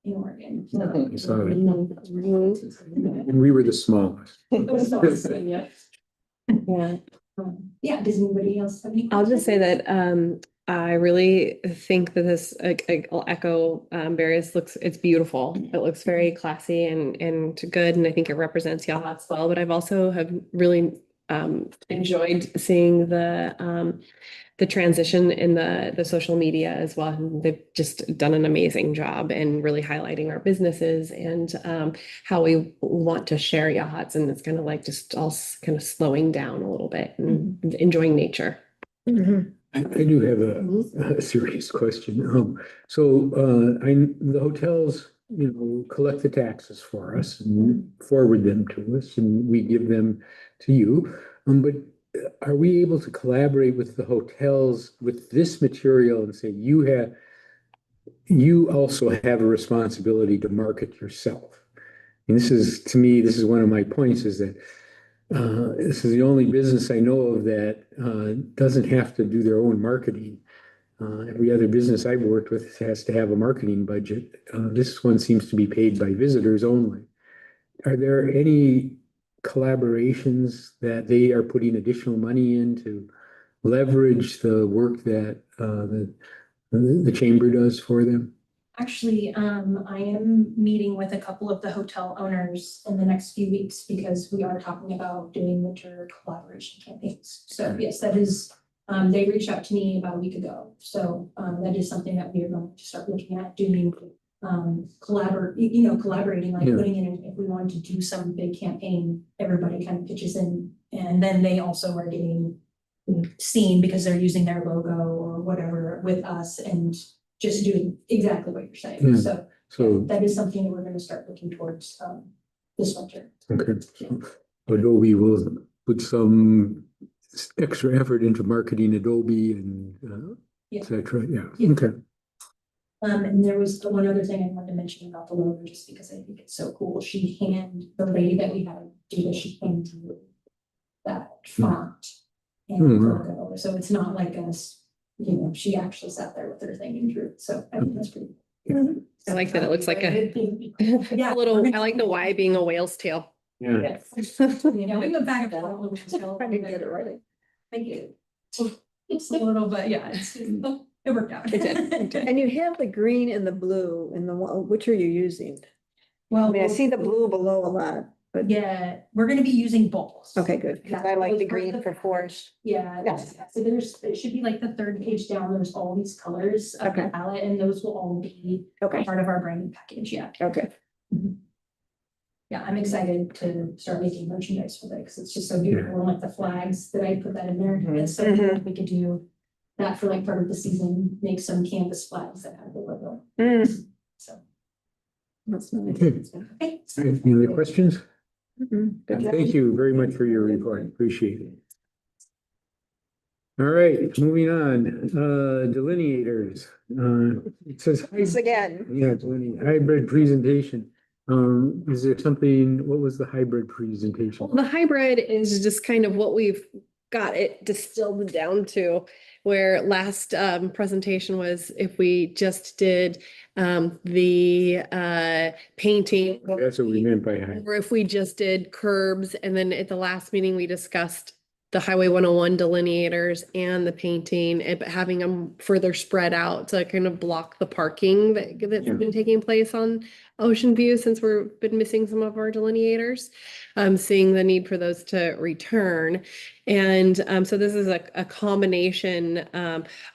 in Oregon. I saw it. And we were the smallest. Yeah. Yeah, does anybody else have any? I'll just say that I really think that this, I'll echo Barry's, it's beautiful. It looks very classy and good, and I think it represents Yachts well. But I've also have really enjoyed seeing the transition in the social media as well. They've just done an amazing job in really highlighting our businesses and how we want to share Yachts, and it's kind of like just all kind of slowing down a little bit and enjoying nature. I do have a serious question. The hotels, collect the taxes for us and forward them to us, and we give them to you. But are we able to collaborate with the hotels with this material and say, you also have a responsibility to market yourself? And this is one of my points, is that this is the only business I know of that doesn't have to do their own marketing. Every other business I've worked with has to have a marketing budget. This one seems to be paid by visitors only. Are there any collaborations that they are putting additional money in to leverage the work that the chamber does for them? Actually, I am meeting with a couple of the hotel owners in the next few weeks because we are talking about doing winter collaboration campaigns. So yes, that is, they reached out to me about a week ago. So that is something that we are going to start looking at doing, collaborating, like putting in, if we wanted to do some big campaign, everybody kind of pitches in, and then they also are getting seen because they're using their logo or whatever with us and just doing exactly what you're saying. Yeah. So that is something that we're going to start looking towards this winter. Okay. So Adobe will put some extra effort into marketing Adobe and et cetera. Yeah. Okay. And there was one other thing I wanted to mention about the logo, just because I think it's so cool. The lady that we had do this, she hand drew that font and logo. So it's not like us, she actually sat there with her thing and drew it. So I think that's pretty cool. I like that it looks like a Yeah. little, I like the Y being a whale's tail. Yeah. Yeah, we went back and forth. I didn't get it right. Thank you. It's a little, but yeah, it worked out. And you have the green and the blue and which are you using? I Well, mean, I see the blue below a lot, but. yeah, we're gonna be using both. Okay, good. 'Cause I like the green for forest. Yeah, Yes. so it should be like the third page down, there's all these colors of the Okay. palette, and those will all be Okay, part of our branding package, yeah. okay. Yeah, I'm excited to start making merchandise for that, because it's just so beautiful, and like the flags that I put that in there, it's so cool. We could do that for like part of the season, make some canvas flags that have the logo, so. That's nice. Okay. Okay. Any other questions? Mhm. Good job. Thank you very much for your report. Appreciate it. All right, moving on, delineators. It says. Thanks again. Yeah, hybrid presentation. Is there something, what was the hybrid presentation? The hybrid is just kind of what we've got it distilled down to, where last presentation was if we just did the painting. That's what we meant by hybrid. Or if we just did curbs, and then at the last meeting, we discussed the Highway 101 delineators and the painting, and having them further spread out to kind of block the parking that's been taking place on Ocean View since we've been missing some of our delineators, seeing the need for those to return. And so this is a combination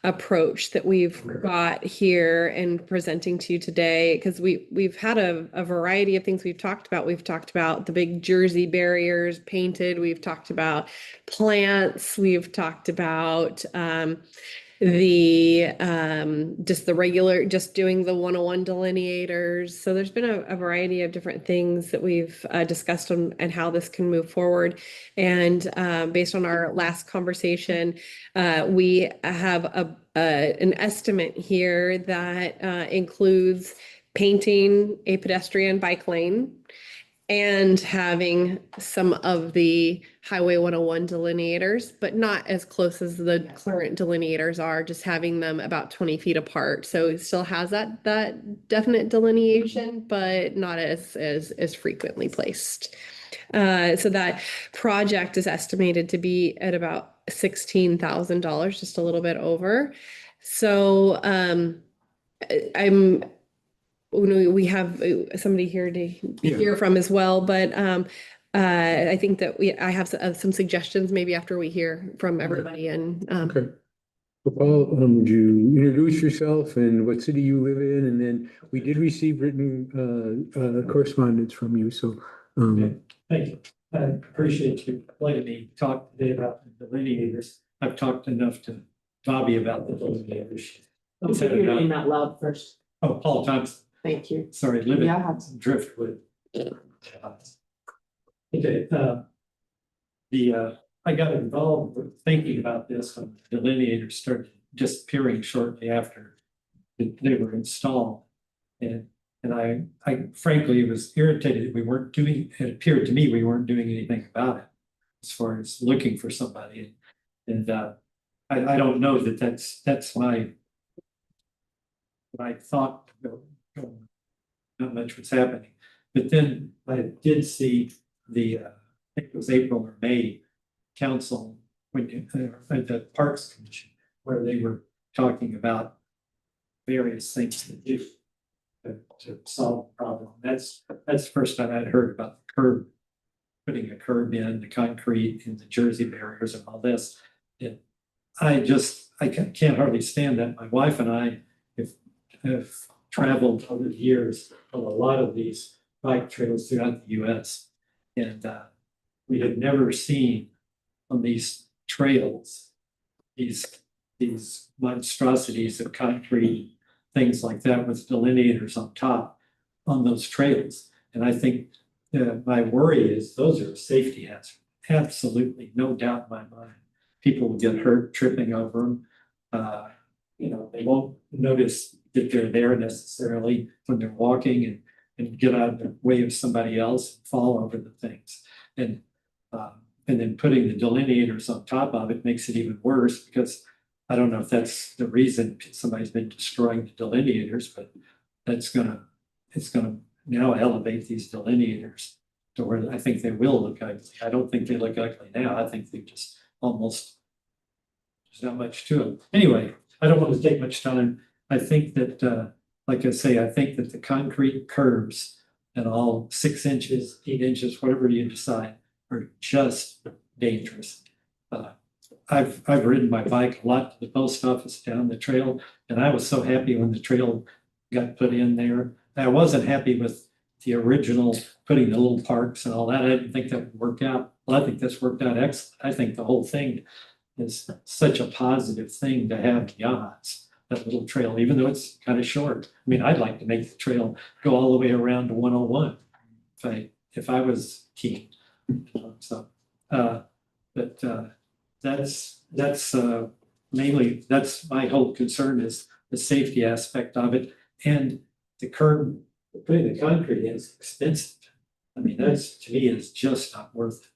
approach that we've got here and presenting to you today, because we've had a variety of things we've talked about. We've talked about the big Jersey barriers painted. We've talked about plants. We've talked about the just the regular, just doing the 101 delineators. So there's been a variety of different things that we've discussed on and how this can move forward. And based on our last conversation, we have an estimate here that includes painting a pedestrian bike lane and having some of the Highway 101 delineators, but not as close as the current delineators are, just having them about 20 feet apart. So it still has that definite delineation, but not as frequently placed. So that project is estimated to be at about $16,000, just a little bit over. So we have somebody here to hear from as well, but I think that I have some suggestions maybe after we hear from everybody. And Okay. Well, Paul, would you introduce yourself and what city you live in? And then we did receive written correspondence from you, so. Thank you. I appreciate you letting me talk today about the delineators. I've talked enough to Bobby about the delineators. Let's hear your name out loud first. Oh, Paul Thompson. Thank you. Sorry, living Yeah. in Driftwood. Okay, I got involved with thinking about this when the delineators started disappearing shortly after they were installed. And I frankly was irritated. We weren't doing, it appeared to me we weren't doing anything about it as far as looking for somebody. And I don't know that that's my thought. Not much was happening, but then I did see the I think it was April or May council when at the Parks Commission, where they were talking about various things to do to solve the problem. That's the first time I'd heard about the curb, putting a curb in, the concrete and the Jersey barriers and all this. And I can't hardly stand that. My wife and I have traveled over the years on a lot of these bike trails throughout the US. And we have never seen on these trails, these monstrosities of concrete, things like that with delineators on top on those trails. And I think my worry is those are a safety hazard. Absolutely, no doubt in my mind. People will get hurt tripping over them. They won't notice that they're there necessarily when they're walking and get out of the way of somebody else and fall over the things. And then putting the delineators on top of it makes it even worse, because I don't know if that's the reason somebody's been destroying the delineators, but it's gonna now elevate these delineators to where I think they will look ugly. I don't think they look ugly now. I think they just almost, there's not much to them. Anyway, I don't want to take much time. I think that, like I say, I think that the concrete curbs and all 6 inches, 8 inches, whatever you decide, are just dangerous. I've ridden my bike a lot to the post office down the trail, and I was so happy when the trail got put in there. I wasn't happy with the original, putting the little parks and all that. I didn't think that would work out. Well, I think that's worked out excellent. I think the whole thing is such a positive thing to have yachts, that little trail, even though it's kind of short. I mean, I'd like to make the trail go all the way around to 101 if I was keen. So, that's mainly, that's my whole concern, is the safety aspect of it. And the curb, putting the concrete in is expensive. I mean, that's, to me, is just not worth it.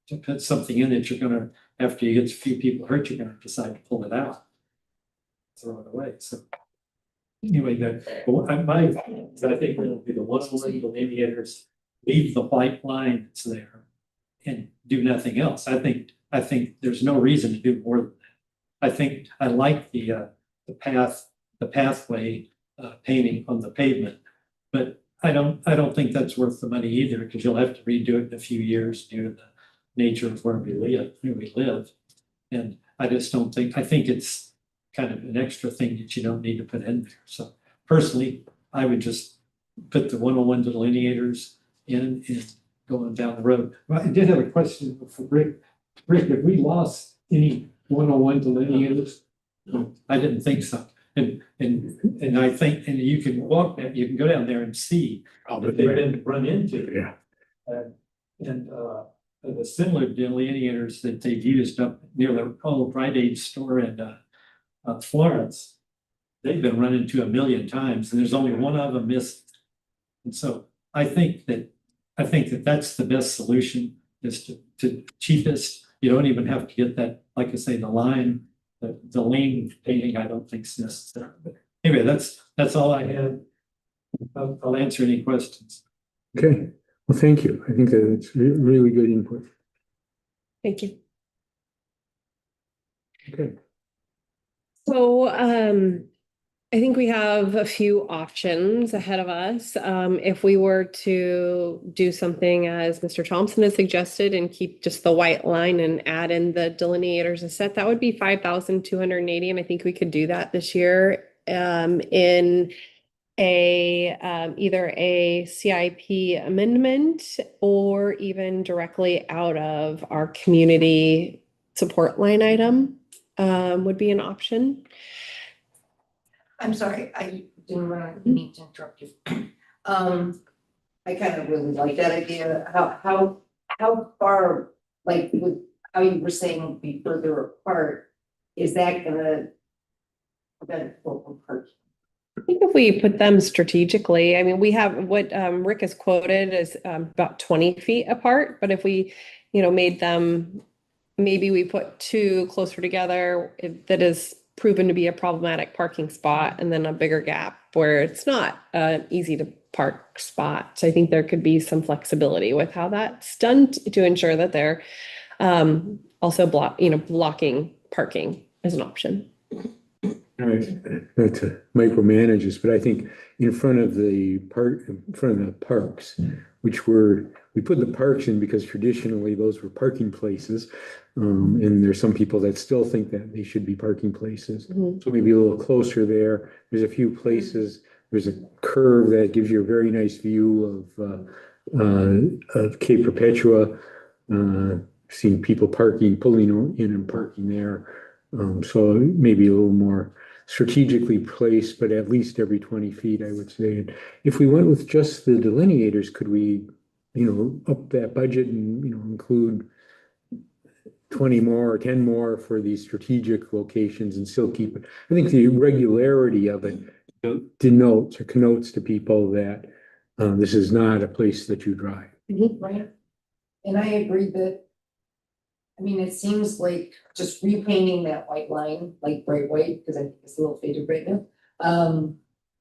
To put something in that you're gonna, after you get a few people hurt, you're gonna decide to pull it out, throw it away. So anyway, I think it'll be the one delineators, leave the white line that's there and do nothing else. I think there's no reason to do more than that. I think I like the pathway painting on the pavement, but I don't think that's worth the money either, because you'll have to redo it in a few years due to the nature of where we live. And I just don't think, I think it's kind of an extra thing that you don't need to put in there. So personally, I would just put the 101 delineators in and going down the road. I did have a question for Rick. Rick, have we lost any 101 delineators? I didn't think so. And I think, and you can go down there and see that they've been run into. Yeah. And the similar delineators that they've used up near the old Rite Aid store in Florence, they've been run into 1,000,000 times, and there's only one of them missed. And so I think that that's the best solution, is to cheapest. You don't even have to get that, like I say, the line, the lane painting, I don't think is necessary. But anyway, that's all I had. I'll answer any questions. Okay, well, thank you. I think that's really good input. Thank you. Okay. So, I think we have a few options ahead of us. If we were to do something as Mr. Thompson has suggested and keep just the white line and add in the delineators a set, that would be 5,280. And I think we could do that this year in either a CIP amendment or even directly out of our community support line item would be an option. I'm sorry, I didn't mean to interrupt you. I kind of really like that idea. How far, like with how you were saying would be further apart, is that gonna prevent people from parking? I think if we put them strategically, I mean, we have what Rick has quoted as about 20 feet apart, but if we, made them, maybe we put two closer together, that is proven to be a problematic parking spot, and then a bigger gap where it's not an easy to park spot. So I think there could be some flexibility with how that's done to ensure that they're also blocking parking as an option. All right, not to micromanage this, but I think in front of the parks, which we put the parks in because traditionally those were parking places. And there's some people that still think that they should be parking places. Mm-hmm. So maybe a little closer there. There's a few places, there's a curve that gives you a very nice view of Cape Perpetua. Seeing people pulling in and parking there. So maybe a little more strategically placed, but at least every 20 feet, I would say. And if we went with just the delineators, could we, up that budget and, include 20 more or 10 more for these strategic locations and still keep it? I think the regularity of it connotes to people that this is not a place that you drive. Right. And I agree that, it seems like just repainting that white line, like bright white, because I think it's a little faded right now.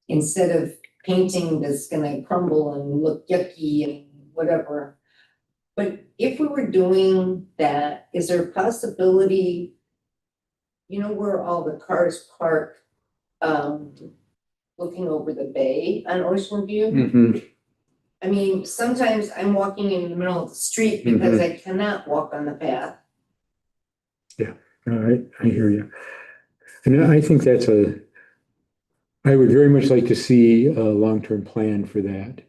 Instead of painting that's gonna crumble and look yucky and whatever. But if we were doing that, is there a possibility, you know, where all the cars park, looking over the bay on Ocean View? Mhm. I mean, sometimes I'm walking in the middle of the street because I cannot walk on the path. All right, I hear you. And I think I would very much like to see a long-term plan for that.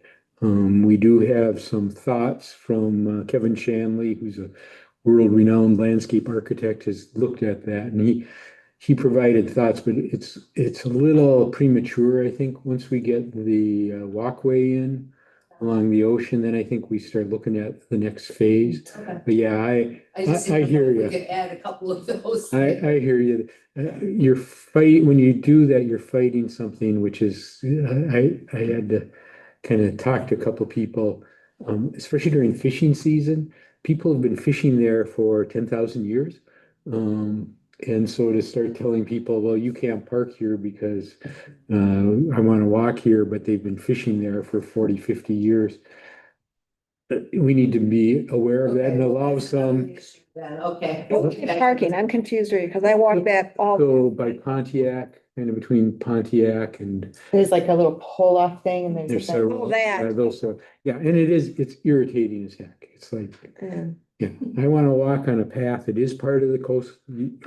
We do have some thoughts from Kevin Shanley, who's a world-renowned landscape architect, has looked at that, and he provided thoughts, but it's a little premature, I think, once we get the walkway in along the ocean, then I think we start looking at the next phase. Okay. But yeah, I just I didn't know hear if we you. could add a couple of those. I hear you. When you do that, you're fighting something which is, I had to kind of talk to a couple people, especially during fishing season. People have been fishing there for 10,000 years. And so to start telling people, well, you can't park here because I want to walk here, but they've been fishing there for 40, 50 years. We need to be aware of that and allow some. Then, okay. Parking, I'm confused because I walk back all. Go by Pontiac, kind of between Pontiac and There's like a little pull off thing and there's there's. several. that. Yeah, and it's irritating as heck. It's like, yeah, I want to walk on a path that is part of the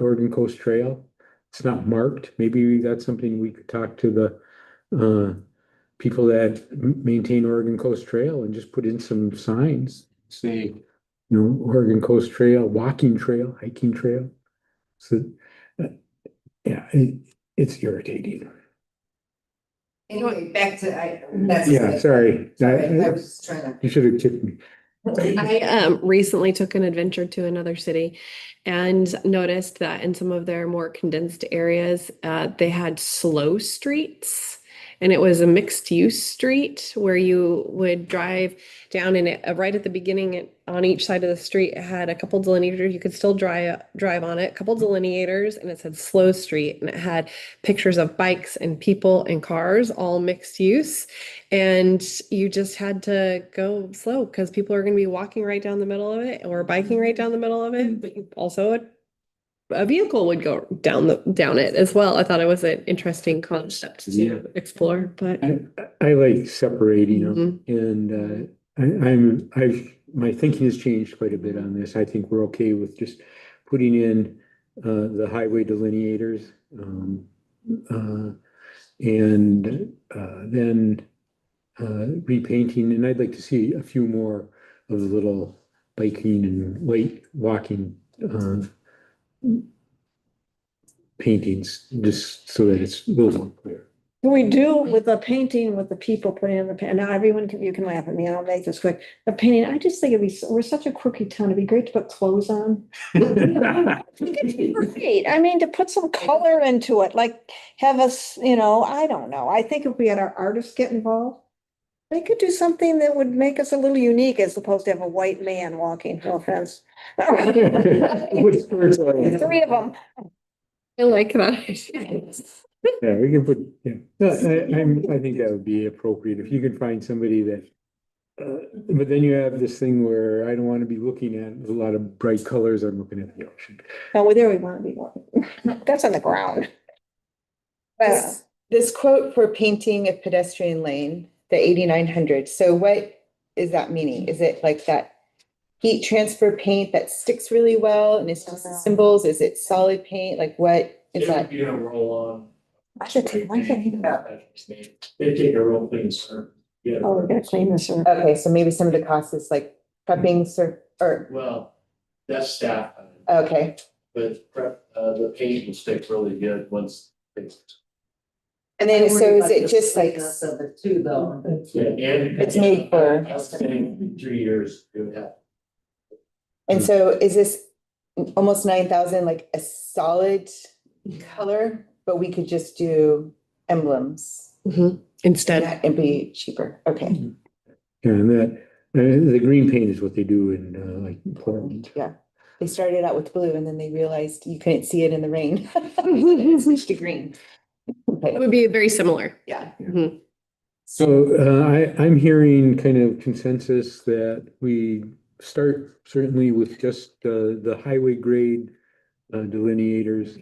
Oregon Coast Trail. It's not marked. Maybe that's something we could talk to the people that maintain Oregon Coast Trail and just put in some signs, say, you know, Oregon Coast Trail, walking trail, hiking trail. So, yeah, it's irritating. Anyway, back to, that's. Yeah, sorry. I was just trying to. You should have kicked me. I recently took an adventure to another city and noticed that in some of their more condensed areas, they had slow streets. And it was a mixed use street where you would drive down and right at the beginning on each side of the street, it had a couple delineators. You could still drive on it, a couple delineators, and it said slow street, and it had pictures of bikes and people and cars, all mixed use. And you just had to go slow because people are going to be walking right down the middle of it or biking right down the middle of it. But you also a vehicle would go down it as well. I thought it was an interesting concept to explore, but I like separating them, and my thinking has changed quite a bit on this. I think we're okay with just putting in the highway delineators, and then repainting. And I'd like to see a few more of the little biking and light walking paintings, just so that it's a little more clear. Can we do with the painting with the people putting in the paint? Now you can laugh at me and I'll make this quick. The painting, I just think we're such a quirky town. It'd be great to put clothes on. Great. I mean, to put some color into it, like have us, I don't know. I think if we had our artists get involved, they could do something that would make us a little unique as opposed to have a white man walking, no offense. Three of them. I like that. Yeah, we can put, yeah, I think that would be appropriate if you could find somebody that, but then you have this thing where I don't want to be looking at a lot of bright colors. I'm looking at the ocean. Oh, well, there we want to be walking. That's on the ground. This quote for painting a pedestrian lane, the 8,900. So what is that meaning? Is it like that heat transfer paint that sticks really well and it's just symbols? Is it solid paint? Like what is that? You know, roll on. I should take my thing. They take a real clean surf. Yeah. Oh, we're gonna clean this up. Okay, so maybe some of the cost is like prepping or, Well, that's staff. okay. But the paint will stick really good once it's. And then, so is it just like, Of it too, though. It's made for- 3 years. You would have. and so is this almost 9,000 like a solid color, but we could just do emblems Instead. and be cheaper? Okay. Yeah, and the green paint is what they do in like Portland. Yeah. They started out with blue and then they realized you couldn't see it in the rain. Switched to green. It would be very similar. Yeah. Mhm. So I'm hearing kind of consensus that we start certainly with just the highway grade delineators.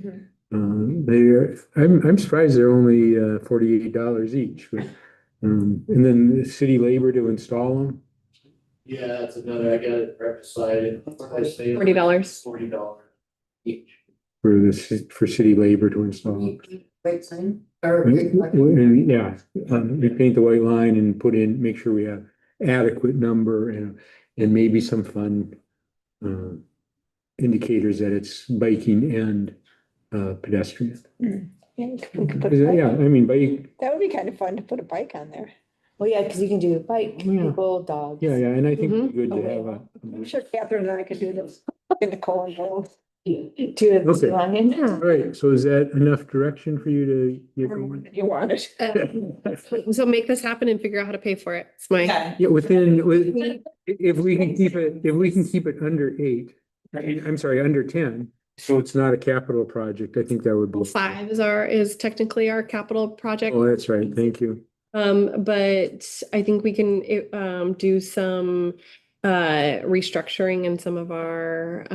I'm surprised they're only $48 each. But, and then the city labor to install them. Yeah, that's another, I got it represented. $40. $40 each. For city labor to install. Wait, sign, or. And yeah, we paint the white line and put in, make sure we have adequate number and maybe some fun indicators that it's biking and pedestrian. Yeah, I mean, bike, That would be kind of fun to put a bike on there. Well, yeah, because you can do bike, Yeah. people, dogs. yeah, and I think it'd be good to have I'm sure Catherine and I could do this in the cold world. Do it. Okay. Lion. all right, so is that enough direction for you to get going? You wanted. So make this happen and figure out how to pay for it. It's my, Yeah, if we can keep it under 8, I'm sorry, under 10, so it's not a capital project, I think that would be. 5 is technically our capital project. Oh, that's right, thank you. But I think we can do some restructuring and some of our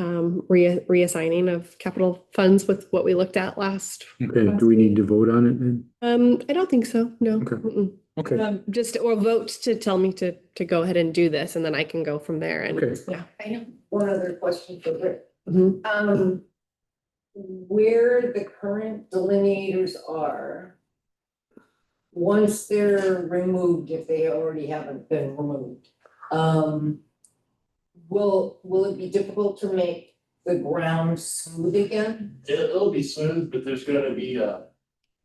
reassigning of capital funds with what we looked at last. Okay, do we need to vote on it then? I don't think so, no. Okay. Mm-mm. Okay, Just, or vote to tell me to go ahead and do this, and then I can go from there and, okay. yeah. I know, one other question for Rick. Mhm. Where the current delineators are, once they're removed, if they already haven't been removed, will it be difficult to make the ground smooth again? It'll be smooth, but there's gonna be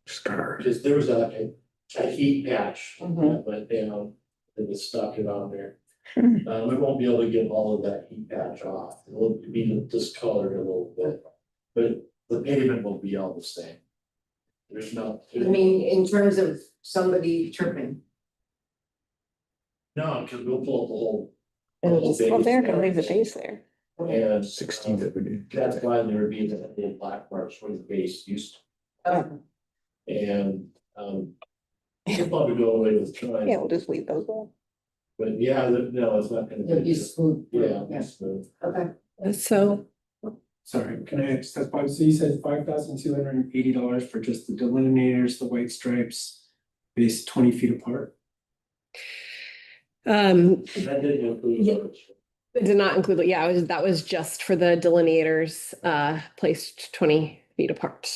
Scar. because there was a heat patch that went down that was stuck it on there. We won't be able to get all of that heat patch off. It'll be discolored a little bit, but the pavement will be all the same. There's no. I mean, in terms of somebody tripping. No, because we'll pull up the whole. Well, they're gonna leave the base there. And 16 that we do. that's why there would be the black marks where the base used. And we'll probably go away with trying. Yeah, we'll just leave those on. But yeah, no, it's not gonna. It'll be smooth. Yeah, it'll be smooth. Okay. So, Sorry, can I ask that, Bob? So you said $5,280 for just the delineators, the white stripes, based 20 feet apart? That didn't include. Yeah. It did not include, yeah, that was just for the delineators, placed 20 feet apart.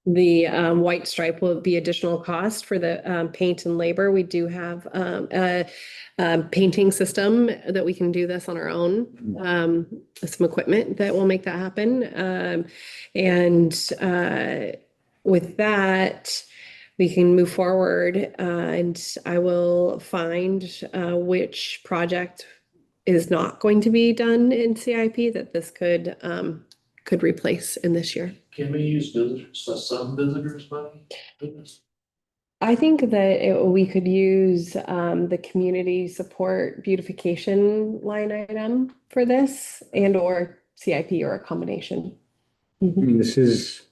The white stripe will be additional cost for the paint and labor. We do have a painting system that we can do this on our own. Some equipment that will make that happen. And with that, we can move forward and I will find which project is not going to be done in CIP that this could replace in this year. Can we use visitors, some visitors money? I think that we could use the community support beautification line item for this and or CIP or a combination. I mean, this is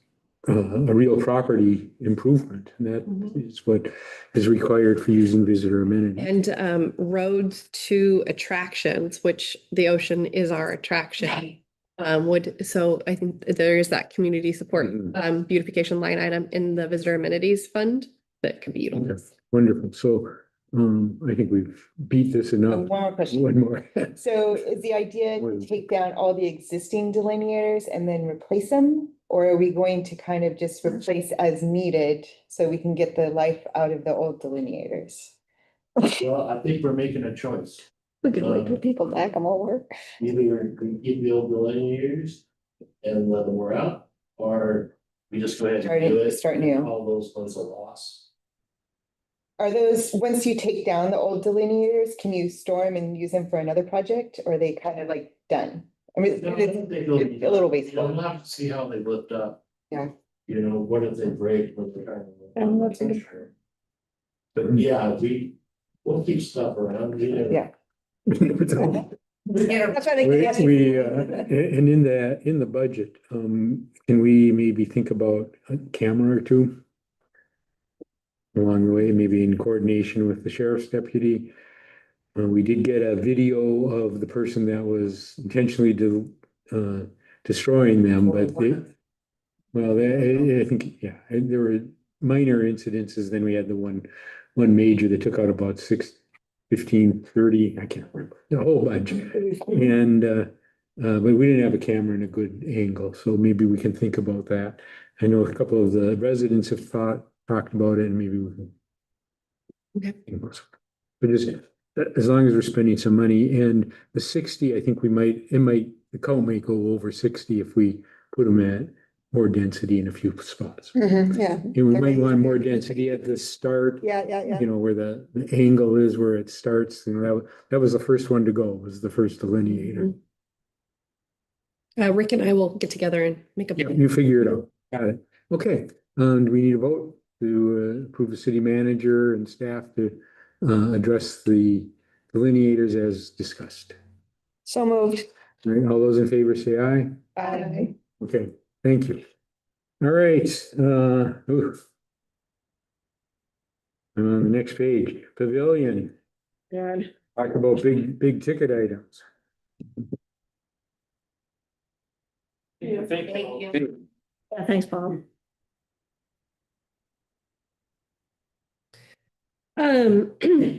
a real property improvement, and that is what is required for using visitor amenities. And roads to attractions, which the ocean is our attraction. So I think there is that community support beautification line item in the visitor amenities fund that can be utilized. Wonderful. So I think we've beat this enough. One more question. One more. So is the idea to take down all the existing delineators and then replace them? Or are we going to kind of just replace as needed so we can get the life out of the old delineators? Well, I think we're making a choice. We could wait for people to come over. Either we keep the old delineators and let them wear out, or we just go ahead and do it. Start new. All those ones are lost. Are those, once you take down the old delineators, can you store them and use them for another project? Or are they kind of like done? I mean, No, it's they go- a little wasteful. You'll have to see how they lift up. Yeah. You know, what if they break, what they're kind And of. what's in it? But yeah, we'll keep stuff around. Yeah. That's why they. And in the budget, can we maybe think about a camera or two? along the way, maybe in coordination with the sheriff's deputy. We did get a video of the person that was intentionally destroying them, but I think, yeah, there were minor incidences. Then we had the one major that took out about 15, 30, I can't remember, a whole bunch. And, but we didn't have a camera in a good angle, so maybe we can think about that. I know a couple of the residents have talked about it, and maybe we can. Okay. But just, as long as we're spending some money, and the 60, I think the count might go over 60 if we put them at more density in a few spots. Yeah. And we might want more density at the start. Yeah. Where the angle is, where it starts, that was the first one to go, was the first delineator. Rick and I will get together and make a. Yeah, you figure it out. Got it. Okay, do we need a vote to approve the city manager and staff to address the delineators as discussed? So moved. All right, all those in favor say aye. Aye. Okay, thank you. All right, on the next page, pavilion. Good. Talk about big ticket items. Thank you. Yeah, thanks, Bob.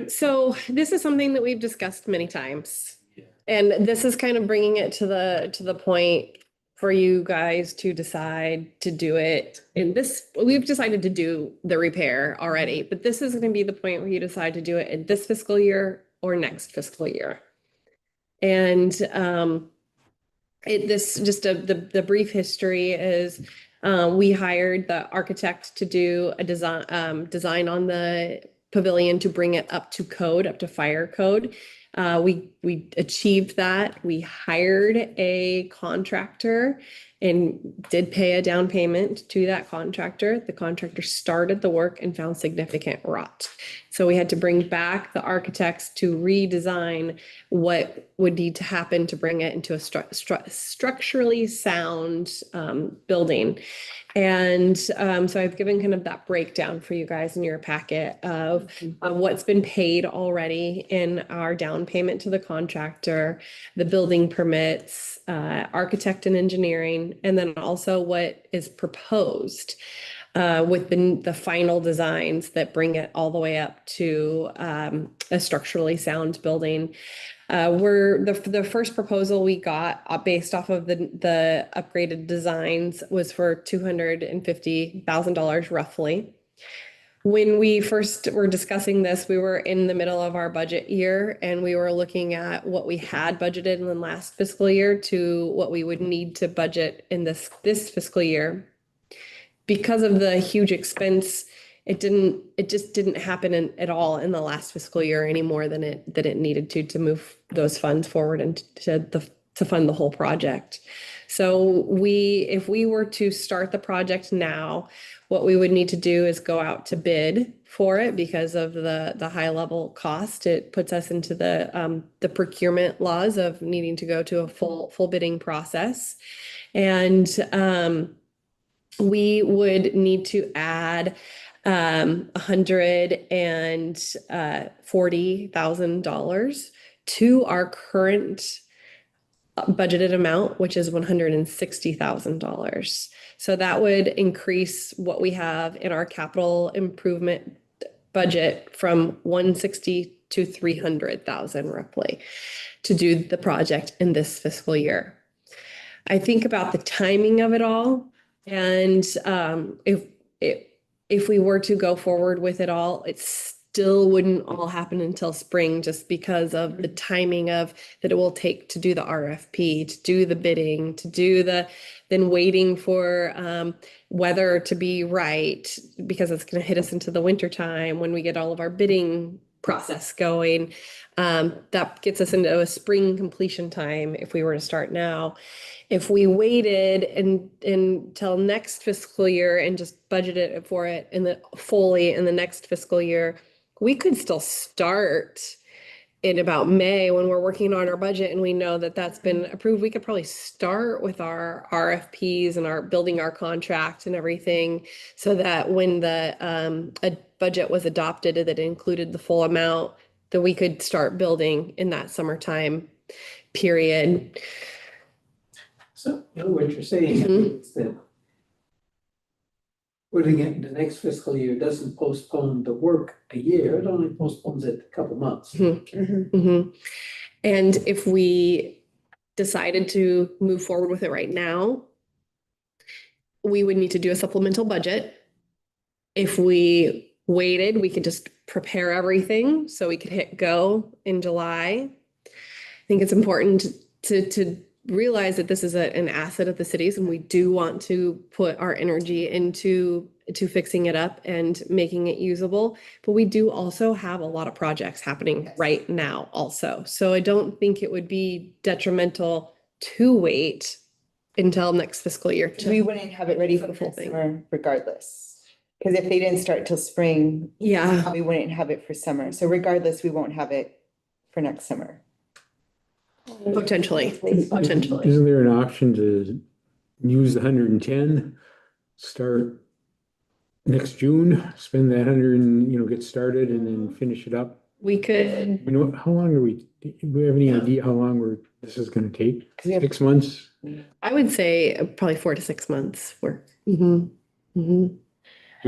So this is something that we've discussed many times. And this is kind of bringing it to the point for you guys to decide to do it. And we've decided to do the repair already, but this is going to be the point where you decide to do it in this fiscal year or next fiscal year. And the brief history is we hired the architect to do a design on the pavilion to bring it up to code, up to fire code. We achieved that. We hired a contractor and did pay a down payment to that contractor. The contractor started the work and found significant rot. So we had to bring back the architects to redesign what would need to happen to bring it into a structurally sound building. And so I've given kind of that breakdown for you guys in your packet of what's been paid already in our down payment to the contractor, the building permits, architect and engineering, and then also what is proposed with the final designs that bring it all the way up to a structurally sound building. The first proposal we got based off of the upgraded designs was for $250,000 roughly. When we first were discussing this, we were in the middle of our budget year and we were looking at what we had budgeted in the last fiscal year to what we would need to budget in this fiscal year. Because of the huge expense, it just didn't happen at all in the last fiscal year any more than it needed to move those funds forward and to fund the whole project. So if we were to start the project now, what we would need to do is go out to bid for it because of the high level cost. It puts us into the procurement laws of needing to go to a full bidding process. And we would need to add $140,000 to our current budgeted amount, which is $160,000. So that would increase what we have in our capital improvement budget from 160 to 300,000 roughly to do the project in this fiscal year. I think about the timing of it all, and if we were to go forward with it all, it still wouldn't all happen until spring just because of the timing of that it will take to do the RFP, to do the bidding, then waiting for weather to be right because it's going to hit us into the winter time when we get all of our bidding process going. That gets us into a spring completion time if we were to start now. If we waited until next fiscal year and just budgeted for it fully in the next fiscal year, we could still start in about May, when we're working on our budget and we know that that's been approved, we could probably start with our RFPs and our building our contract and everything. So that when the a budget was adopted that included the full amount, that we could start building in that summertime period. So, you know, what you're saying Mhm. is that putting it in the next fiscal year doesn't postpone the work a year, it only postpones it a couple months. Mhm. And if we decided to move forward with it right now, we would need to do a supplemental budget. If we waited, we could just prepare everything so we could hit go in July. I think it's important to realize that this is an asset of the cities, and we do want to put our energy into fixing it up and making it usable. But we do also have a lot of projects happening right now also. So I don't think it would be detrimental to wait until next fiscal year. We wouldn't have it ready for the full summer regardless. Because if they didn't start till spring, Yeah, we wouldn't have it for summer. So regardless, we won't have it for next summer. potentially. Isn't there an option to use the 110, start next June, spend that 100 and, get started and then finish it up? We could, How long do we have any idea how long this is gonna take? 6 months? I would say probably 4 to 6 months work. I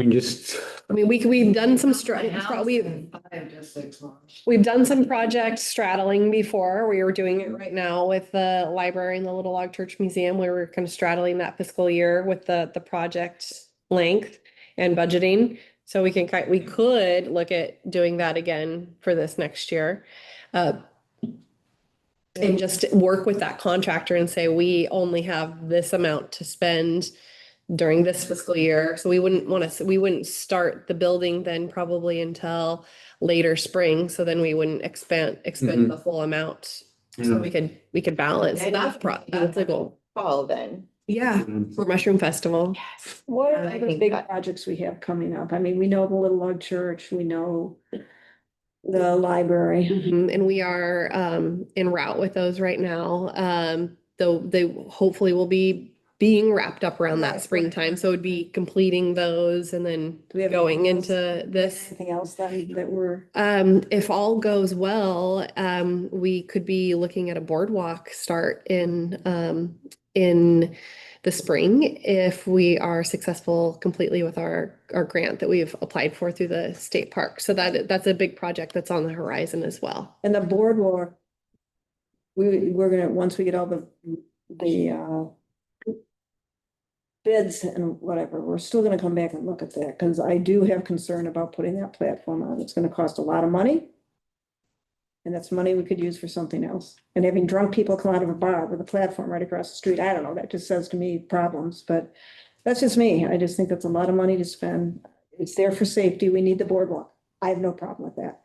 mean, just, I mean, we've done some Five to 6 months. we've done some projects straddling before. We were doing it right now with the library and the Little Log Church Museum. We were kind of straddling that fiscal year with the project length and budgeting. So we could look at doing that again for this next year. And just work with that contractor and say, we only have this amount to spend during this fiscal year. So we wouldn't start the building then probably until later spring. So then we wouldn't expend the full amount. So we could balance. That's a goal. Fall then. Yeah, for Mushroom Festival. What I are the think big that- projects we have coming up? I mean, we know the Little Log Church, we know the library. And we are en route with those right now. Though they hopefully will be being wrapped up around that springtime. So it'd be completing those and then Do we have going anything else? into this. Anything else that we're, If all goes well, we could be looking at a boardwalk start in the spring if we are successful completely with our grant that we've applied for through the state park. So that's a big project that's on the horizon as well. and the boardwalk, we're gonna, once we get all the bids and whatever, we're still gonna come back and look at that, because I do have concern about putting that platform on. It's gonna cost a lot of money. And that's money we could use for something else. And having drunk people come out of a bar with a platform right across the street, I don't know, that just says to me problems, but that's just me. I just think that's a lot of money to spend. It's there for safety. We need the boardwalk. I have no problem with that.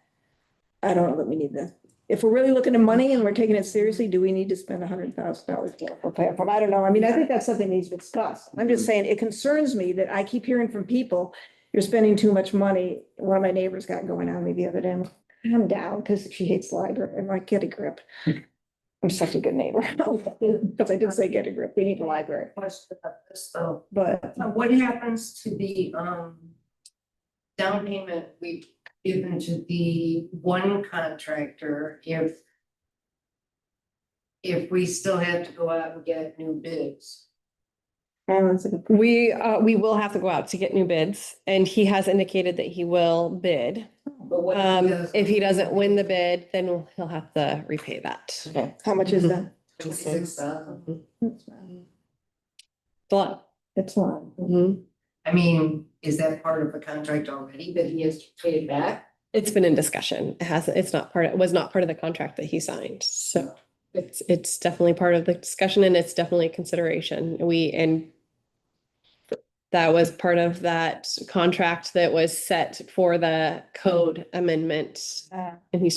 I don't know that we need that. If we're really looking at money and we're taking it seriously, do we need to spend $100,000 for a platform? I don't know. I mean, I think that's something that needs to be discussed. I'm just saying, it concerns me that I keep hearing from people, you're spending too much money. One of my neighbors got going on me the other day. I'm down because she hates the library. I'm like, get a grip. I'm such a good neighbor. Because I did say get a grip. We need a library. Question about this though. But What happens to the down payment we've given to the one contractor if we still have to go out and get new bids? We will have to go out to get new bids, and he has indicated that he will bid. But what If he doesn't win the bid, then he'll have to repay that. Okay. how much is that? 26,000? It's a lot. It's a lot. I mean, is that part of the contract already that he has to pay it back? It's been in discussion. It was not part of the contract that he signed. So it's definitely part of the discussion, and it's definitely a consideration. And that was part of that contract that was set for the code amendment. And he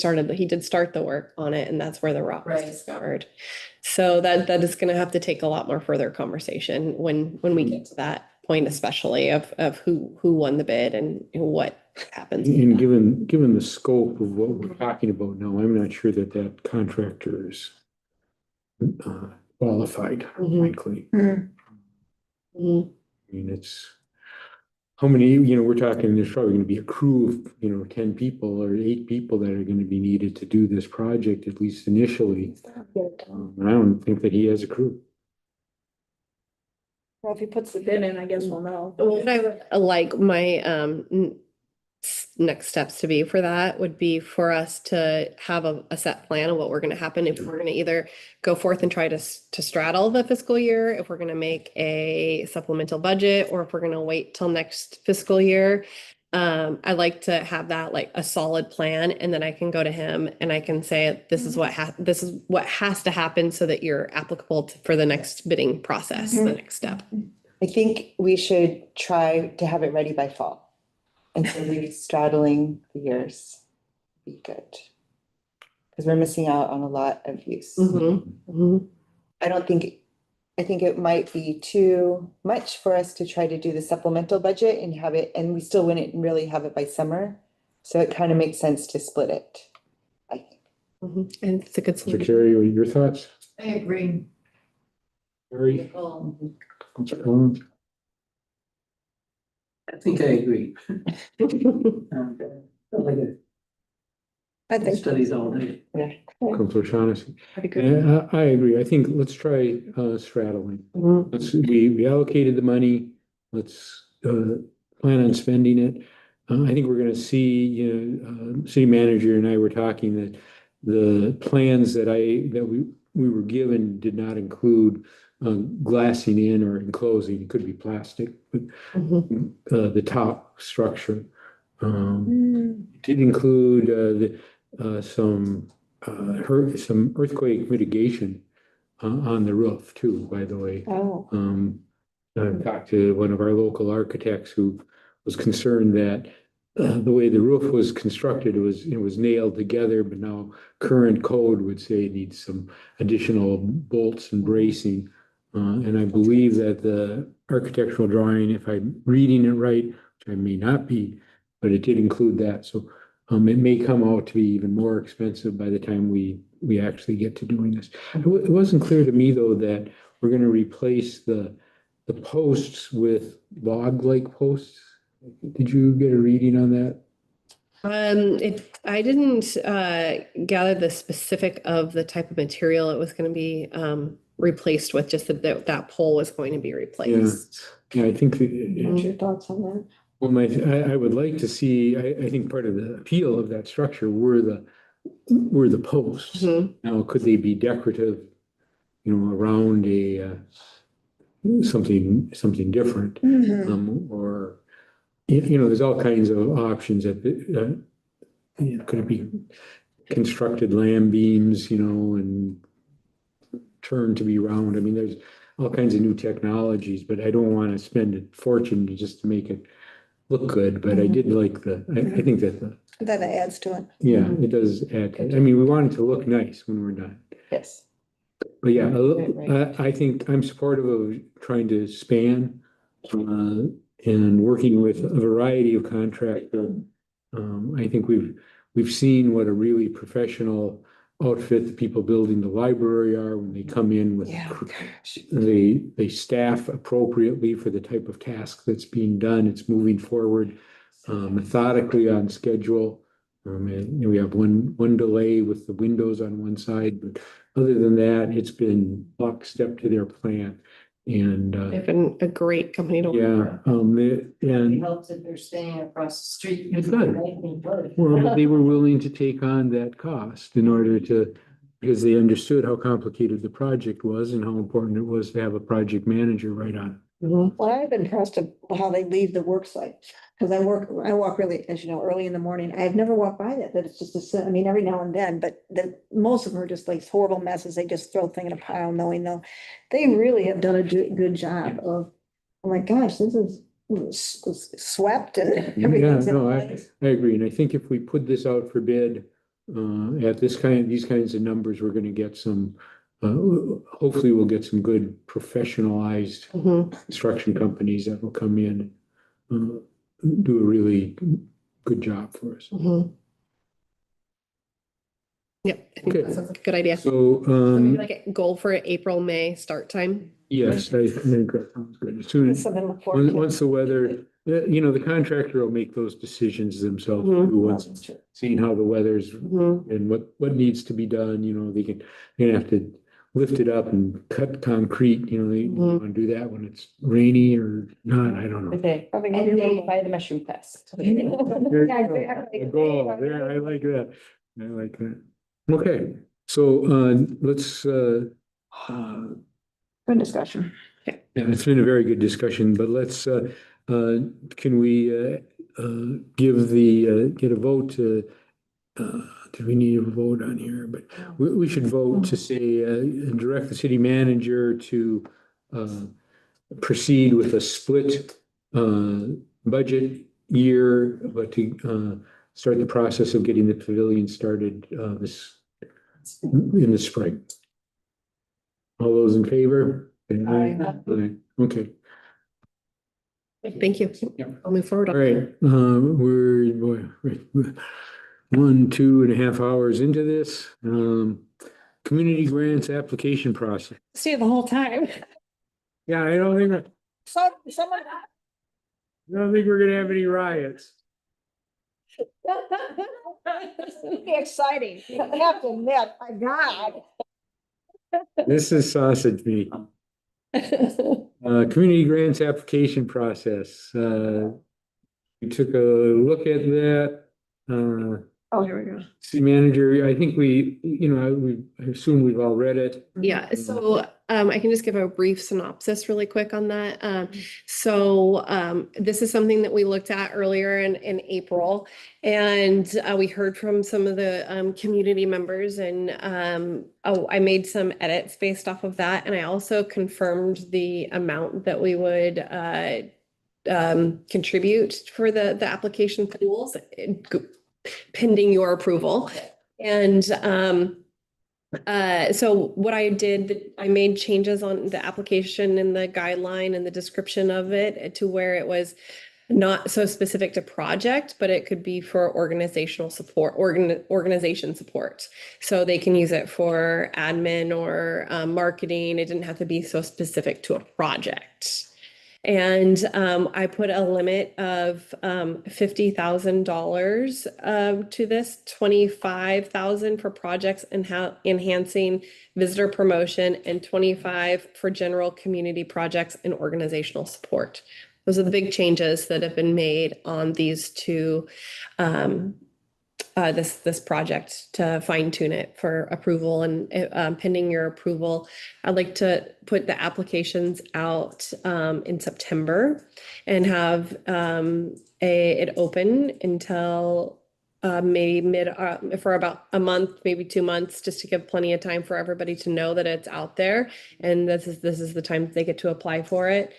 did start the work on it, and that's where the rock was Right. discovered. So that is gonna have to take a lot more further conversation when we get to that point, especially of who won the bid and what happens. And given the scope of what we're talking about now, I'm not sure that that contractor is qualified, frankly. Mhm. Mhm. I mean, it's, how many, we're talking, there's probably gonna be a crew of, 10 people or 8 people that are gonna be needed to do this project, at least initially. I don't think that he has a crew. Well, if he puts the bid in, I guess we'll know. What I would like my next steps to be for that would be for us to have a set plan of what we're gonna happen, if we're gonna either go forth and try to straddle the fiscal year, if we're gonna make a supplemental budget, or if we're gonna wait till next fiscal year. I'd like to have that like a solid plan, and then I can go to him and I can say, this is what has to happen so that you're applicable for the next bidding process, the next step. I think we should try to have it ready by fall. And so maybe straddling the years would be good. Because we're missing out on a lot of use. I think it might be too much for us to try to do the supplemental budget and have it, and we still wouldn't really have it by summer. So it kind of makes sense to split it, I think. And it's a good So solution. Carrie, what are your thoughts? I agree. Carrie? Counselor Collins? I think I agree. Like I I think. studied all day. Counselor Shaughnessy? I agree. Yeah, I agree. I think let's try straddling. We allocated the money. Let's plan on spending it. I think we're gonna see, city manager and I were talking that the plans that we were given did not include glassing in or enclosing. It could be plastic, but the top structure. It did include some earthquake mitigation on the roof too, by the way. Oh. I talked to one of our local architects who was concerned that the way the roof was constructed, it was nailed together, but now current code would say it needs some additional bolts and bracing. And I believe that the architectural drawing, if I'm reading it right, which I may not be, but it did include that. So it may come out to be even more expensive by the time we actually get to doing this. It wasn't clear to me, though, that we're going to replace the posts with log-like posts. Did you get a reading on that? I didn't gather the specific of the type of material it was going to be replaced with, just that pole was going to be replaced. Yeah, I think. What's your thoughts on that? Well, I would like to see, I think part of the appeal of that structure were the posts. Now, could they be decorative, around something different? Or, there's all kinds of options that, could it be constructed lamb beams, and turned to be round? I mean, there's all kinds of new technologies, but I don't want to spend a fortune just to make it look good, but I did like I think that That adds to it. yeah, it does add. I mean, we want it to look nice when we're done. Yes. But yeah, Right. I think I'm supportive of trying to span and working with a variety of contractors. I think we've seen what a really professional outfit the people building the library are when they come in with they staff appropriately for the type of task that's being done. It's moving forward methodically on schedule. And we have one delay with the windows on one side, but other than that, it's been lockstep to their plan. And They've been a great company to work yeah, for. It and helps if they're staying across the street. It's good. well, but they were willing to take on that cost in order to, because they understood how complicated the project was and how important it was to have a project manager right on it. Well, I've been impressed of how they leave the work site, because I walk really, as you know, early in the morning. I've never walked by that, but it's just I mean, every now and then, but most of them are just like horrible messes. They just throw things in a pile, knowing they really have done a good job of, oh my gosh, this is swept and Yeah, everything's in no, place. I agree. And I think if we put this out for bid, at these kinds of numbers, we're gonna get some, hopefully we'll get some good professionalized construction companies that will come in, do a really good job for us. Mhm. Yep, I think Okay. that sounds like a good idea. So, So maybe like a goal for April, May start time. yes, I think that sounds good. As soon as, Something to look forward to. once the weather, the contractor will make those decisions themselves, Mhm. too, once seeing how the weather's Mhm. and what needs to be done, they're gonna have to lift it up and cut concrete, they Mhm. wanna do that when it's rainy or not, I don't know. Okay, Probably and gonna be a then little- by the mushroom fest. There you go. A goal, there, I like that. I like that. Okay, so, let's, Good discussion. yeah, it's been a very good discussion, but let's, can we, give get a vote to, do we need a vote on here? But we should vote to say, direct the city manager to, proceed with a split, budget year, but to, start the process of getting the pavilion started, in the spring. All those in favor? Aye. Okay, Thank you. I'll move forward. all right, we're 1.5 hours into this. Community grants application process. See you the whole time. Yeah, I don't think, So, someone. we're gonna have any riots. This would be exciting. I have to admit, my God. This is sausage meat. Community grants application process. We took a look at that. Oh, here we go. City manager, I think I assume we've all read it. Yeah, so I can just give a brief synopsis really quick on that. This is something that we looked at earlier in April. And we heard from some of the community members and I made some edits based off of that. And I also confirmed the amount that we would contribute for the application pools pending your approval. And so what I did, I made changes on the application and the guideline and the description of it to where it was not so specific to project, but it could be for organizational support, organization support. So they can use it for admin or marketing. It didn't have to be so specific to a project. And I put a limit of $50,000 to this, $25,000 for projects enhancing visitor promotion and $25,000 for general community projects and organizational support. Those are the big changes that have been made on these two this project to fine tune it for approval and pending your approval. I'd like to put the applications out in September and have it open until maybe for about a month, maybe 2 months, just to give plenty of time for everybody to know that it's out there. And this is the time that they get to apply for it.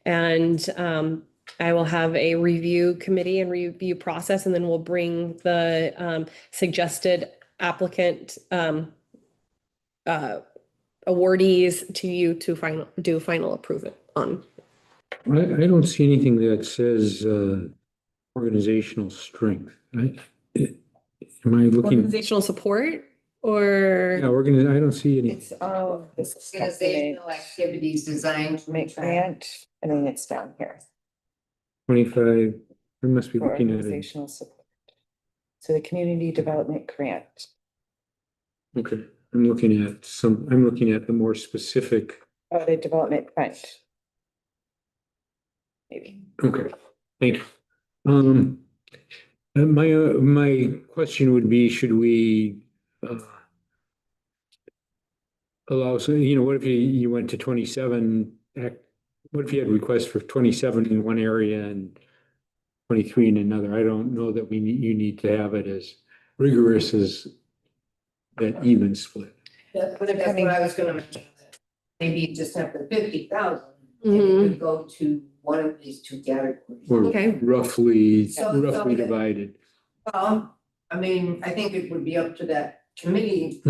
And I will have a review committee and review process, and then we'll bring the suggested applicant awardees to you to do final approval on. I don't see anything that says organizational strength. Am I looking? Organizational support or? Yeah, I don't see any. It's all this Organizational activities designed to make grant, and then it's down here. 25, I must be For looking at it. organizational support. So the community development grant. Okay, I'm looking at the more specific. Oh, the development fund. Maybe. Okay, thank you. My question would be, should we allow, so, what if you went to 27, what if you had requests for 27 in one area and 23 in another? I don't know that you need to have it as rigorous as that even split. That's what I was gonna mention. Maybe you just have the 50,000 and it Mhm. could go to one of these two categories. Or Okay. roughly So- divided. I mean, I think it would be up to that committee.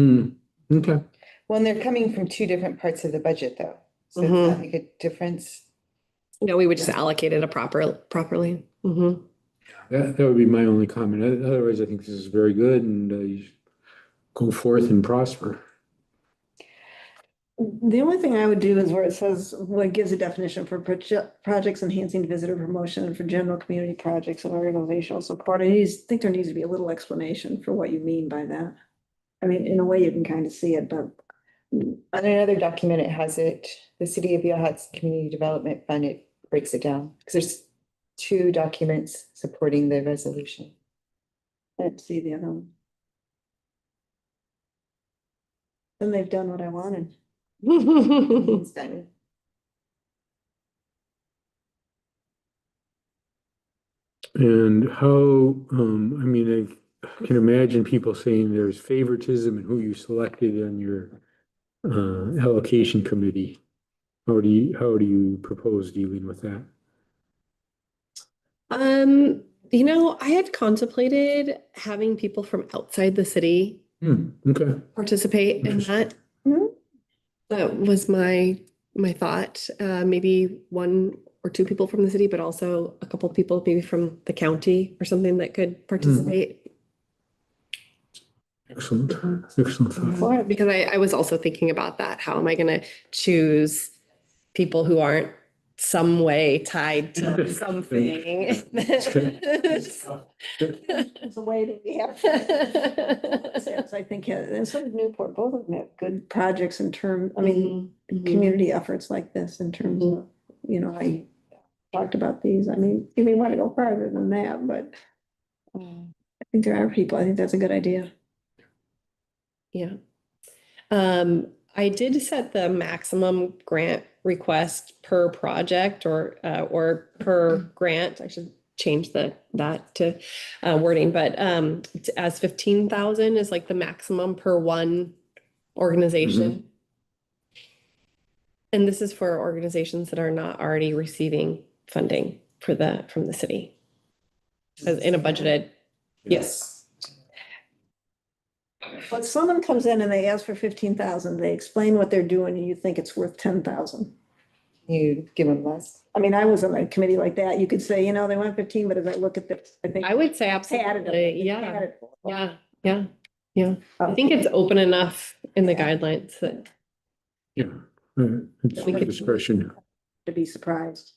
Okay. Well, and they're coming from two different parts of the budget though. So does that make a difference? No, we would just allocate it properly. Mhm. That would be my only comment. Otherwise, I think this is very good and you should go forth and prosper. The only thing I would do is where it says, what gives a definition for projects enhancing visitor promotion and for general community projects and organizational support. Think there needs to be a little explanation for what you mean by that. I mean, in a way you can kind of see it, but On another document, it has it, the City of Yahat's Community Development Fund, it breaks it down, because there's two documents supporting the resolution. I didn't see the other one. Then they've done what I wanted. It's done. And how, I mean, I can imagine people saying there's favoritism in who you selected on your allocation committee. How do you propose dealing with that? You know, I had contemplated having people from outside the city Okay. participate in that. That was my thought. Maybe one or two people from the city, but also a couple people maybe from the county or something that could participate. Excellent, excellent thought. Because I was also thinking about that. How am I going to choose people who aren't some way tied to something? It's a way to be I think, and so did Newport, both of them have good projects in terms, I mean, community efforts like this in terms of, you know, I talked about these. I mean, you may want to go farther than that, but I think there are people, I think that's a good idea. Yeah. I did set the maximum grant request per project or per grant. I should change that to wording, but as 15,000 is like the maximum per one organization. And this is for organizations that are not already receiving funding from the city as in a budgeted. Yes. But someone comes in and they ask for 15,000, they explain what they're doing and you think it's worth 10,000. You give them less. I mean, I was on a committee like that. You could say, you know, they want 15, but as I look at this, I think. I would say absolutely. Yeah. I think it's open enough in the guidelines that. Yeah. It's We could- discretion. To be surprised.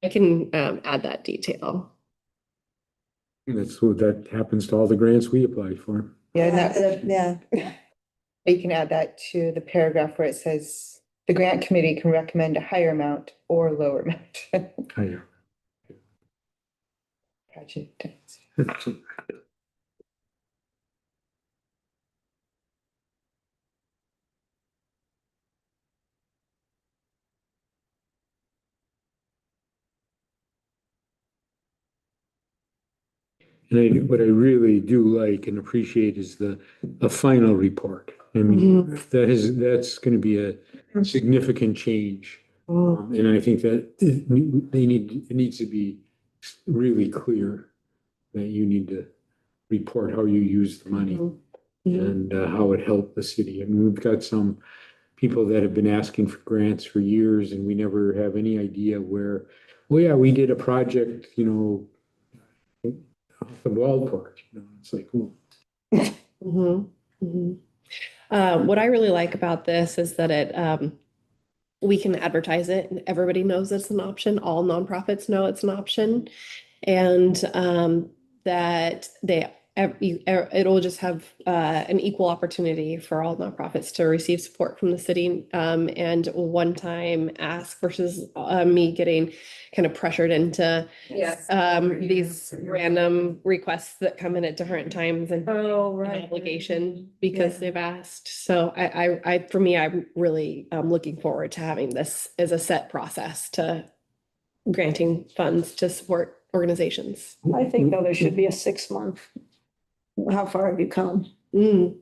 I can add that detail. That's what that happens to all the grants we apply for. Yeah, and that, Yeah. you can add that to the paragraph where it says, the grant committee can recommend a higher amount or lower amount. Higher. Project. And what I really do like and appreciate is the final report. I mean, that's going to be a significant change. And I think that it needs to be really clear that you need to report how you use the money and how it helped the city. I mean, we've got some people that have been asking for grants for years and we never have any idea where, oh yeah, we did a project, you know, the Waldport, you know, it's like, What I really like about this is that it we can advertise it and everybody knows it's an option. All nonprofits know it's an option, and that it'll just have an equal opportunity for all nonprofits to receive support from the city, and one-time ask versus me getting kind of pressured into these random requests that come in at different times and an obligation because they've asked. So for me, I'm really looking forward to having this as a set process to granting funds to support organizations. I think though there should be a 6-month. How far have you come? To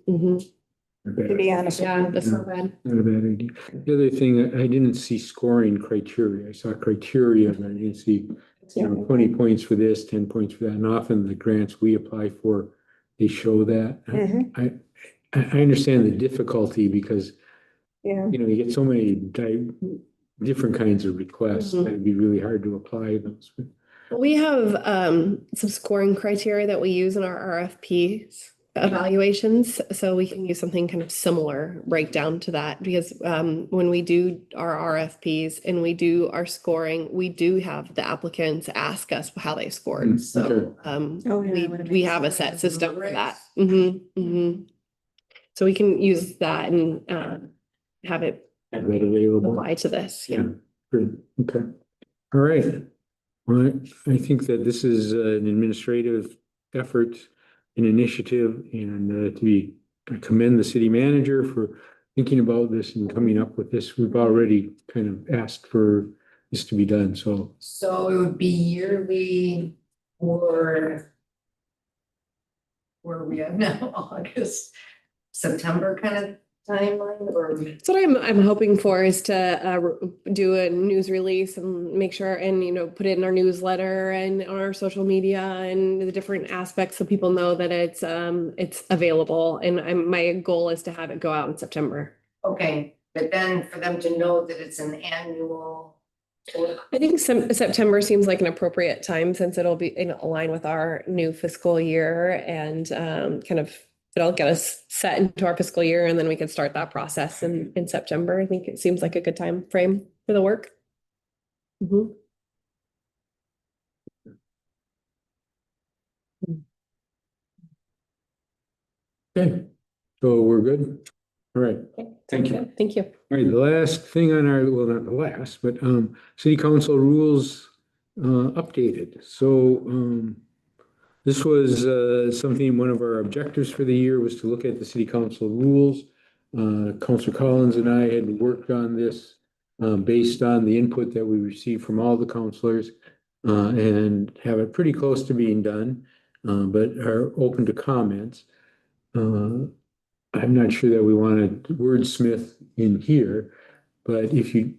be honest. Yeah, that's not bad. Not a bad idea. The other thing, I didn't see scoring criteria. I saw criteria, but I didn't see, you know, 20 points for this, 10 points for that. And often the grants we apply for, they show that. I understand the difficulty because, you know, you get so many different kinds of requests. It'd be really hard to apply those. We have some scoring criteria that we use in our RFPs evaluations, so we can use something kind of similar breakdown to that, because when we do our RFPs and we do our scoring, we do have the applicants ask us how they scored. So Oh, yeah, what a we nice have a score. set system for that. So we can use that and have it Have that available. apply to this. Yeah. Good, okay. All right. Well, I think that this is an administrative effort, an initiative, and I commend the city manager for thinking about this and coming up with this. We've already kind of asked for this to be done, so. So it would be yearly or where are we at now, August, September kind of timeline, or? So what I'm hoping for is to do a news release and make sure and, you know, put it in our newsletter and on our social media and the different aspects so people know that it's available. And my goal is to have it go out in September. Okay, but then for them to know that it's an annual. I think September seems like an appropriate time since it'll be in align with our new fiscal year and kind of it'll get us set into our fiscal year and then we can start that process in September. I think it seems like a good time frame for the work. Okay, so we're good? All right, thank you. Thank you. All right, the last thing on our, well, not the last, but city council rules updated. So this was something, one of our objectives for the year was to look at the city council rules. Councilor Collins and I had worked on this based on the input that we received from all the councilors and have it pretty close to being done, but are open to comments. I'm not sure that we want to wordsmith in here, but if you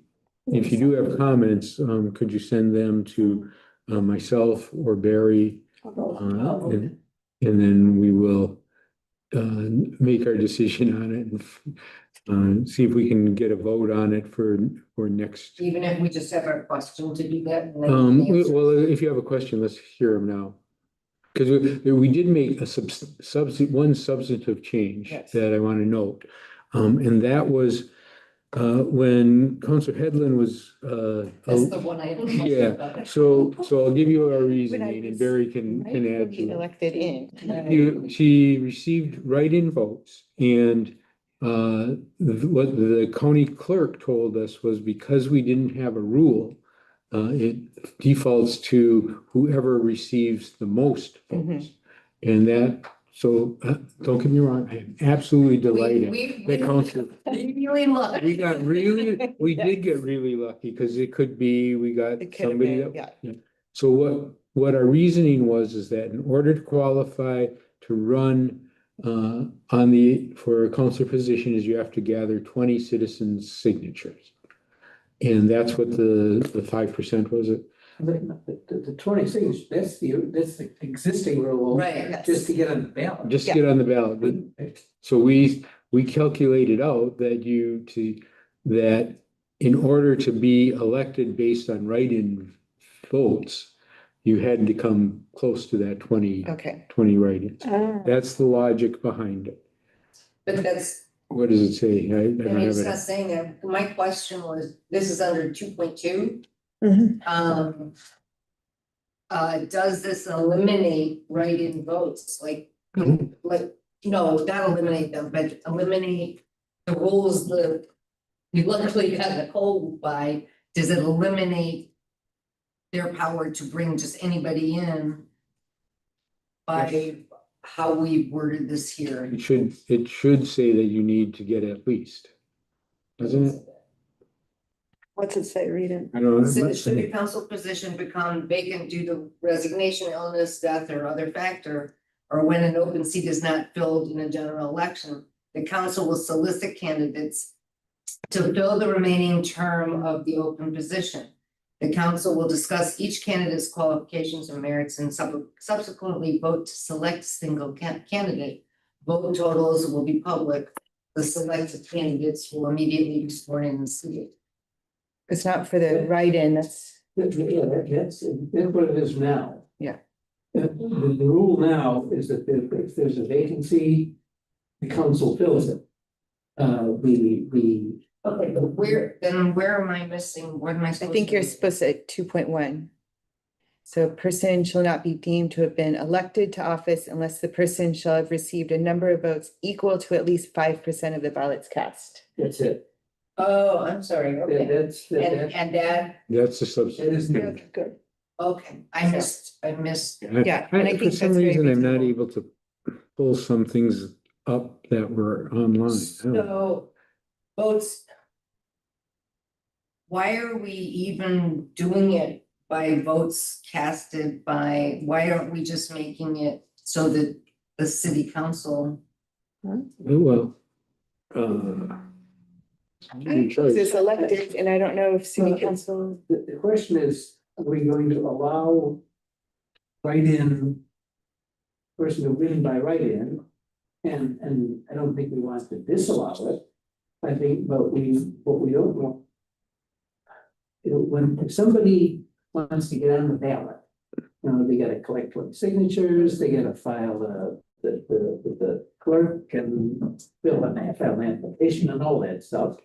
do have comments, could you send them to myself or Barry? And then we will make our decision on it and see if we can get a vote on it for next. Even if we just have our question to do that. and then answer. Well, if you have a question, let's hear them now. Because we did make a one substantive change that I want to note. And that was when Councilor Headland was. That's the one I have. a question Yeah, about. so I'll give you our reasoning and Barry can add to it. Elected in. She received write-in votes and what the county clerk told us was because we didn't have a rule, it defaults to whoever receives the most votes. And that, so don't get me wrong, I am absolutely delighted that council. Really lucky. We did get really lucky because it could be, we got It could have somebody been, that. yeah. So what our reasoning was is that in order to qualify to run for a council position is you have to gather 20 citizens' signatures. And that's what the 5% was it? The 26, that's the existing rule. Right. Just to get on the ballot. Just to get on the ballot. But- So we calculated out that in order to be elected based on write-in votes, you had to come close to that 20 write-ins. That's the logic behind it. But that's, What does it say? I I don't mean, have it's it. not saying that. My question was, this is under 2.2. Does this eliminate write-in votes? Like, no, not eliminate them, but eliminate the rules that we luckily got Nicole by. Does it eliminate their power to bring just anybody in by how we worded this here? It should say that you need to get at least, doesn't it? What's it say? Read it. I don't So know. should a council position become vacant due to resignation, illness, death, or other factor, or when an open seat is not filled in a general election, the council will solicit candidates to fill the remaining term of the open position. The council will discuss each candidate's qualifications and merits and subsequently vote to select a single candidate. Vote totals will be public. The selected candidates will immediately be sworn in and seated. It's not for the write-in, that's That's what it is now. Yeah. The rule now is that if there's a vacancy, the council fills it. Okay, but where am I missing? What am I I supposed to? think you're supposed to, 2.1. So a person shall not be deemed to have been elected to office unless the person shall have received a number of votes equal to at least 5% of the ballots cast. That's it. Oh, I'm sorry, okay. That's, And that, That's the subset. that is new. Good. okay, I missed. Yeah, and I think For that's some very reason, I'm not reasonable. able to pull some things up that were online. I don't know. So, votes. Why are we even doing it by votes casted by, why aren't we just making it so that the city council? Well, It's elected, and I don't know if city council, The question is, are we going to allow write-in person to win by write-in? And I don't think we want to disallow it. I think, but what we don't want. If somebody wants to get on the ballot, they gotta collect 20 signatures, they gotta file the clerk and file an application and all that stuff.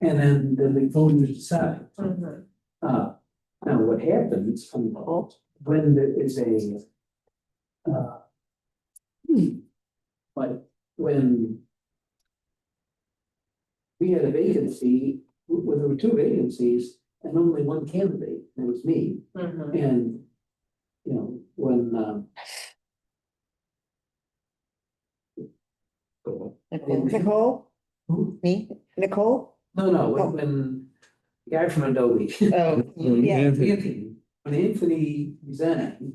And then the voters decide. Now, what happens when there is but when we had a vacancy, well, there were 2 vacancies and only 1 candidate, it was me. And, when, Nicole, me, Nicole? no, when the guy from Adobe. Oh, yeah. Anthony, when Anthony resigned,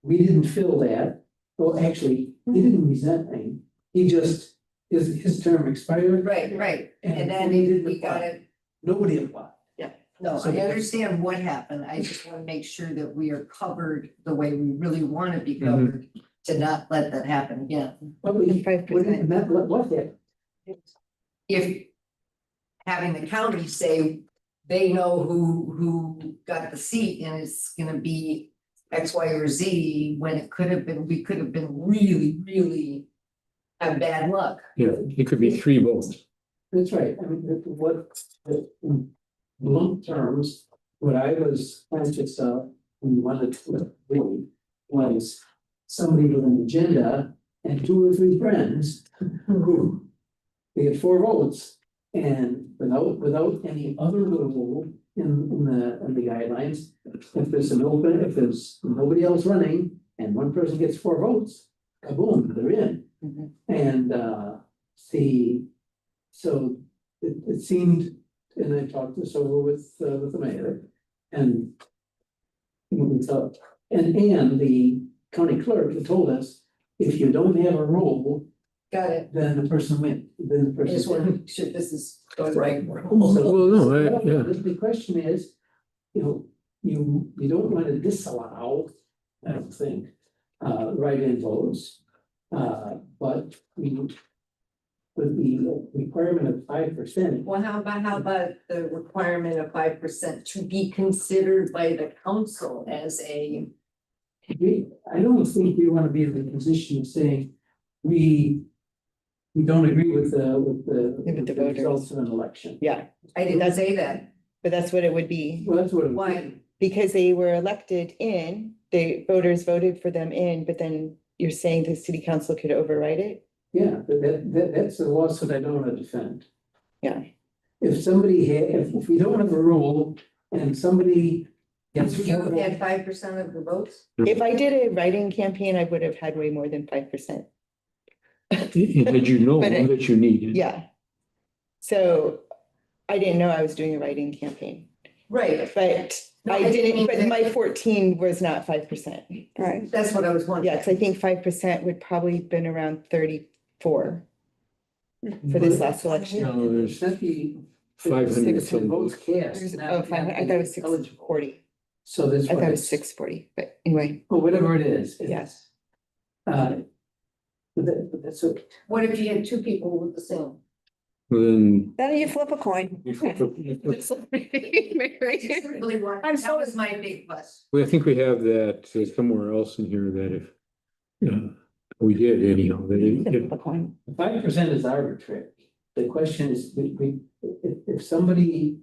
we didn't fill that. Well, actually, he didn't resign. He just, his term expired. Right, and then he didn't we apply. got it. Nobody applied. No, So- I understand what happened. I just want to make sure that we are covered the way we really want to be covered. To not let that happen again. But we, 5%. what happened? If having the county say they know who got the seat and it's gonna be X, Y, or Z, when it could have been, we could have been really have bad luck. yeah, it could be 3 votes. That's right. I mean, in blunt terms, what I was conscious of when we wanted to win was somebody with an agenda and 2 or 3 friends who they get 4 votes. And without any other rule in the guidelines, if there's nobody else running and 1 person gets 4 votes, kaboom, they're in. And so it seemed, and I talked this over with the mayor and we thought, and the county clerk had told us, if you don't have a rule, Got it. then the person wins, then the I person. just want to make sure this is going right. Well, no, yeah. The question is, you don't want to disallow, I don't think, write-in votes. But with the requirement of 5%. Well, how about the requirement of 5% to be considered by the council as a? I don't think we want to be in the position of saying, we don't agree with the voters. results of an election. Yeah, I didn't say that. but that's what it would be, Well, that's what. it- Why? because they were elected in, the voters voted for them in, but then you're saying the city council could override it? Yeah, but that's the lawsuit I don't want to defend. Yeah. If somebody if we don't have a rule and somebody gets. You had 5% of the votes? If I did a write-in campaign, I would have had way more than 5%. Did you know But that you needed? Yeah. So I didn't know I was doing a write-in campaign, Right, but No, I I didn't didn't, mean but to- my 14 was not 5%. Right. that's what I was wondering. Yes, I think 5% would probably been around 34 for this last election. No, there's Not the. 500 Six some votes cast. There's- not- Oh, 500, I thought it was eligible. 640. So that's. I what thought it was it's- 640, but anyway, Or whatever it is. yes. But that's what, What if you had 2 people with the same? Then. Then you flip a coin. That was my big bus. Well, I think we have that somewhere else in here that if, we did anyhow, that if, 5% is arbitrary. The question is, if somebody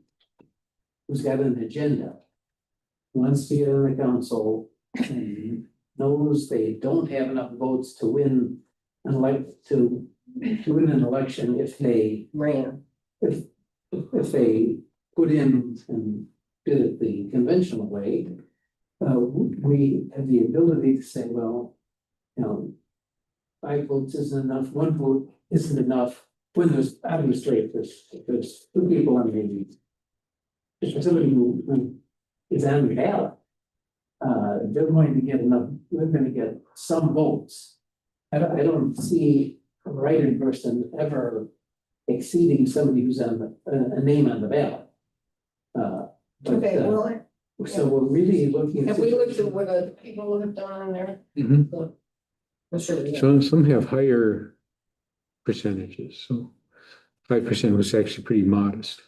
who's got an agenda wants to get on the council and knows they don't have enough votes to win to win an election if they Ran. if they put in and did it the conventional way, we have the ability to say, well, 5 votes isn't enough, 1 vote isn't enough, when there's obviously, if there's 2 people on the, if somebody who is on the ballot, they're going to get enough, they're gonna get some votes. I don't see a write-in person ever exceeding somebody who's on a name on the ballot. Okay, well, So we're really looking. have we looked at what other people have done on there? Mhm. I'm sure we have. some have higher percentages, so 5% was actually pretty modest.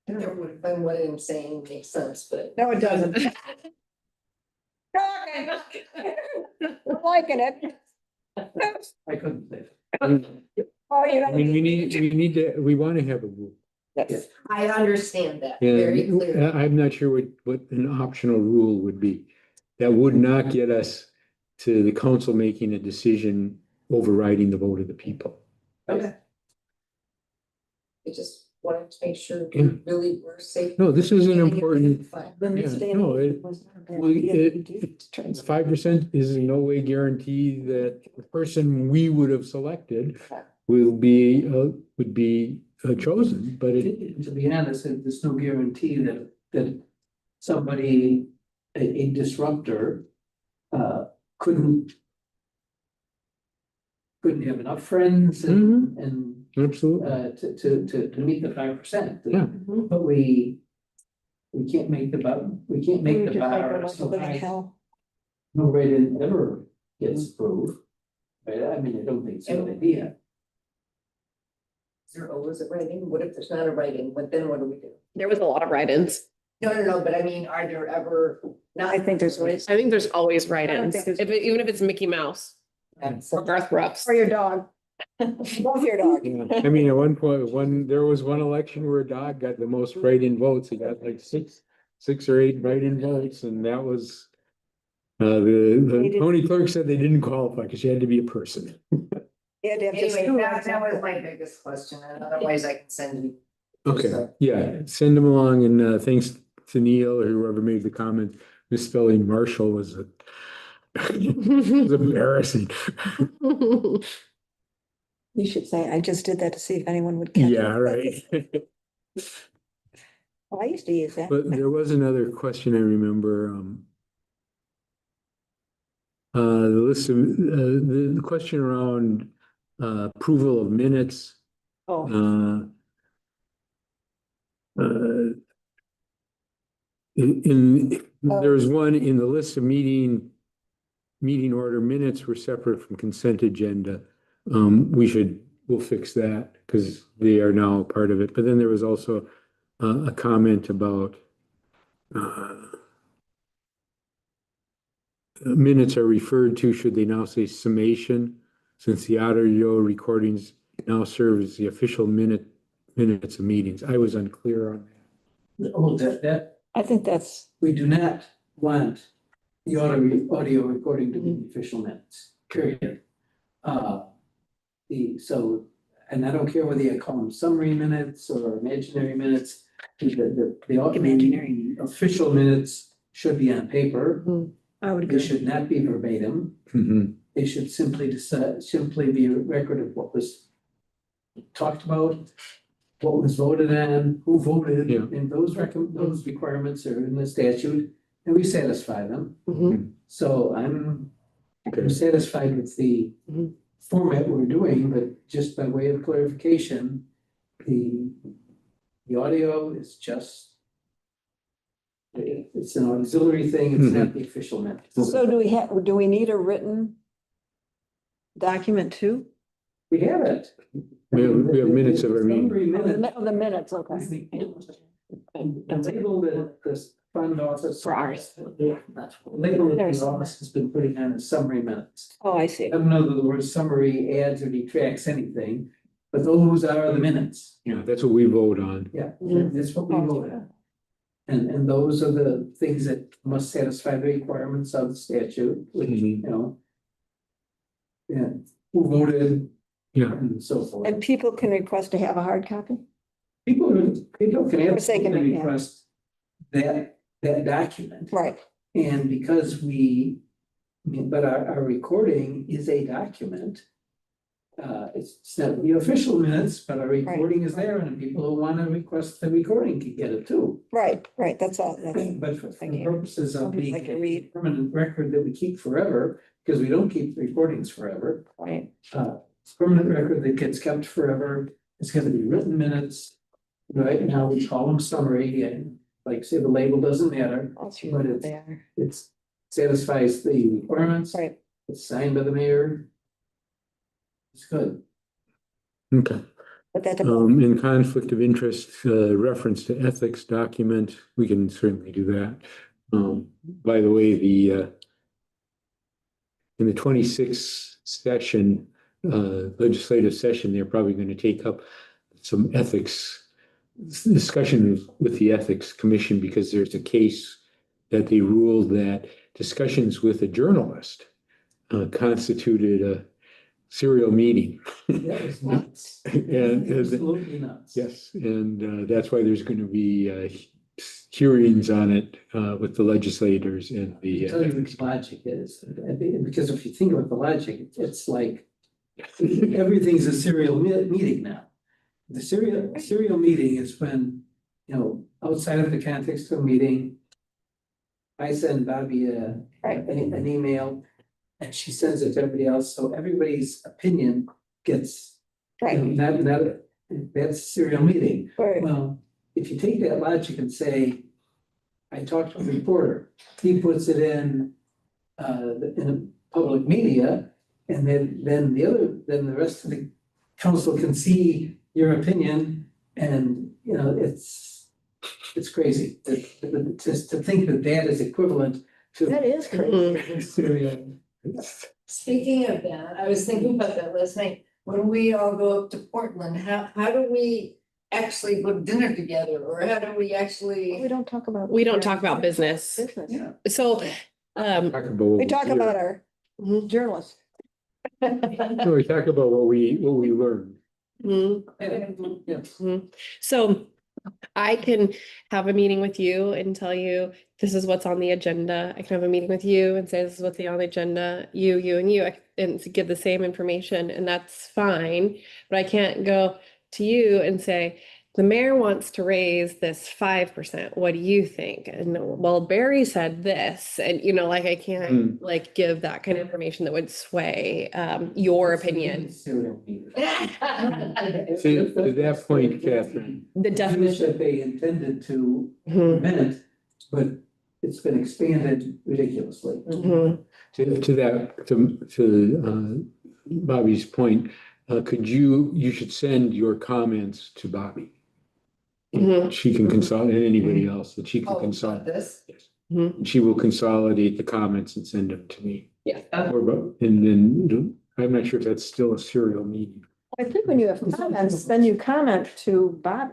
That would have been what I'm saying makes sense, but. No, it doesn't. We're liking it. I couldn't say. Oh, you I mean, we want to have a rule. Yes. I understand that very And clearly. I'm not sure what an optional rule would be. That would not get us to the council making a decision overriding the vote of the people. Okay. I just wanted to make sure Yeah. we really were safe. No, this is an important, Fine. yeah, no, it's 5% is in no way guarantee that the person we would have selected would be chosen, but it. To be honest, there's no guarantee that somebody, a disruptor, couldn't have enough friends and Absolutely. to meet the 5%. Yeah. But we can't make the bar so high. No write-in ever gets approved. Right? I mean, I don't think it's a good idea. Is there always a write-in? What if there's not a write-in? But then what do we do? There was a lot of write-ins. No, but I mean, are there ever not? I think there's always. I think there's always I don't write-ins, think there's- even if it's Mickey Mouse or Garth Brooks. For your dog. Both your dog. I mean, at one point, there was one election where a dog got the most write-in votes. He got like six or 8 write-in votes, and that was. The county clerk said they didn't qualify because you had to be a person. Yeah, to have just Anyway, two that was rights. my biggest question, and otherwise I can send you. Okay, yeah, send them along, and thanks to Neil or whoever made the comment. Misspelling Marshall was was embarrassing. You should say, I just did that to see if anyone would catch it. Yeah, right. Well, I used to use that. But there was another question I remember, the list of, the question around, approval of minutes. Oh, There was one in the list of meeting order minutes were separate from consent agenda. We'll fix that because they are now part of it. But then there was also a comment about minutes are referred to, should they now say summation, since the audio recordings now serve as the official minutes of meetings. I was unclear on that. Oh, that, I think that's, we do not want the audio recording to be the official minutes, period. And I don't care whether you call them summary minutes or imaginary minutes, the official minutes should be on paper. I would They agree. should not be verbatim. Mhm. They should simply be a record of what was talked about, what was voted on, who voted, Yeah. and those requirements are in the statute, and we satisfy them. So I'm satisfied with the format we're doing, but just by way of clarification, the audio is just it's an auxiliary thing, it's not the official minutes. So do we need a written document too? We haven't. We have minutes of our meeting. Summary minutes. The minutes, okay. And label this fund office. Label that the office has been putting on as summary minutes. Oh, I see. I don't know that the word summary adds or detracts anything, but those are the minutes. Yeah, that's what we vote on. Yeah, that's what we vote on. And those are the things that must satisfy the requirements of the statute, which, you know. Yeah, who voted Yeah, and so forth. And people can request to have a hard copy? People can Or say can- absolutely yeah. request that document. Right. And because but our recording is a document. It's not the official minutes, but our recording is there, and people who want to request the recording can get it too. Right, that's all. But for Thank the you. purposes of Something being like a a read. permanent record that we keep forever, because we don't keep recordings forever. Right. Permanent record that gets kept forever, it's gonna be written minutes. Right now, we call them summary, and like say the label doesn't matter, but it satisfies the requirements. Right. It's signed by the mayor. It's good. okay. But that, In conflict of interest, reference to ethics document, we can certainly do that. By the way, in the 26th session, legislative session, they're probably going to take up some ethics discussion with the Ethics Commission, because there's a case that they ruled that discussions with a journalist constituted a serial meeting. That was nuts. And Absolutely nuts. yes, and that's why there's going to be hearings on it with the legislators and the. Tell you what the logic is, because if you think about the logic, it's like everything's a serial meeting now. The serial meeting is when, you know, outside of the context of a meeting, I send Bobby an email, and she sends it to everybody else, so everybody's opinion gets. That's a serial meeting. Right. Well, if you take that logic and say, I talked to a reporter, he puts it in public media, and then the rest of the council can see your opinion, and, you know, it's crazy. Just to think that is equivalent to. that is crazy. Serial. Speaking of that, I was thinking about that last night, when we all go up to Portland, how do we actually go to dinner together, or how do we actually? We don't talk about. We don't talk about business. Business. So, We talk about our journalists. No, we talk about what we learned. So I can have a meeting with you and tell you, this is what's on the agenda. I can have a meeting with you and say, this is what's on the agenda, you, and you, and to give the same information, and that's fine. But I can't go to you and say, the mayor wants to raise this 5%. What do you think? And well, Barry said this, and you know, like I can't like give that kind of information that would sway your opinion. Serial meeting. To that point, Catherine. The definition That they intended to prevent, but it's been expanded ridiculously. To Bobby's point, you should send your comments to Bobby. She can consolidate, and anybody else that she can consolidate. This? She will consolidate the comments and send them to me. Yeah. And then, I'm not sure if that's still a serial meeting. I think when you have comments, then you comment to Bob.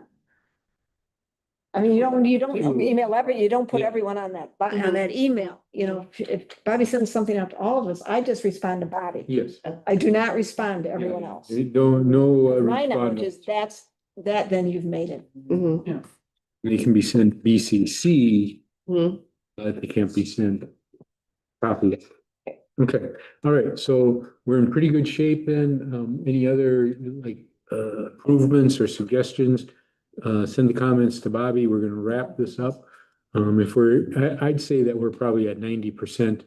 I mean, you don't email you don't put everyone on that button, on that email, you know, if Bobby sends something out to all of us, I just respond to Bobby. Yes. I do not respond to everyone else. No. My knowledge is then you've made it. They can be sent BCC, but they can't be sent copies. Okay, all right, so we're in pretty good shape then. Any other improvements or suggestions? Send the comments to Bobby. We're gonna wrap this up. I'd say that we're probably at 90%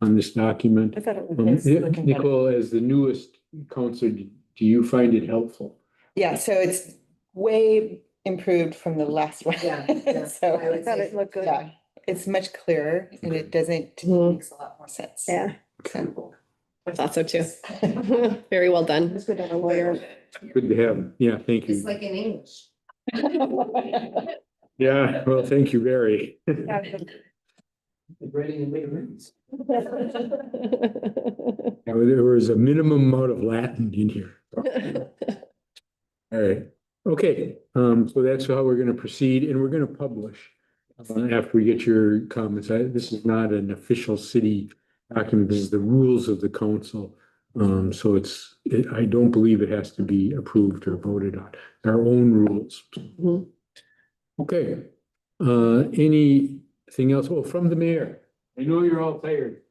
on this document. I thought it was looking Nicole, as the newest counselor, do you find it helpful? Yeah, so it's way improved from the last one. So I thought it looked good. yeah, it's much clearer and it makes a lot more sense. Yeah. So, I thought so too. Very well done. It's good to have a lawyer. Good to have, yeah, thank It's you. like in English. Yeah, well, thank you, Barry. Writing in big rooms. There was a minimum amount of Latin in here. All right, okay, so that's how we're gonna proceed, and we're gonna publish after we get your comments. This is not an official city document, this is the rules of the council. So I don't believe it has to be approved or voted on, our own rules. Mhm. Okay, anything else? Oh, from the mayor. I know you're all tired.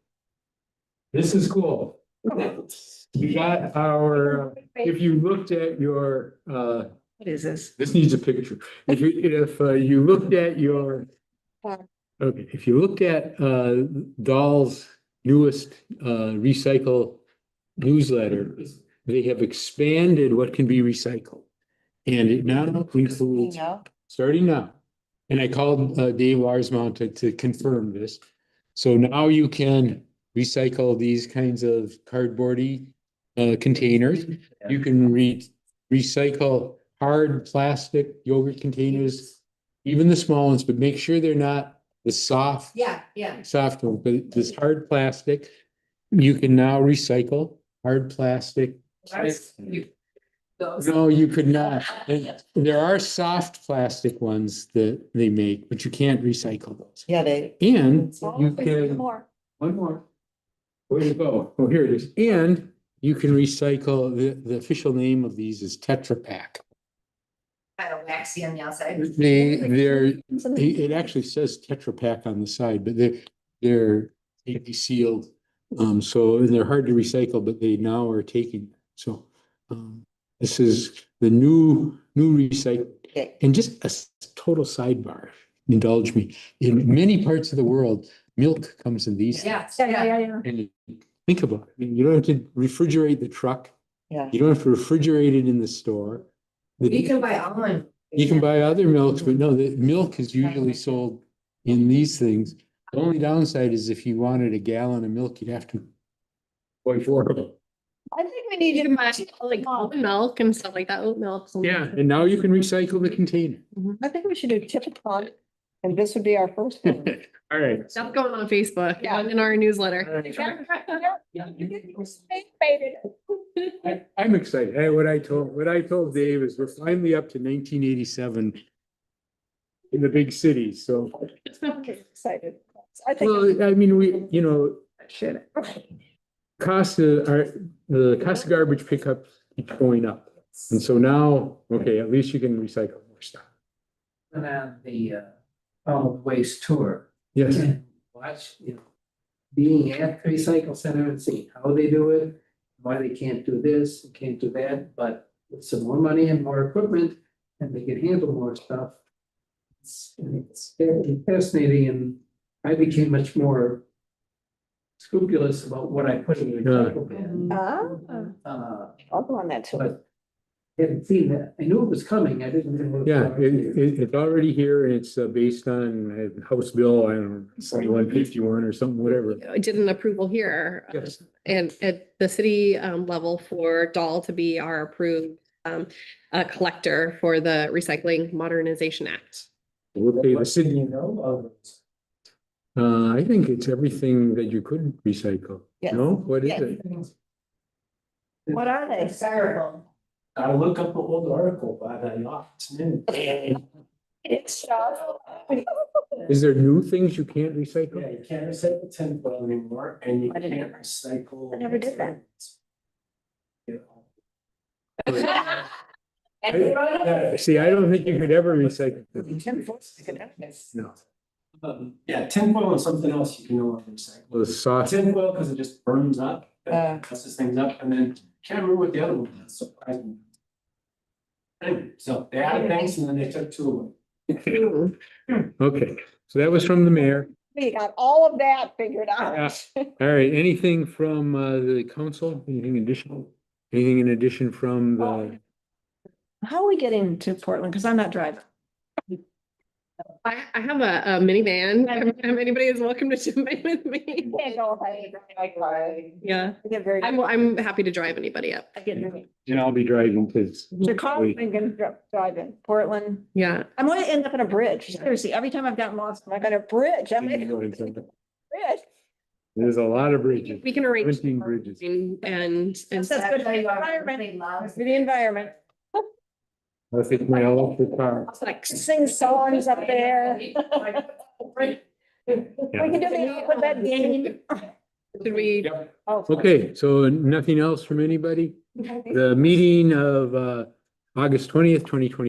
This is cool. We got our, if you looked at your, What is this? this needs a picture. If you looked at your, okay, if you looked at, Dahl's newest, recycle newsletter, they have expanded what can be recycled. And it now includes, starting now. And I called, Dave Larsmont to confirm this. So now you can recycle these kinds of cardboardy, containers. You can recycle hard plastic yogurt containers, even the small ones, but make sure they're not the soft Yeah. one, but this hard plastic. You can now recycle hard plastic. No, you could not. And there are soft plastic ones that they make, but you can't recycle those. Yeah, they. And you can, More. one more. Where to go? Oh, here it is. And you can recycle, the official name of these is Tetra Pak. Kind of waxy on the outside. It actually says Tetra Pak on the side, but they're safety sealed. So and they're hard to recycle, but they now are taking, so, this is the new recycle. And just a total sidebar, indulge me, in many parts of the world, milk comes in these. Yeah. And think about it, you don't have to refrigerate the truck. Yeah. You don't have to refrigerate it in the store. You can buy almond. You can buy other milks, but no, the milk is usually sold in these things. The only downside is if you wanted a gallon of milk, you'd have to buy 4 of them. I think we need You to. can buy like almond milk and stuff like that, oat milk. Yeah, and now you can recycle the container. I think we should do tip-a-thon, and this would be our first one. All right. That's going on Facebook and in our newsletter. I'm excited. Hey, what I told Dave is we're finally up to 1987 in the big cities, so. Excited. I think. Well, I mean, the cost of garbage pickup keeps going up. And so now, okay, at least you can recycle more stuff. And on the solid waste tour. Yes. Watch, being at the recycle center and seeing how they do it, why they can't do this, and can't do that, but with some more money and more equipment, and they can handle more stuff. It's very fascinating, and I became much more scrupulous about what I put in the recycle bin. I'll go on that too. But I hadn't seen that. I knew it was coming. I didn't know. Yeah, it's already here and it's based on House Bill, I don't know, 7151 or something, whatever. I did an approval here. Yes. And at the city level for Dahl to be our approved collector for the Recycling Modernization Act. We'll pay the What city. do you know of it? I think it's everything that you could recycle. Yes. No, what is Yes. it? What are they? Styrofoam. I look up the old article by the yacht, it's new. It's. Is there new things you can't recycle? Yeah, you can't recycle tinfoil anymore, and you I didn't can't know. recycle. I never did that. See, I don't think you could ever recycle. No, Yeah, tinfoil and something else you can no longer recycle. well, the soft, Tinfoil, because it just burns up, Uh. messes things up, and then can't remember what the other one was, surprising. Anyway, so they added things and then they took 2 away. okay, so that was from the mayor. We got all of that figured out. Yeah. All right, anything from the council, anything additional? Anything in addition from the, How are we getting to Portland? Because I'm not driving. I have a minivan. Anybody is welcome to jump in with me. Can't go if I drive my car. Yeah, I get very. I'm happy to drive anybody up. I get very. And I'll be driving because. Chicago, I'm gonna drive in Portland. Yeah. I'm gonna end up on a bridge. Seriously, every time I've gotten lost, I'm like on a bridge. I'm like, bridge. There's a lot of bridges. We can arrange. 17 bridges. And. That's good for the environment. For the environment. If it's my electric car. It's like, Sing songs up there. We can do the alphabet game. should we? Oh, Okay, so nothing else from anybody? The meeting of August 20th, 2020.